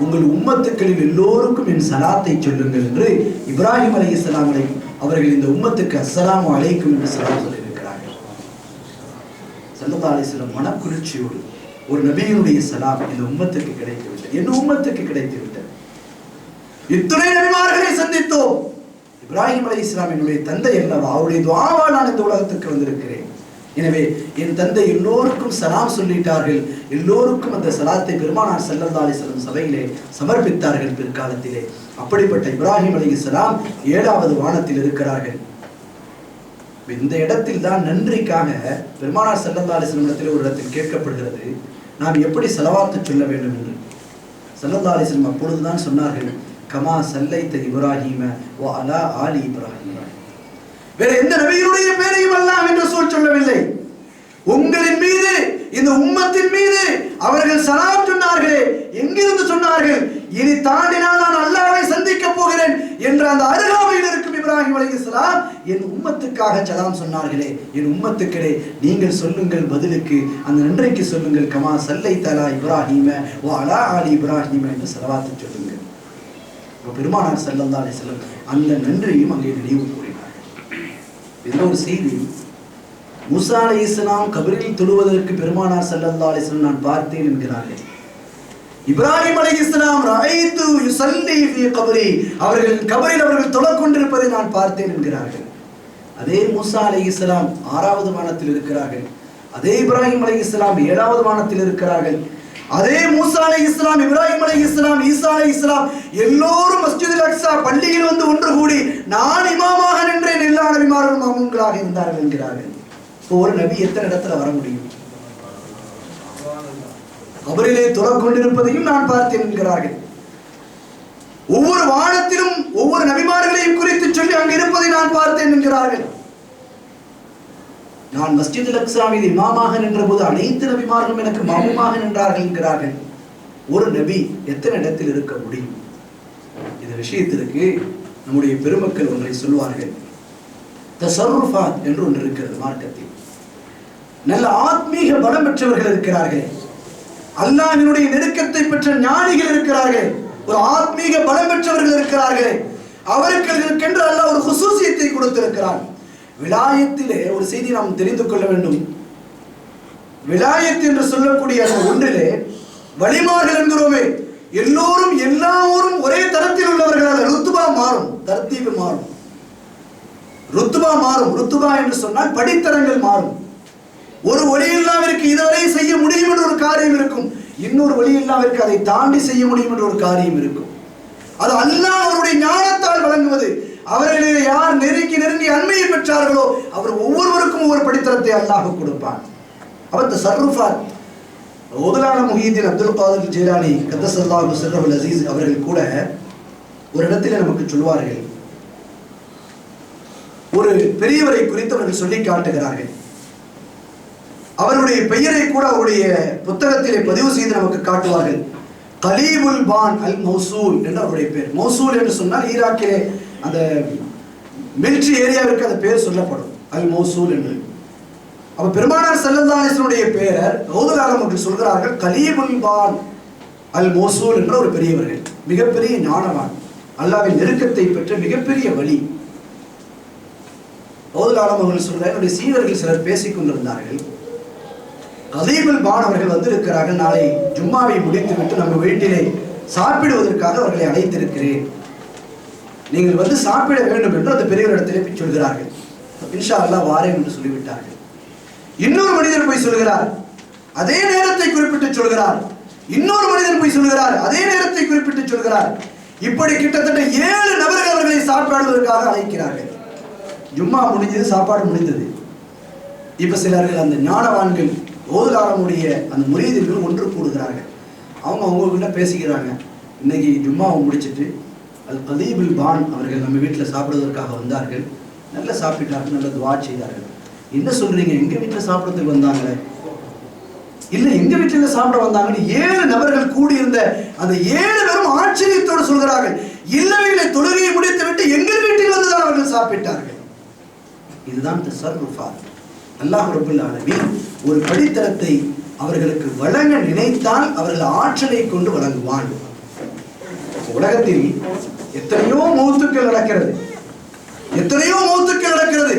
உங்கள் உம்மத்துக்களில் எல்லோருக்கும் என் சலாத்தை சொல்லுங்கள் என்று இப்ராஹிம் அலைஹிஸ்ஸலாம் அவர்கள் இந்த உம்மத்துக்கு அஸ்ஸலாமு அலைக்கும் என்று சலாம் சொல்லியிருக்கிறார்கள். ஸல்லல்லாஹு அலைஹி வஸல்லம் மனக்குளிர்ச்சியோடு, ஒரு நபியினுடைய சலாம் இந்த உம்மத்துக்கு கிடைத்துவிட்டது, என் உம்மத்துக்கு கிடைத்துவிட்டது. இத்துணை நபிமார்களை சந்தித்தோம், இப்ராஹிம் அலைஹிஸ்ஸலாம் என்னுடைய தந்தை அல்லவா, அவருடைய துஆவால் நான் இந்த உலகத்துக்கு வந்திருக்கிறேன். எனவே என் தந்தை எல்லோருக்கும் சலாம் சொல்லிட்டார்கள், எல்லோருக்கும் அந்த சலாத்தை பெருமானார் ஸல்லல்லாஹு அலைஹி வஸல்லம் சபையிலே சமர்ப்பித்தார்கள் பிற்காலத்திலே. அப்படிப்பட்ட இப்ராஹிம் அலைஹிஸ்ஸலாம் 7வது வானத்தில் இருக்கிறார்கள். இந்த இடத்தில் தான் நன்றிக்காக பெருமானார் ஸல்லல்லாஹு அலைஹி வஸல்லம் இடத்தில் ஒரு இடத்தில் கேட்கப்படுகிறது, நாம் எப்படி ஸலவாத்து சொல்ல வேண்டும் என்று. ஸல்லல்லாஹு அலைஹி வஸல்லம் அப்பொழுதுதான் சொன்னார்கள், கமா சல்லைத இப்ராஹிம வ அலா ஆலி இப்ராஹிம். வேற எந்த நபியினுடைய பெயரையும் அல்லாஹ் என்று சொல்லவில்லை. உங்களின் மீது, இந்த உம்மத்தின் மீது அவர்கள் சலாம் சொன்னார்களே, எங்கிருந்து சொன்னார்கள்? இனி தாண்டினால் நான் அல்லாஹ்வை சந்திக்க போகிறேன் என்ற அந்த அருகாமையில் இருக்கும் இப்ராஹிம் அலைஹிஸ்ஸலாம் என் உம்மத்துக்காக சலாம் சொன்னார்களே, என் உம்மத்துக்களே நீங்கள் சொல்லுங்கள் பதிலுக்கு, அந்த நன்றிக்கு சொல்லுங்கள், கமா சல்லைத அலா இப்ராஹிம வ அலா ஆலி இப்ராஹிம என்று ஸலவாத்து சொல்லுங்கள். பெருமானார் ஸல்லல்லாஹு அலைஹி வஸல்லம் அந்த நன்றியும் அங்கே நினைவு கூறினார்கள். இன்னொரு செய்தி, மூசா அலைஹிஸ்ஸலாம் கபரில் தொழுவதற்கு பெருமானார் ஸல்லல்லாஹு அலைஹி வஸல்லம் நான் பார்த்தேன் என்கிறார்கள். இப்ராஹிம் அலைஹிஸ்ஸலாம் ரஅய்து யுஸல்லி ஃபீ கபரி, அவர்கள் கபரில் அவர்கள் தொழக் கொண்டிருப்பதை நான் பார்த்தேன் என்கிறார்கள். அதே மூசா அலைஹிஸ்ஸலாம் 6வது வானத்தில் இருக்கிறார்கள், அதே இப்ராஹிம் அலைஹிஸ்ஸலாம் 7வது வானத்தில் இருக்கிறார்கள். அதே மூசா அலைஹிஸ்ஸலாம், இப்ராஹிம் அலைஹிஸ்ஸலாம், ஈசா அலைஹிஸ்ஸலாம் எல்லோரும் மஸ்ஜிதுல் அக்ஸா பள்ளியில் வந்து ஒன்று கூடி நான் இமாமாக நின்றேன், எல்லா நபிமார்களும் மாமூன்களாக இருந்தார்கள் என்கிறார்கள். ஒரு நபி எத்தனை இடத்துல வர முடியும்? கபரிலே தொழக் கொண்டிருப்பதையும் நான் பார்த்தேன் என்கிறார்கள். ஒவ்வொரு வானத்திலும் ஒவ்வொரு நபிமார்களையும் குறித்து சொல்லி அங்கு இருப்பதை நான் பார்த்தேன் என்கிறார்கள். நான் மஸ்ஜிதுல் அக்ஸாவில் இமாமாக நின்ற போது அனைத்து நபிமார்களும் எனக்கு மாமுமாக நின்றார்கள் என்கிறார்கள். ஒரு நபி எத்தனை இடத்தில் இருக்க முடியும்? இந்த விஷயத்திற்கு நம்முடைய பெருமக்கள் ஒன்றை சொல்வார்கள், தஸர்ருஃபாத் என்று ஒன்று இருக்கிறது மார்க்கத்தில். நல்ல ஆத்மீக பலம் பெற்றவர்கள் இருக்கிறார்கள், அல்லாஹ்வினுடைய நெருக்கத்தை பெற்ற ஞானிகள் இருக்கிறார்கள், ஒரு ஆத்மீக பலம் பெற்றவர்கள் இருக்கிறார்கள். அவர்களுக்கென்று அல்லாஹ் ஒரு குசூசியத்தை கொடுத்திருக்கிறார். விலாயத்திலே ஒரு செய்தி நாம் தெரிந்து கொள்ள வேண்டும். விலாயத் என்று சொல்லக்கூடிய அந்த ஒன்றிலே வலிமார்கள் என்கிறோமே, எல்லோரும் எல்லாரும் ஒரே தரத்தில் உள்ளவர்களால் ருத்துபா மாறும், தர்த்தீபு மாறும், ருத்துபா மாறும். ருத்துபா என்று சொன்னால் படித்தரங்கள் மாறும். ஒரு ஒளியில்லாவிற்கு இதுவரை செய்ய முடியும் என்ற ஒரு காரியம் இருக்கும், இன்னொரு ஒளியில்லாவிற்கு அதை தாண்டி செய்ய முடியும் என்ற ஒரு காரியம் இருக்கும். அது அல்லாஹ் அவருடைய ஞானத்தால் வழங்குவது. அவர்களிலே யார் நெருங்கி நெருங்கி அண்மையை பெற்றார்களோ அவர் ஒவ்வொருவருக்கும் ஒவ்வொரு படித்தரத்தை அல்லாஹ் கொடுப்பான். அவர் தஸர்ருஃபாத். ஓதுலான முஹியத்தீன் அப்துல் காதிர் ஜீலானி கத்தஸல்லாஹு சிர்ரஹுல் அஸீஸ் அவர்கள் கூட ஒரு இடத்திலே நமக்கு சொல்வார்கள், ஒரு பெரியவரை குறித்து அவர்கள் சொல்லி காட்டுகிறார்கள். அவருடைய பெயரை கூட அவருடைய புத்தகத்திலே பதிவு செய்து நமக்கு காட்டுவார்கள். கலீபுல் பான் அல் மௌசூல் என்று அவருடைய பேர். மௌசூல் என்று சொன்னால் ஈராக்கிலே அந்த மிலிட்டரி ஏரியாவிற்கு அந்த பேர் சொல்லப்படும், அல் மௌசூல் என்று. அப்ப பெருமானார் ஸல்லல்லாஹு அலைஹி வஸல்லம் உடைய பெயர் கௌதுல் ஆலம் அவர்கள் சொல்கிறார்கள் கலீபுல் பான் அல் மௌசூல் என்ற ஒரு பெரியவர்கள், மிகப்பெரிய ஞானவான், அல்லாஹ்வின் நெருக்கத்தை பெற்ற மிகப்பெரிய வழி. கௌதுல் ஆலம் அவர்கள் சொல்கிறார், என்னுடைய சீடர்கள் சிலர் பேசிக் கொண்டிருந்தார்கள், கலீபுல் பான் அவர்கள் வந்திருக்கிறார்கள், நாளை ஜும்மாவை முடித்துவிட்டு நம்ம வீட்டிலே சாப்பிடுவதற்காக அவர்களை அழைத்திருக்கிறேன், நீங்கள் வந்து சாப்பிட வேண்டும் என்று அந்த பெரியவரிடத்திலே போய் சொல்கிறார்கள். இன்ஷா அல்லாஹ் வாரேன் என்று சொல்லிவிட்டார்கள். இன்னொரு மனிதர் போய் சொல்கிறார், அதே நேரத்தை குறிப்பிட்டு சொல்கிறார். இன்னொரு மனிதர் போய் சொல்கிறார், அதே நேரத்தை குறிப்பிட்டு சொல்கிறார். இப்படி கிட்டத்தட்ட 7 நபர்கள் அவர்களை சாப்பிடுவதற்காக அழைக்கிறார்கள். ஜும்மா முடிஞ்சது, சாப்பாடு முடிந்தது. இப்ப சிலர்கள் அந்த ஞானவான்கள் ஓதுலாரமுடைய அந்த முரீதிகள் ஒன்று கூடுகிறார்கள். அவங்க அவங்களுக்குள்ள பேசிக்கிறாங்க, இன்னைக்கு ஜும்மாவை முடிச்சுட்டு அல் கலீபுல் பான் அவர்கள் நம்ம வீட்டில் சாப்பிடுவதற்காக வந்தார்கள், நல்லா சாப்பிட்டார்கள், நல்ல துவா செய்தார்கள். என்ன சொல்றீங்க, எங்க வீட்டில் சாப்பிடறதுக்கு வந்தாங்க? இல்ல எங்க வீட்டில் சாப்பிட வந்தாங்கன்னு 7 நபர்கள் கூடியிருந்த அந்த 7 பேரும் ஆச்சரியத்தோடு சொல்கிறார்கள், இல்லவையிலே தொழுகையை முடித்துவிட்டு எங்கள் வீட்டில் வந்துதான் அவர்கள் சாப்பிட்டார்கள். இதுதான் தஸர்ருஃபாத். அல்லாஹ் ரப்பல் ஆலமீன் ஒரு படித்தரத்தை அவர்களுக்கு வழங்க நினைத்தால் அவர்கள் ஆற்றலை கொண்டு வழங்குவான். உலகத்தில் எத்தனையோ மௌத்துக்கள் நடக்கிறது, எத்தனையோ மௌத்துக்கள் நடக்கிறது.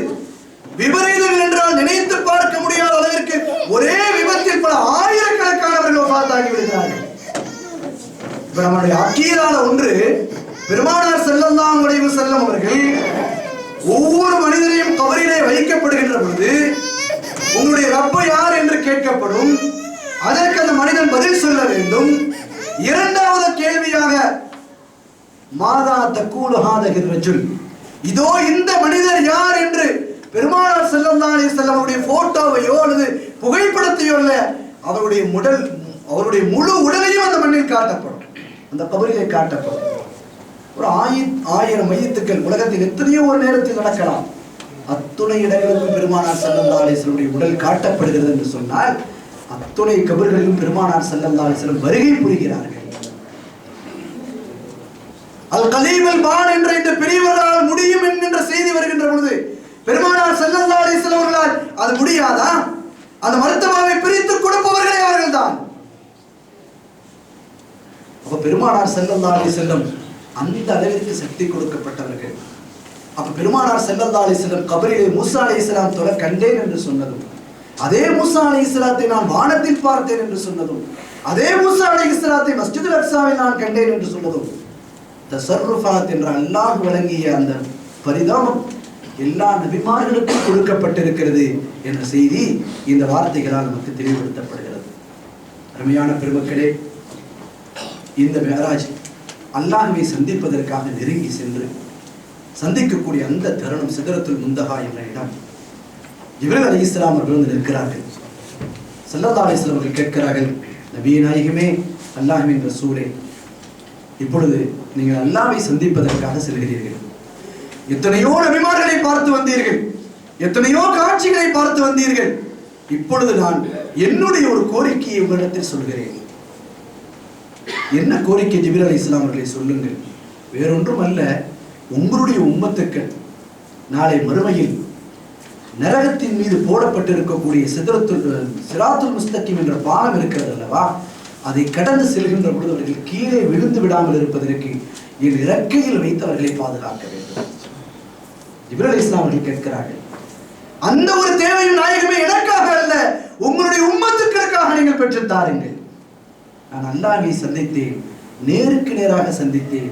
விபரீதங்கள் என்றால் நினைத்து பார்க்க முடியாத அளவிற்கு ஒரே விபத்தில் பல ஆயிரக்கணக்கானவர்கள் வஃபாத்தாகி விடுகிறார்கள். இப்ப நம்முடைய அக்கீதால ஒன்று, பெருமானார் ஸல்லல்லாஹு அலைஹி வஸல்லம் அவர்கள் ஒவ்வொரு மனிதனையும் கபரிலே வைக்கப்படுகின்ற பொழுது உங்களுடைய ரப்பு யார் என்று கேட்கப்படும். அதற்கு அந்த மனிதன் பதில் சொல்ல வேண்டும். இரண்டாவது கேள்வியாக மாதா தக்கூலு ஹாதஹி ரஜுல், இதோ இந்த மனிதர் யார் என்று பெருமானார் ஸல்லல்லாஹு அலைஹி வஸல்லம் அவருடைய போட்டோவையோ அல்லது புகைப்படத்தையோ அல்ல, அவருடைய முழு உடலையும் அந்த மண்ணில் காட்டப்படும், அந்த கபரிலே காட்டப்படும். ஒரு 1000 மையத்துக்கள் உலகத்தில் எத்தனையோ ஒரு நேரத்தில் நடக்கலாம். அத்துணை இடங்களுக்கும் பெருமானார் ஸல்லல்லாஹு அலைஹி வஸல்லம் உடல் காட்டப்படுகிறது என்று சொன்னால் அத்துணை கபர்களிலும் பெருமானார் ஸல்லல்லாஹு அலைஹி வஸல்லம் வருகை புரிகிறார்கள். அல் கலீபுல் பான் என்ற இந்த பெரியவர்களால் முடியும் என்கின்ற செய்தி வருகின்ற பொழுது பெருமானார் ஸல்லல்லாஹு அலைஹி வஸல்லம் அவர்களால் அது முடியாதா? அந்த மர்த்தபாவை பிரித்து கொடுப்பவர்களே அவர்கள் தான். அப்ப பெருமானார் ஸல்லல்லாஹு அலைஹி வஸல்லம் அந்த அளவிற்கு சக்தி கொடுக்கப்பட்டவர்கள். அப்ப பெருமானார் ஸல்லல்லாஹு அலைஹி வஸல்லம் கபரிலே மூசா அலைஹிஸ்ஸலாம் தொலை கண்டேன் என்று சொன்னதும், அதே மூசா அலைஹிஸ்ஸலாத்தை நான் வானத்தில் பார்த்தேன் என்று சொன்னதும், அதே மூசா அலைஹிஸ்ஸலாத்தை மஸ்ஜிதுல் அக்ஸாவில் நான் கண்டேன் என்று சொன்னதும், தஸர்ருஃபாத் என்ற அல்லாஹ் வழங்கிய அந்த பரிதாபம் எல்லா நபிமார்களுக்கும் கொடுக்கப்பட்டிருக்கிறது என்ற செய்தி இந்த வார்த்தைகளால் நமக்கு தெளிவுபடுத்தப்படுகிறது. அருமையான பெருமக்களே, இந்த மேராஜ் அல்லாஹ்வை சந்திப்பதற்காக நெருங்கி சென்று சந்திக்கக்கூடிய அந்த தருணம் சிதறத்துல் முந்தஹா என்ற இடம். ஜிப்ரீல் அலைஹிஸ்ஸலாம் அவர்கள் வந்து நிற்கிறார்கள். ஸல்லல்லாஹு அலைஹி வஸல்லம் அவர்கள் கேட்கிறார்கள், நபியே நாயகமே, அல்லாஹ்வின் ரசூலே, இப்பொழுது நீங்கள் அல்லாஹ்வை சந்திப்பதற்காக செல்கிறீர்கள். எத்தனையோ நபிமார்களை பார்த்து வந்தீர்கள், எத்தனையோ காட்சிகளை பார்த்து வந்தீர்கள். இப்பொழுது நான் என்னுடைய ஒரு கோரிக்கையை உங்களிடத்தில் சொல்கிறேன். என்ன கோரிக்கை ஜிப்ரீல் அலைஹிஸ்ஸலாம் அவர்களை சொல்லுங்கள். வேறொன்றும் அல்ல, உங்களுடைய உம்மத்துக்கள் நாளை மறுமையில் நரகத்தின் மீது போடப்பட்டிருக்கக்கூடிய சிராத்துல் முஸ்தகீம் என்ற பாலம் இருக்கிறது அல்லவா, அதை கடந்து செல்கின்ற பொழுது அவர்கள் கீழே விழுந்து விடாமல் இருப்பதற்கு என் இறக்கையில் வைத்து அவர்களை பாதுகாக்க வேண்டும். ஜிப்ரீல் அலைஹிஸ்ஸலாம் அவர்கள் கேட்கிறார்கள், அந்த ஒரு தேவையும் நாயகமே எனக்காக அல்ல, உங்களுடைய உம்மத்துக்களுக்காக நீங்கள் பெற்று தாருங்கள். நான் அல்லாஹ்வை சந்தித்தேன், நேருக்கு நேராக சந்தித்தேன்.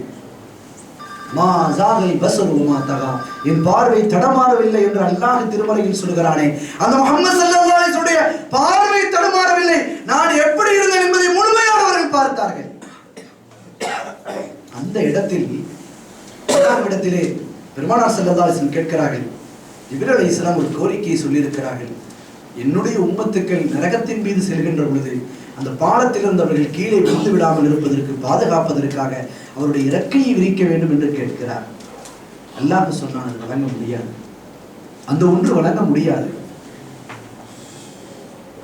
மா ஜாகல் பஸரு வமா தகா, என் பார்வை தடமாறவில்லை என்று அல்லாஹ் திருமறையில் சொல்கிறானே, அந்த முஹம்மது ஸல்லல்லாஹு அலைஹி வஸல்லம் பார்வை தடமாறவில்லை, நான் எப்படி இருந்தேன் என்பதை முழுமையாக அவர்கள் பார்த்தார்கள். அந்த இடத்திலே பெருமானார் ஸல்லல்லாஹு அலைஹி வஸல்லம் கேட்கிறார்கள், ஜிப்ரீல் அலைஹிஸ்ஸலாம் ஒரு கோரிக்கையை சொல்லியிருக்கிறார்கள், என்னுடைய உம்மத்துக்கள் நரகத்தின் மீது செல்கின்ற பொழுது அந்த பாலத்திலிருந்து அவர்கள் கீழே விழுந்து விடாமல் இருப்பதற்கு பாதுகாப்பதற்காக அவருடைய இறக்கையை விரிக்க வேண்டும் என்று கேட்கிறார். அல்லாஹ் சொன்னான், அது வழங்க முடியாது, அந்த ஒன்று வழங்க முடியாது.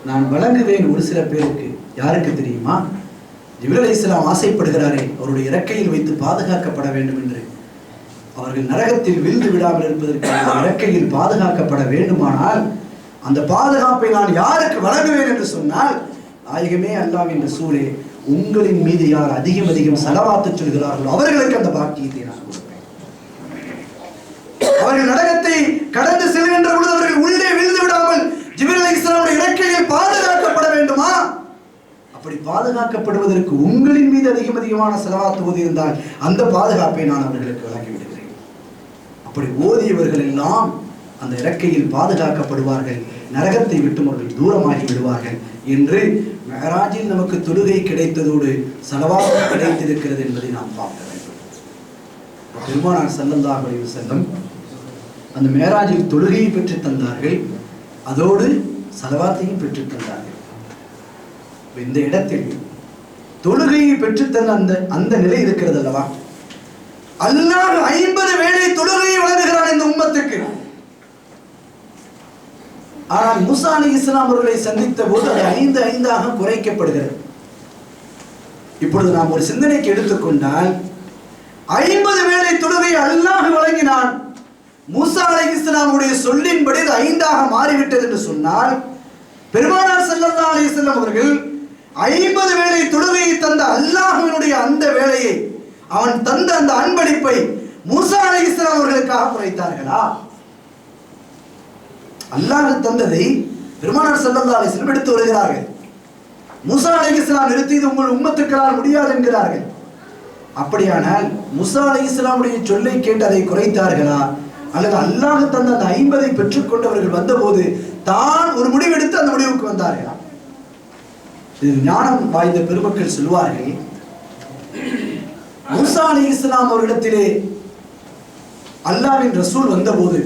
நான் வழங்குவேன் ஒரு சில பேருக்கு. யாருக்கு தெரியுமா? ஜிப்ரீல் அலைஹிஸ்ஸலாம் ஆசைப்படுகிறாரே அவருடைய இறக்கையில் வைத்து பாதுகாக்கப்பட வேண்டும் என்று. அவர்கள் நரகத்தில் வீழ்ந்து விடாமல் இருப்பதற்கு இறக்கையில் பாதுகாக்கப்பட வேண்டுமானால் அந்த பாதுகாப்பை நான் யாருக்கு வழங்குவேன் என்று சொன்னால், நாயகமே அல்லாஹ்வின் ரசூலே, உங்களின் மீது யார் அதிகம் அதிகம் ஸலவாத்து சொல்கிறார்களோ அவர்களுக்கு அந்த பாக்கியத்தை நான் கொடுப்பேன். அவர்கள் நரகத்தை கடந்து செல்கின்ற பொழுது அவர்கள் உள்ளே விழுந்து விடாமல் ஜிப்ரீல் அலைஹிஸ்ஸலாமுடைய இறக்கையில் பாதுகாக்கப்பட வேண்டுமா? அப்படி பாதுகாக்கப்படுவதற்கு உங்களின் மீது அதிகம் அதிகமான ஸலவாத்து ஓதி இருந்தால் அந்த பாதுகாப்பை நான் அவர்களுக்கு வழங்கி விடுகிறேன். அப்படி ஓதியவர்கள் எல்லாம் அந்த இறக்கையில் பாதுகாக்கப்படுவார்கள், நரகத்தை விட்டு அவர்கள் தூரமாகி விடுவார்கள் என்று மெஹராஜில் நமக்கு தொழுகை கிடைத்ததோடு ஸலவாத்து கிடைத்திருக்கிறது என்பதை நாம் பார்க்க வேண்டும். பெருமானார் ஸல்லல்லாஹு அலைஹி வஸல்லம் அந்த மெஹராஜில் தொழுகையை பெற்று தந்தார்கள், அதோடு ஸலவாத்தையும் பெற்று தந்தார்கள். இந்த இடத்தில் தொழுகையை பெற்றுத்தந்த அந்த நிலை இருக்கிறது அல்லவா? அல்லாஹ் 50 வேளை தொழுகையை வழங்குகிறான் இந்த உம்மத்துக்கு. ஆனால் மூசா அலைஹிஸ்ஸலாம் அவர்களை சந்தித்த போது அது 5 குறைக்கப்படுகிறது. இப்பொழுது நாம் ஒரு சிந்தனைக்கு எடுத்துக்கொண்டால் 50 வேளை தொழுகை அல்லாஹ் வழங்கினான். மூசா அலைஹிஸ்ஸலாமுடைய சொல்லின்படி அது 5 மாறிவிட்டது என்று சொன்னால், பெருமானார் ஸல்லல்லாஹு அலைஹி வஸல்லம் அவர்கள் 50 வேளை தொழுகையை தந்த அல்லாஹ்வினுடைய அந்த வேளையை, அவன் தந்த அந்த அன்பளிப்பை மூசா அலைஹிஸ்ஸலாம் அவர்களுக்காக குறைத்தார்களா? அல்லாஹ் தந்ததை பெருமானார் ஸல்லல்லாஹு அலைஹி வஸல்லம் எடுத்து வருகிறார்கள். மூசா அலைஹிஸ்ஸலாம் நிறுத்தி இது உங்கள் உம்மத்துக்களால் முடியாது என்கிறார்கள். அப்படியானால் மூசா அலைஹிஸ்ஸலாமுடைய சொல்லை கேட்டு அதை குறைத்தார்களா? அல்லது அல்லாஹ் தந்த அந்த 50 பெற்றுக்கொண்டவர்கள் வந்தபோது தான் ஒரு முடிவெடுத்து அந்த முடிவுக்கு வந்தார்களா? இது ஞானம் வாய்ந்த பெருமக்கள் சொல்வார்கள், மூசா அலைஹிஸ்ஸலாம் அவர்களிடத்திலே அல்லாஹ்வின் ரசூல் வந்தபோது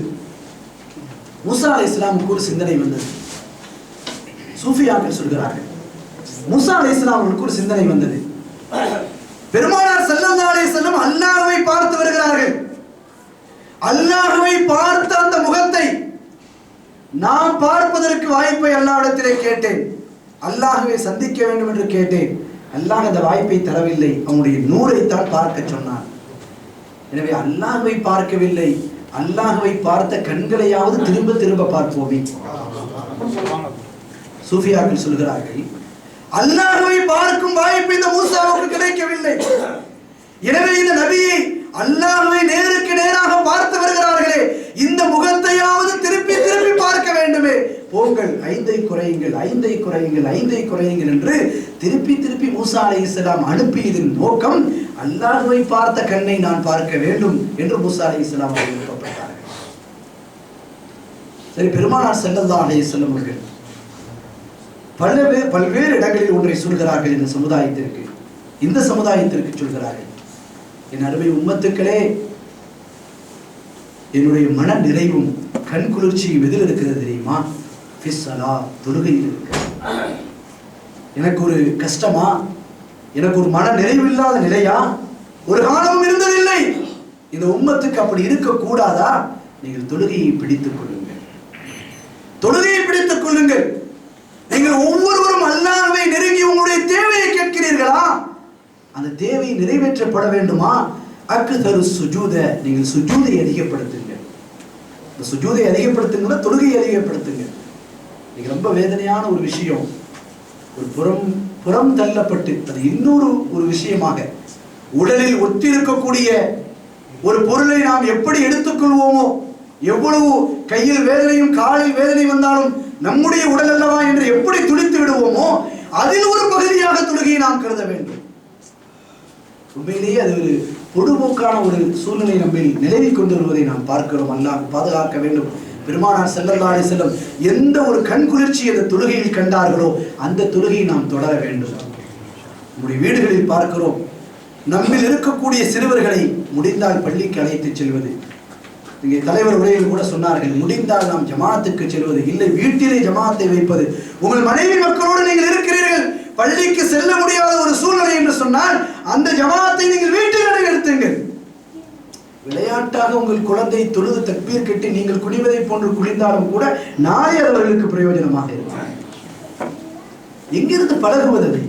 மூசா அலைஹிஸ்ஸலாமுக்கு ஒரு சிந்தனை வந்தது. சூஃபியாக்கள் சொல்கிறார்கள், மூசா அலைஹிஸ்ஸலாம் அவர்களுக்கு ஒரு சிந்தனை வந்தது. பெருமானார் ஸல்லல்லாஹு அலைஹி வஸல்லம் அல்லாஹ்வை பார்த்து வருகிறார்கள். அல்லாஹ்வை பார்த்த அந்த முகத்தை நாம் பார்ப்பதற்கு வாய்ப்பை அல்லாஹ்விடத்திலே கேட்டேன். அல்லாஹ்வை சந்திக்க வேண்டும் என்று கேட்டேன். அல்லாஹ் அந்த வாய்ப்பை தரவில்லை, அவனுடைய நூரை தான் பார்க்க சொன்னான். எனவே அல்லாஹ்வை பார்க்கவில்லை, அல்லாஹ்வை பார்த்த கண்களையாவது திரும்ப திரும்ப பார்ப்போமே. சூஃபியாக்கள் சொல்கிறார்கள், அல்லாஹ்வை பார்க்கும் வாய்ப்பு இந்த மூசாவுக்கு கிடைக்கவில்லை. எனவே இந்த நபியை அல்லாஹ்வை நேருக்கு நேராக பார்த்து வருகிறார்களே, இந்த முகத்தையாவது திருப்பி திருப்பி பார்க்க வேண்டுமே. போங்கள், 5 குறையுங்கள், 5 குறையுங்கள், 5 குறையுங்கள் என்று திருப்பி திருப்பி மூசா அலைஹிஸ்ஸலாம் அனுப்பியதின் நோக்கம் அல்லாஹ்வை பார்த்த கண்ணை நான் பார்க்க வேண்டும் என்று மூசா அலைஹிஸ்ஸலாம் விருப்பப்பட்டார்கள். சரி, பெருமானார் ஸல்லல்லாஹு அலைஹி வஸல்லம் அவர்கள் பல்வேறு இடங்களில் ஒன்றை சொல்கிறார்கள். இந்த சமுதாயத்திற்கு, இந்த சமுதாயத்திற்கு சொல்கிறார்கள், என் அருமை உம்மத்துக்களே, என்னுடைய மன நிறைவும் கண் குளிர்ச்சியும் எதில் இருக்கிறது தெரியுமா? ஃபிஸ்ஸலா, தொழுகையில் இருக்கிறது. எனக்கு ஒரு கஷ்டமா, எனக்கு ஒரு மன நிறைவில்லாத நிலையா ஒரு காலமும் இருந்ததில்லை. இந்த உம்மத்துக்கு அப்படி இருக்கக்கூடாதா? நீங்கள் தொழுகையை பிடித்துக் கொள்ளுங்கள், தொழுகையை பிடித்துக் கொள்ளுங்கள். நீங்கள் ஒவ்வொருவரும் அல்லாஹ்வை நெருங்கி உங்களுடைய தேவையை கேட்கிறீர்களா? அந்த தேவை நிறைவேற்றப்பட வேண்டுமா? அக்தரு சுஜூத, நீங்கள் சுஜூதை அதிகப்படுத்துங்க. இந்த சுஜூதை அதிகப்படுத்துங்க, தொழுகையை அதிகப்படுத்துங்க. இது ரொம்ப வேதனையான ஒரு விஷயம். ஒரு புறம் தள்ளப்பட்டு அது இன்னொரு ஒரு விஷயமாக உடலில் ஒட்டிருக்கக்கூடிய ஒரு பொருளை நாம் எப்படி எடுத்துக்கொள்வோமோ, எவ்வளவு கையில் வேதனையும் காலில் வேதனை வந்தாலும் நம்முடைய உடல் அல்லவா என்று எப்படி துடித்து விடுவோமோ, அதில் ஒரு பகுதியாக தொழுகையை நாம் கருத வேண்டும். உண்மையிலேயே அது ஒரு பொதுபோக்கான ஒரு சூழ்நிலை நம்மில் நிலவி கொண்டு வருவதை நாம் பார்க்கிறோம். அல்லாஹ் பாதுகாக்க வேண்டும். பெருமானார் ஸல்லல்லாஹு அலைஹி வஸல்லம் எந்த ஒரு கண் குளிர்ச்சி அந்த தொழுகையில் கண்டார்களோ அந்த தொழுகையை நாம் தொடர வேண்டும். நம்முடைய வீடுகளில் பார்க்கிறோம், நம்மில் இருக்கக்கூடிய சிறுவர்களை முடிந்தால் பள்ளிக்கு அழைத்து செல்வது. இங்கே தலைவர் உரையில் கூட சொன்னார்கள், முடிந்தால் நாம் ஜமாத்துக்கு செல்வது, இல்லை வீட்டிலே ஜமாத்தை வைப்பது. உங்கள் மனைவி மக்களோடு நீங்கள் இருக்கிறீர்கள், பள்ளிக்கு செல்ல முடியாத ஒரு சூழ்நிலை என்று சொன்னால் அந்த ஜமாத்தை நீங்கள் வீட்டில் நடைபெறுத்துங்கள். விளையாட்டாக உங்கள் குழந்தை தொழுது தக்பீர் கட்டி நீங்கள் குனிவதை போன்று குனிந்தாலும் கூட நாளை அவர்களுக்கு பிரயோஜனமாக இருக்கும். எங்கிருந்து பழகுவது?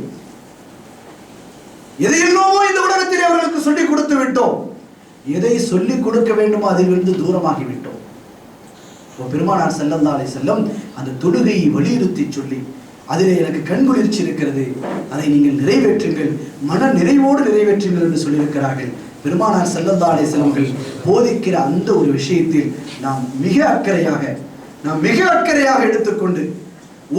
எதையெல்லாமோ இந்த உலகத்தில் அவர்களுக்கு சொல்லிக் கொடுத்து விட்டோம். எதை சொல்லிக் கொடுக்க வேண்டுமோ அதிலிருந்து தூரமாகி விட்டோம். பெருமானார் ஸல்லல்லாஹு அலைஹி வஸல்லம் அந்த தொழுகையை வலியுறுத்தி சொல்லி, அதிலே எனக்கு கண்குளிர்ச்சி இருக்கிறது, அதை நீங்கள் நிறைவேற்றுங்கள், மன நிறைவோடு நிறைவேற்றுங்கள் என்று சொல்லியிருக்கிறார்கள். பெருமானார் ஸல்லல்லாஹு அலைஹி வஸல்லம் போதிக்கிற அந்த ஒரு விஷயத்தில் நாம் மிக அக்கறையாக எடுத்துக்கொண்டு,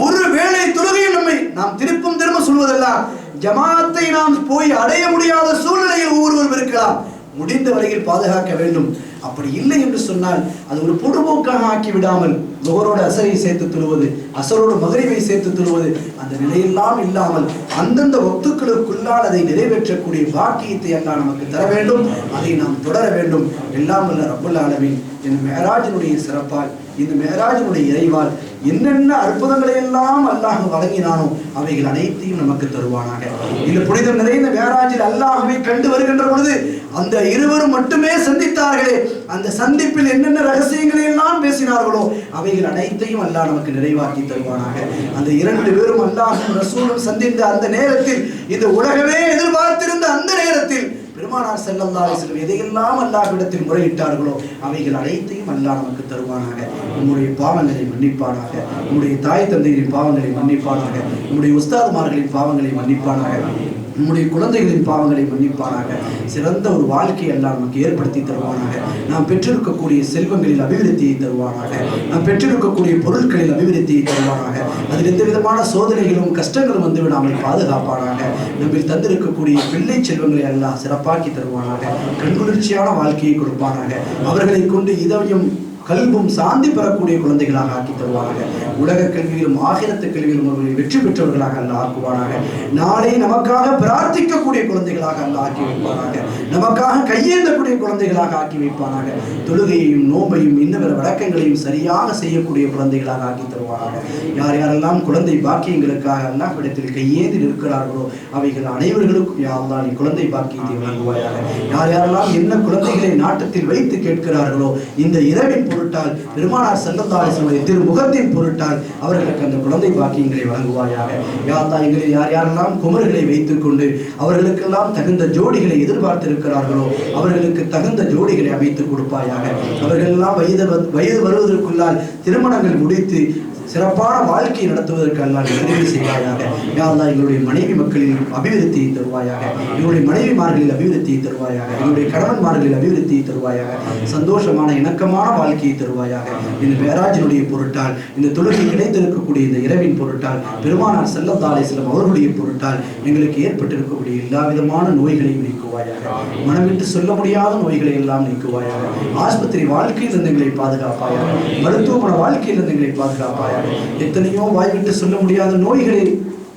ஒரு வேளை தொழுகையில் நம்மை நாம் திரும்ப சொல்வதெல்லாம், ஜமாத்தை நாம் போய் அடைய முடியாத சூழ்நிலையில் ஒவ்வொருவரும் இருக்கலாம், முடிந்த வரையில் பாதுகாக்க வேண்டும். அப்படி இல்லை என்று சொன்னால் அது ஒரு பொதுபோக்காக ஆக்கி விடாமல், லுஹரோடு அசரை சேர்த்து தொழுவது, அசரோடு மகரிபை சேர்த்து தொழுவது, அந்த நிலையெல்லாம் இல்லாமல் அந்தந்த வக்துக்களுக்குள்ளால் அதை நிறைவேற்றக்கூடிய பாக்கியத்தை அல்லாஹ் நமக்கு தர வேண்டும். அதை நாம் தொடர வேண்டும். எல்லாம் வல்ல ரப்பல் ஆலமீன் இந்த மேராஜினுடைய சிறப்பால், இந்த மேராஜினுடைய இறைவால் என்னென்ன அற்புதங்களை எல்லாம் அல்லாஹ் வழங்கினானோ அவைகள் அனைத்தையும் நமக்கு தருவானாக. இந்த புனிதம் நிறைந்த மேராஜில் அல்லாஹ்வை கண்டு வருகின்ற பொழுது அந்த இருவரும் மட்டுமே சந்தித்தார்களே, அந்த சந்திப்பில் என்னென்ன ரகசியங்களை எல்லாம் பேசினார்களோ அவைகள் அனைத்தையும் அல்லாஹ் நமக்கு நிறைவாக்கி தருவானாக. அந்த இரண்டு பேரும் அல்லாஹும் ரசூலும் சந்தித்த அந்த நேரத்தில், இந்த உலகமே எதிர்பார்த்திருந்த அந்த நேரத்தில் பெருமானார் ஸல்லல்லாஹு அலைஹி வஸல்லம் எதையெல்லாம் அல்லாஹ்விடத்தில் முறையிட்டார்களோ அவைகள் அனைத்தையும் அல்லாஹ் நமக்கு தருவானாக. நம்முடைய பாவங்களை மன்னிப்பானாக, நம்முடைய தாய் தந்தையரின் பாவங்களை மன்னிப்பானாக, நம்முடைய உஸ்தாதுமார்களின் பாவங்களை மன்னிப்பானாக, நம்முடைய குழந்தைகளின் பாவங்களை மன்னிப்பானாக. சிறந்த ஒரு வாழ்க்கையை எல்லாம் நமக்கு ஏற்படுத்தி தருவானாக. நாம் பெற்றிருக்கக்கூடிய செல்வங்களில் அபிவிருத்தியை தருவானாக. நாம் பெற்றிருக்கக்கூடிய பொருட்களில் அபிவிருத்தியை தருவானாக. அதில் எந்த விதமான சோதனைகளும் கஷ்டங்களும் வந்து விடாமல் பாதுகாப்பானாக. நம்மில் தந்திருக்கக்கூடிய பிள்ளை செல்வங்களை எல்லாம் சிறப்பாக்கி தருவானாக. கண்குளிர்ச்சியான வாழ்க்கையை கொடுப்பானாக. அவர்களை கொண்டு இதயம் கல்வும் சாந்தி பெறக்கூடிய குழந்தைகளாக ஆக்கி தருவானாக. உலக கல்வியிலும் ஆகிரத்து கல்வியிலும் அவர்களை வெற்றி பெற்றவர்களாக அல்ல ஆக்குவானாக. நாளை நமக்காக பிரார்த்திக்கக்கூடிய குழந்தைகளாக அல்ல ஆக்கி வைப்பானாக. நமக்காக கையேந்தக்கூடிய குழந்தைகளாக ஆக்கி வைப்பானாக. தொழுகையையும் நோம்பையும் இன்னும் வழக்கங்களையும் சரியாக செய்யக்கூடிய குழந்தைகளாக ஆக்கி தருவானாக. யார் யாரெல்லாம் குழந்தை பாக்கியங்களுக்காக அல்லாஹ்விடத்தில் கையேந்தி நிற்கிறார்களோ அவைகள் அனைவர்களுக்கும் யா அல்லாஹ் நீ குழந்தை பாக்கியத்தை வழங்குவாயாக. யார் யாரெல்லாம் என்ன குழந்தைகளை நாட்டத்தில் வைத்து கேட்கிறார்களோ இந்த இரவின் பொருட்டால், பெருமானார் ஸல்லல்லாஹு அலைஹி வஸல்லம் திருமுகத்தின் பொருட்டால் அவர்களுக்கு அந்த குழந்தை பாக்கியங்களை வழங்குவாயாக. யா அல்லாஹ் எங்களில் யார் யாரெல்லாம் குமர்களை வைத்துக் கொண்டு அவர்களுக்கெல்லாம் தகுந்த ஜோடிகளை எதிர்பார்த்திருக்கிறார்களோ அவர்களுக்கு தகுந்த ஜோடிகளை அமைத்துக் கொடுப்பாயாக. அவர்கள் எல்லாம் வயது வருவதற்குள்ளால் திருமணங்கள் முடித்து சிறப்பான வாழ்க்கையை நடத்துவதற்கு அல்லாஹ் உதவி செய்வாயாக. யா அல்லாஹ் எங்களுடைய மனைவி மக்களில் அபிவிருத்தியை தருவாயாக. எங்களுடைய மனைவிமார்களில் அபிவிருத்தியை தருவாயாக. எங்களுடைய கணவன்மார்களில் அபிவிருத்தியை தருவாயாக. சந்தோஷமான இணக்கமான வாழ்க்கையை தருவாயாக. இந்த மேராஜினுடைய பொருட்டால், இந்த தொழுகை கிடைத்திருக்கக்கூடிய இந்த இரவின் பொருட்டால், பெருமானார் ஸல்லல்லாஹு அலைஹி வஸல்லம் அவர்களுடைய பொருட்டால் எங்களுக்கு ஏற்பட்டிருக்கக்கூடிய எல்லா விதமான நோய்களையும் நீக்குவாயாக. மனமிட்டு சொல்ல முடியாத நோய்களை எல்லாம் நீக்குவாயாக. ஆஸ்பத்திரி வாழ்க்கையிலிருந்து எங்களை பாதுகாப்பாயாக. மருத்துவமனை வாழ்க்கையிலிருந்து எங்களை பாதுகாப்பாயாக. எத்தனையோ வாய்விட்டு சொல்ல முடியாத நோய்களை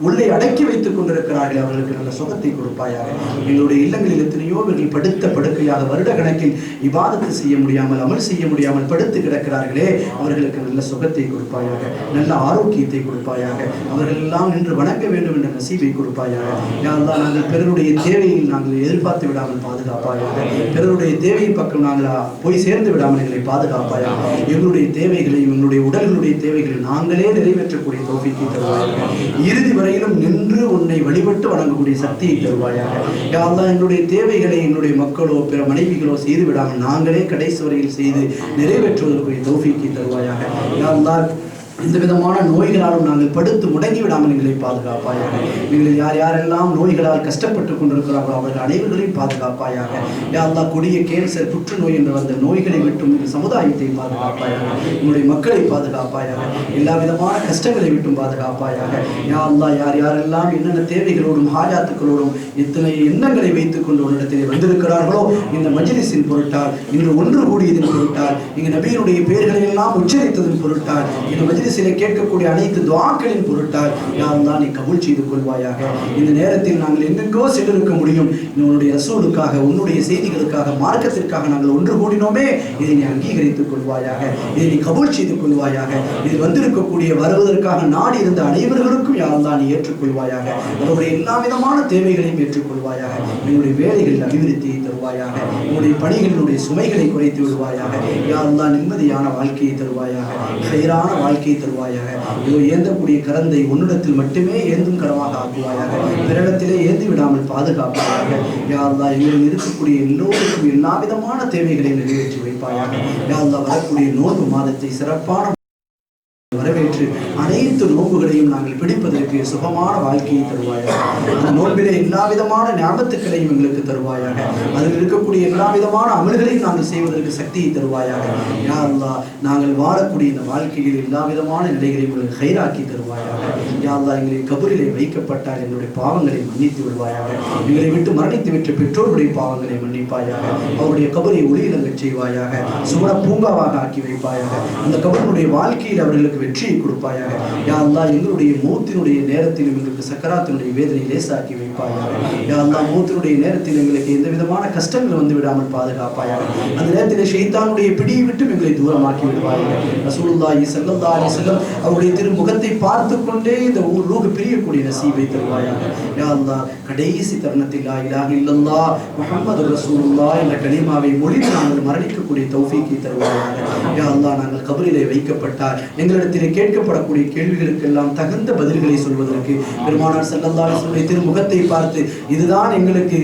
உள்ளே அடக்கி வைத்துக் கொண்டிருக்கிறார்கள். அவர்களுக்கு நல்ல சுகத்தை கொடுப்பாயாக. எங்களுடைய இல்லங்களில் எத்தனையோ பேர்கள் படுத்த படுக்கையாக வருட கணக்கில் இபாதத்து செய்ய முடியாமல், அமல் செய்ய முடியாமல் படுத்து கிடக்கிறார்களே, அவர்களுக்கு நல்ல சுகத்தை கொடுப்பாயாக. நல்ல ஆரோக்கியத்தை கொடுப்பாயாக. அவர்கள் எல்லாம் நின்று வணங்க வேண்டும் என்ற நசீபை கொடுப்பாயாக. யா அல்லாஹ் நாங்கள் பிறருடைய தேவையில் நாங்கள் எதிர்பார்த்து விடாமல் பாதுகாப்பாயாக. பிறருடைய தேவையின் பக்கம் நாங்கள் போய் சேர்ந்து விடாமல் எங்களை பாதுகாப்பாயாக. எங்களுடைய தேவைகளையும் எங்களுடைய உடல்களுடைய தேவைகளை நாங்களே நிறைவேற்றக்கூடிய தௌஃபீக்கை தருவாயாக. இறுதி வரையிலும் நின்று உன்னை வழிபட்டு வணங்கக்கூடிய சக்தியை தருவாயாக. யா அல்லாஹ் எங்களுடைய தேவைகளை எங்களுடைய மக்களோ பிற மனைவிகளோ செய்து விடாமல் நாங்களே கடைசி வரையில் செய்து நிறைவேற்றுவதற்குரிய தௌஃபீக்கை தருவாயாக. யா அல்லாஹ் இந்த விதமான நோய்களாலும் நாங்கள் படுத்து முடங்கி விடாமல் எங்களை பாதுகாப்பாயாக. எங்களை யார் யாரெல்லாம் நோய்களால் கஷ்டப்பட்டு கொண்டிருக்கிறார்களோ அவர்கள் அனைவர்களையும் பாதுகாப்பாயாக. யா அல்லாஹ் கொடிய கேன்சர், புற்றுநோய் என்ற அந்த நோய்களை விட்டும் இந்த சமுதாயத்தை பாதுகாப்பாயாக. எங்களுடைய மக்களை பாதுகாப்பாயாக. எல்லா விதமான கஷ்டங்களை விட்டும் பாதுகாப்பாயாக. யா அல்லாஹ் யார் யாரெல்லாம் என்னென்ன தேவைகளோடும் ஹாஜாத்துக்களோடும் இத்தனை எண்ணங்களை வைத்துக் கொண்டு ஒரு இடத்திலே வந்திருக்கிறார்களோ இந்த மஜ்லிஸின் பொருட்டால், இன்று ஒன்று கூடியதன் பொருட்டால், இங்கு நபியினுடைய பெயர்களை எல்லாம் உச்சரித்ததன் பொருட்டால், இந்த மஜ்லிஸிலே கேட்கக்கூடிய அனைத்து துஆக்களின் பொருட்டால் யா அல்லாஹ் நீ கபூல் செய்து கொள்வாயாக. இந்த நேரத்தில் நாங்கள் எங்கெங்கோ சென்றிருக்க முடியும், உன்னுடைய ரசூலுக்காக, உன்னுடைய செய்திகளுக்காக, மார்க்கத்திற்காக நாங்கள் ஒன்று கூடினோமே, இதை நீ அங்கீகரித்துக் கொள்வாயாக. இதை நீ கபூல் செய்து கொள்வாயாக. இதில் வந்திருக்கக்கூடிய வருவதற்காக நாடி இருந்த அனைவர்களுக்கும் யா அல்லாஹ் நீ ஏற்றுக்கொள்வாயாக. அவருடைய எல்லா விதமான தேவைகளையும் ஏற்றுக்கொள்வாயாக. எங்களுடைய வேலைகளில் அபிவிருத்தியை தருவாயாக. உங்களுடைய பணிகளினுடைய சுமைகளை குறைத்து விடுவாயாக. யா அல்லாஹ் நிம்மதியான வாழ்க்கையை தருவாயாக. ஹைரான வாழ்க்கையை தருவாயாக. இதோ ஏந்தக்கூடிய கரந்தை உன்னிடத்தில் மட்டுமே ஏந்தும் கரமாக ஆக்குவாயாக. பிறகத்திலே ஏந்தி விடாமல் பாதுகாப்பாயாக. யா அல்லாஹ் எங்களில் இருக்கக்கூடிய எல்லோருக்கும் எல்லா விதமான தேவைகளை நிறைவேற்றி வைப்பாயாக. யா அல்லாஹ் வரக்கூடிய நோன்பு மாதத்தை சிறப்பான வரவேற்று அனைத்து நோன்புகளையும் நாங்கள் பிடிப்பதற்கு சுகமான வாழ்க்கையை தருவாயாக. அந்த நோன்பிலே எல்லா விதமான ஞாபகத்துக்களையும் எங்களுக்கு தருவாயாக. அதில் இருக்கக்கூடிய எல்லா விதமான அமல்களையும் நாங்கள் செய்வதற்கு சக்தியை தருவாயாக. யா அல்லாஹ் நாங்கள் வாழக்கூடிய இந்த வாழ்க்கையில் எல்லா விதமான நிலைகளையும் எங்களுக்கு ஹைராக்கி தருவாயாக. யா அல்லாஹ் எங்களை கபரிலே வைக்கப்பட்டால் எங்களுடைய பாவங்களை மன்னித்து விடுவாயாக. எங்களை விட்டு மரணித்து விட்டு பெற்றோருடைய பாவங்களை மன்னிப்பாயாக. அவருடைய கபரை ஒளியிலங்கச் செய்வாயாக. சுவன பூங்காவாக ஆக்கி வைப்பாயாக. அந்த கபருடைய வாழ்க்கையில் அவர்களுக்கு வெற்றியை கொடுப்பாயாக. யா அல்லாஹ் எங்களுடைய மௌத்தினுடைய நேரத்தில் எங்களுக்கு சக்கராத்தினுடைய வேதனை லேசாக்கி வைப்பாயாக. யா அல்லாஹ் மௌத்தினுடைய நேரத்தில் எங்களுக்கு எந்த விதமான கஷ்டங்கள் வந்து விடாமல் பாதுகாப்பாயாக. அந்த நேரத்தில் ஷைத்தானுடைய பிடியை விட்டு எங்களை தூரமாக்கி விடுவாயாக. ரசூலுல்லாஹி ஸல்லல்லாஹு அலைஹி வஸல்லம் அவருடைய திருமுகத்தை பார்த்து கொண்டே இந்த ரூஹ் பிரியக்கூடிய நசீபை தருவாயாக. யா அல்லாஹ் கடைசி தருணத்தில் லா இலாஹ இல்லல்லாஹ் முஹம்மது ரசூலுல்லாஹ் என்ற கலிமாவை மொழிந்து நாங்கள் மரணிக்கக்கூடிய தௌஃபீக்கை தருவாயாக. யா அல்லாஹ் நாங்கள் கபரிலே வைக்கப்பட்டால் எங்களிடத்தில் கேட்கப்படக்கூடிய கேள்விகளுக்கெல்லாம் தகுந்த பதில்களை சொல்வதற்கு பெருமானார் ஸல்லல்லாஹு அலைஹி வஸல்லம் திருமுகத்தை பார்த்து இதுதான் எங்களுக்கு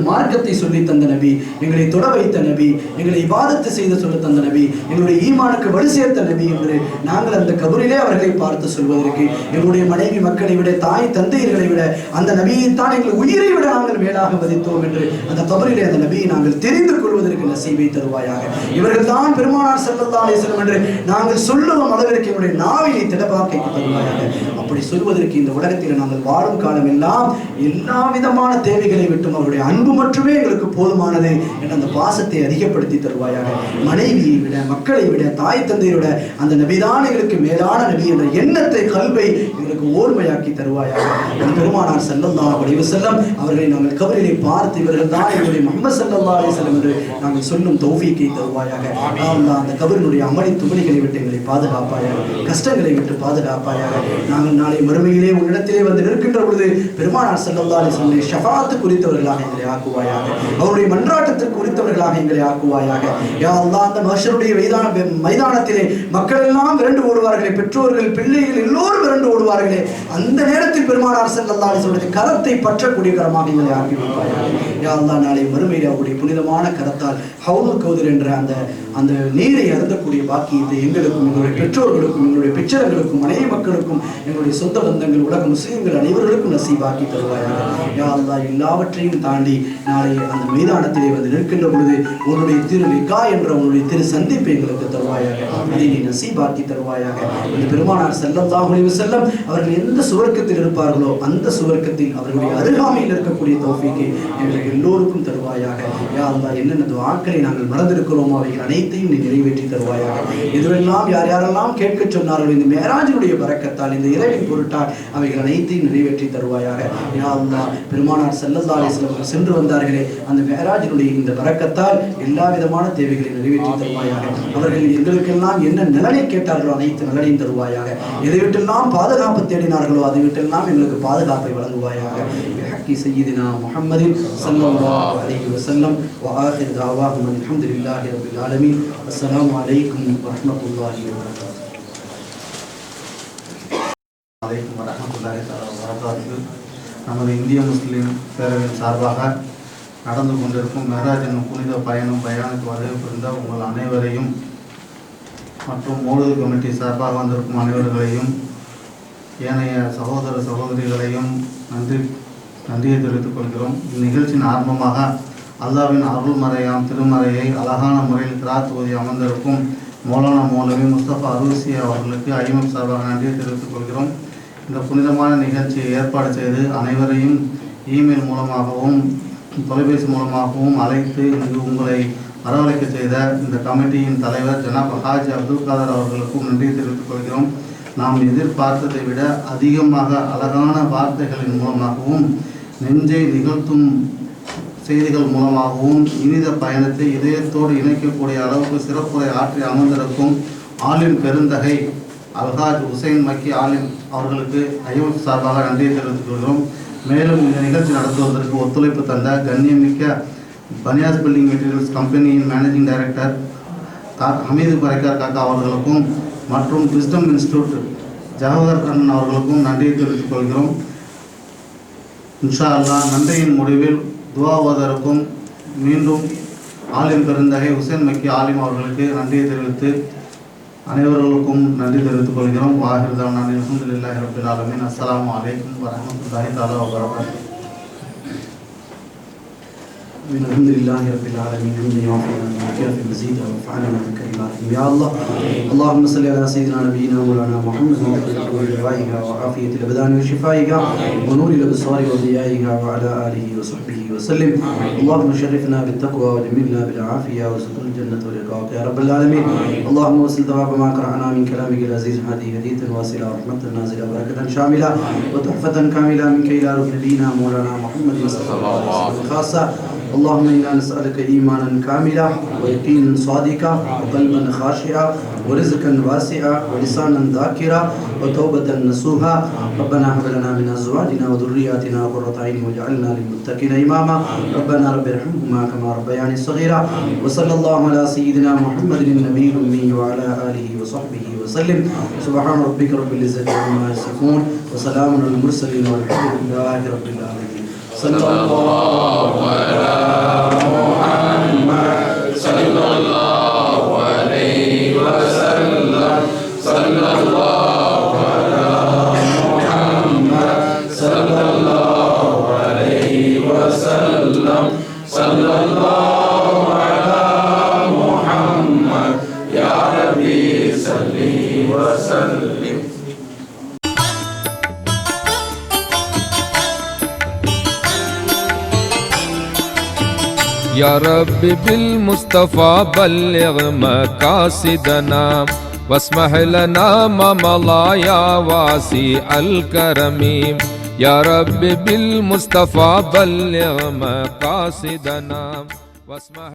மார்க்கத்தை சொல்லி தந்த நபி, எங்களை தொட வைத்த நபி, எங்களை இபாதத்து செய்து சொல்ல தந்த நபி, எங்களுடைய ஈமானுக்கு வலு சேர்த்த நபி என்று நாங்கள் அந்த கபரிலே அவர்களை பார்த்து சொல்வதற்கு எங்களுடைய மனைவி மக்களை விட தாய் தந்தையர்களை விட அந்த நபியைத்தான் எங்கள் உயிரை விட நாங்கள் மேலாக மதித்தோம் என்று அந்த கபரிலே அந்த நபியை நாங்கள் தெரிந்து கொள்வதற்கு நசீபை தருவாயாக. இவர்கள் தான் பெருமானார் ஸல்லல்லாஹு அலைஹி வஸல்லம் என்று நாங்கள் சொல்லுவோம் அளவிற்கு எங்களுடைய நாவினை திடபாக்கி தருவாயாக. அப்படி சொல்வதற்கு இந்த உலகத்தில் நாங்கள் வாழும் காலம் எல்லாம் எல்லா விதமான தேவைகளை விட்டும் அவருடைய அன்பு மட்டுமே எங்களுக்கு போதுமானது என்ற அந்த பாசத்தை அதிகப்படுத்தி தருவாயாக. மனைவியை விட மக்களை விட தாய் தந்தையை விட அந்த நபிதான் எங்களுக்கு மேலான நபி என்ற எண்ணத்தை கல்வை எங்களுக்கு ஓர்மையாக்கி தருவாயாக. பெருமானார் ஸல்லல்லாஹு அலைஹி வஸல்லம் அவர்களை நாங்கள் கபரிலே பார்த்து இவர்கள் தான் எங்களுடைய முஹம்மது ஸல்லல்லாஹு அலைஹி வஸல்லம் என்று நாங்கள் சொல்லும் தௌஃபீக்கை தருவாயாக. அல்லாஹ் அந்த கபரினுடைய அமளி துமளிகளை விட்டு எங்களை பாதுகாப்பாயாக. கஷ்டங்களை விட்டு பாதுகாப்பாயாக. நாங்கள் நாளை மறுமையிலே உன்னிடத்திலே வந்து நிற்கின்ற பொழுது பெருமானார் ஸல்லல்லாஹு அலைஹி வஸல்லம் ஷஃபாஅத் குறித்தவர்களாக எங்களை ஆக்குவாயாக. அவருடைய மன்றாட்டத்திற்கு குறித்தவர்களாக எங்களை ஆக்குவாயாக. யா அல்லாஹ் அந்த மஹ்ஷருடைய மைதானத்திலே மக்கள் எல்லாம் விரண்டு ஓடுவார்களே, பெற்றோர்கள் பிள்ளைகள் எல்லோரும் விரண்டு ஓடுவார்களே, அந்த நேரத்தில் பெருமானார் ஸல்லல்லாஹு அலைஹி வஸல்லம் கரத்தை பற்றக்கூடிய கரமாக எங்களை ஆக்கி வைப்பாயாக. யா அல்லாஹ் நாளை மறுமையிலே அவருடைய புனிதமான கரத்தால் ஹவுலுல் கௌதர் என்ற அந்த நீரை அருந்தக்கூடிய பாக்கியத்தை எங்களுக்கும் எங்களுடைய பெற்றோர்களுக்கும் எங்களுடைய பெற்றோர்களுக்கும் மனைவி மக்களுக்கும் எங்களுடைய சொந்த பந்தங்கள் உலக முஸ்லிம்கள் அனைவர்களுக்கும் நசீபாக்கி தருவாயாக. யா அல்லாஹ் எல்லாவற்றையும் தாண்டி நாளை அந்த மைதானத்திலே வந்து நிற்கின்ற பொழுது உன்னுடைய திரு லிகா என்ற உன்னுடைய திரு சந்திப்பை எங்களுக்கு தருவாயாக. அதை நீ நசீபாக்கி தருவாயாக. இந்த பெருமானார் ஸல்லல்லாஹு அலைஹி வஸல்லம் அவர்கள் எந்த சுவர்க்கத்தில் இருப்பார்களோ அந்த சுவர்க்கத்தில் அவர்களுடைய அருகாமையில் இருக்கக்கூடிய தௌஃபீக்கை எங்களுக்கு எல்லோருக்கும் தருவாயாக. யா அல்லாஹ் என்னென்ன துஆக்களை நாங்கள் மறந்திருக்கிறோமோ அவைகள் அனைத்தையும் நீ நிறைவேற்றி தருவாயாக. இதுவெல்லாம் யார் யாரெல்லாம் கேட்க சொன்னார்கள் இந்த மேராஜினுடைய பரக்கத்தால் இந்த இறைவின் பொருட்டால் அவைகள் அனைத்தையும் நிறைவேற்றி தருவாயாக. யா அல்லாஹ் பெருமானார் ஸல்லல்லாஹு அலைஹி வஸல்லம் சென்று வந்தார்களே அந்த மேராஜினுடைய இந்த பரக்கத்தால் எல்லா விதமான தேவைகளை நிறைவேற்றி தருவாயாக. அவர்கள் எங்களுக்கெல்லாம் என்ன நலனை கேட்டார்களோ அனைத்து நலனையும் தருவாயாக. எதை விட்டெல்லாம் பாதுகாப்பு தேடினார்களோ அதை விட்டெல்லாம் எங்களுக்கு பாதுகாப்பை வழங்குவாயாக. பிஹக்கி சய்யிதினா முஹம்மதின் ஸல்லல்லாஹு அலைஹி வஸல்லம் வ ஆகிர் தஅவாஹும் அல்ஹம்துலில்லாஹி ரப்பில் ஆலமீன். அஸ்ஸலாமு அலைக்கும் வரஹ்மத்துல்லாஹி வபரகாத்துஹு.
அலைக்கும் வரஹ்மத்துல்லாஹி வபரகாத்துஹு. நமது இந்திய முஸ்லீம் பேரவையின் சார்பாக நடந்து கொண்டிருக்கும் மெஹராஜ் என்னும் புனித பயணத்துக்கு வருகை புரிந்த உங்கள் அனைவரையும் மற்றும் மௌலூத் கமிட்டி சார்பாக வந்திருக்கும் அனைவர்களையும் ஏனைய சகோதர சகோதரிகளையும் நன்றியை தெரிவித்துக் கொள்கிறோம். இந்நிகழ்ச்சியின் ஆரம்பமாக அல்லாஹ்வின் அருள்மறையாம் திருமறையை அழகான முறையில் கிராத் ஓதி அமர்ந்திருக்கும் மௌலானா மௌலவி முஸ்தபா அரூசி அவர்களுக்கு ஐஎம்எஃப் சார்பாக நன்றியை தெரிவித்துக் கொள்கிறோம். இந்த புனிதமான நிகழ்ச்சியை ஏற்பாடு செய்து அனைவரையும் இமெயில் மூலமாகவும் தொலைபேசி மூலமாகவும் அழைத்து இங்கு உங்களை வரவழைக்க செய்த இந்த கமிட்டியின் தலைவர் ஜனாப் ஹாஜி அப்துல் காதர் அவர்களுக்கும் நன்றி தெரிவித்துக் கொள்கிறோம். நாம் எதிர்பார்த்ததை விட அதிகமாக அழகான வார்த்தைகளின் மூலமாகவும் நெஞ்சை நிகழ்த்தும் செய்திகள் மூலமாகவும் இனித பயணத்தை இதயத்தோடு இணைக்கக்கூடிய அளவுக்கு சிறப்புரை ஆற்றி அமர்ந்திருக்கும் ஆலிம் பெருந்தகை அல்ஹாஜ் ஹுசைன் மக்கி ஆலிம் அவர்களுக்கு ஐஎம்எஃப் சார்பாக நன்றியை தெரிவித்துக் கொள்கிறோம். மேலும் இந்த நிகழ்ச்சி நடத்துவதற்கு ஒத்துழைப்பு தந்த கண்ணியமிக்க பனியாஸ் பில்டிங் மெட்டீரியல்ஸ் கம்பெனியின் மேனேஜிங் டைரக்டர் ஹமீது பரைக்கார் காக்கா அவர்களுக்கும் மற்றும் விஸ்டம் இன்ஸ்டியூட் ஜவஹர் கண்ணன் அவர்களுக்கும் நன்றியை தெரிவித்துக் கொள்கிறோம். இன்ஷா அல்லாஹ் நன்றியின் முடிவில் துவா ஓதருக்கும் மீண்டும் ஆலிம் பெருந்தகை ஹுசைன் மக்கி ஆலிம் அவர்களுக்கு நன்றியை தெரிவித்து அனைவர்களுக்கும் நன்றி தெரிவித்துக் கொள்கிறோம். வாஹிர் அல்ஹம்துலில்லாஹி ரப்பில் ஆலமீன். அஸ்ஸலாமு அலைக்கும் வரஹ்மத்துல்லாஹி தஆலா வ பரகாத்துஹு.
الحمد لله رب العالمين حمدا يوافي نعمه في مزيد وينفعنا بكلماتهم يا الله. اللهم صل على سيدنا نبينا مولانا محمد وعلى وعافية الأبدان وشفائها ونور الأبصار وضيائها وعلى آله وصحبه وسلم. اللهم شرفنا بالتقوى وجملنا بالعافية وارزقنا الجنة والرضا يا رب العالمين. اللهم وصل ثواب ما قرأنا من كلامك العزيز هذه هدية واصلة رحمة نازلة بركة شاملة وتحفة كاملة منك إلى رب نبينا مولانا محمد صلى الله عليه وسلم خاصة. اللهم إنا نسألك إيمانا كاملا ويقينا صادقا وقلبا خاشعا ورزقا واسعا ولسانا ذاكرا وتوبة نصوحا. ربنا هب لنا من أزواجنا وذرياتنا قرة أعين واجعلنا للمتقين إماما. ربنا رب ارحمهما كما ربياني صغيرا. وصلى الله على سيدنا محمد النبي الأمي وعلى آله وصحبه وسلم. سبحان ربك رب العزة عما يصفون وسلام على المرسلين والحمد لله رب العالمين. صلى الله على محمد صلى الله عليه وسلم. صلى الله على محمد صلى الله عليه وسلم. صلى الله على محمد يا ربي صل وسلم.
يا رب بالمصطفى بلغ مقاصدنا واسمح لنا ما مضى يا واسع الكرم. يا رب بالمصطفى بلغ مقاصدنا واسمح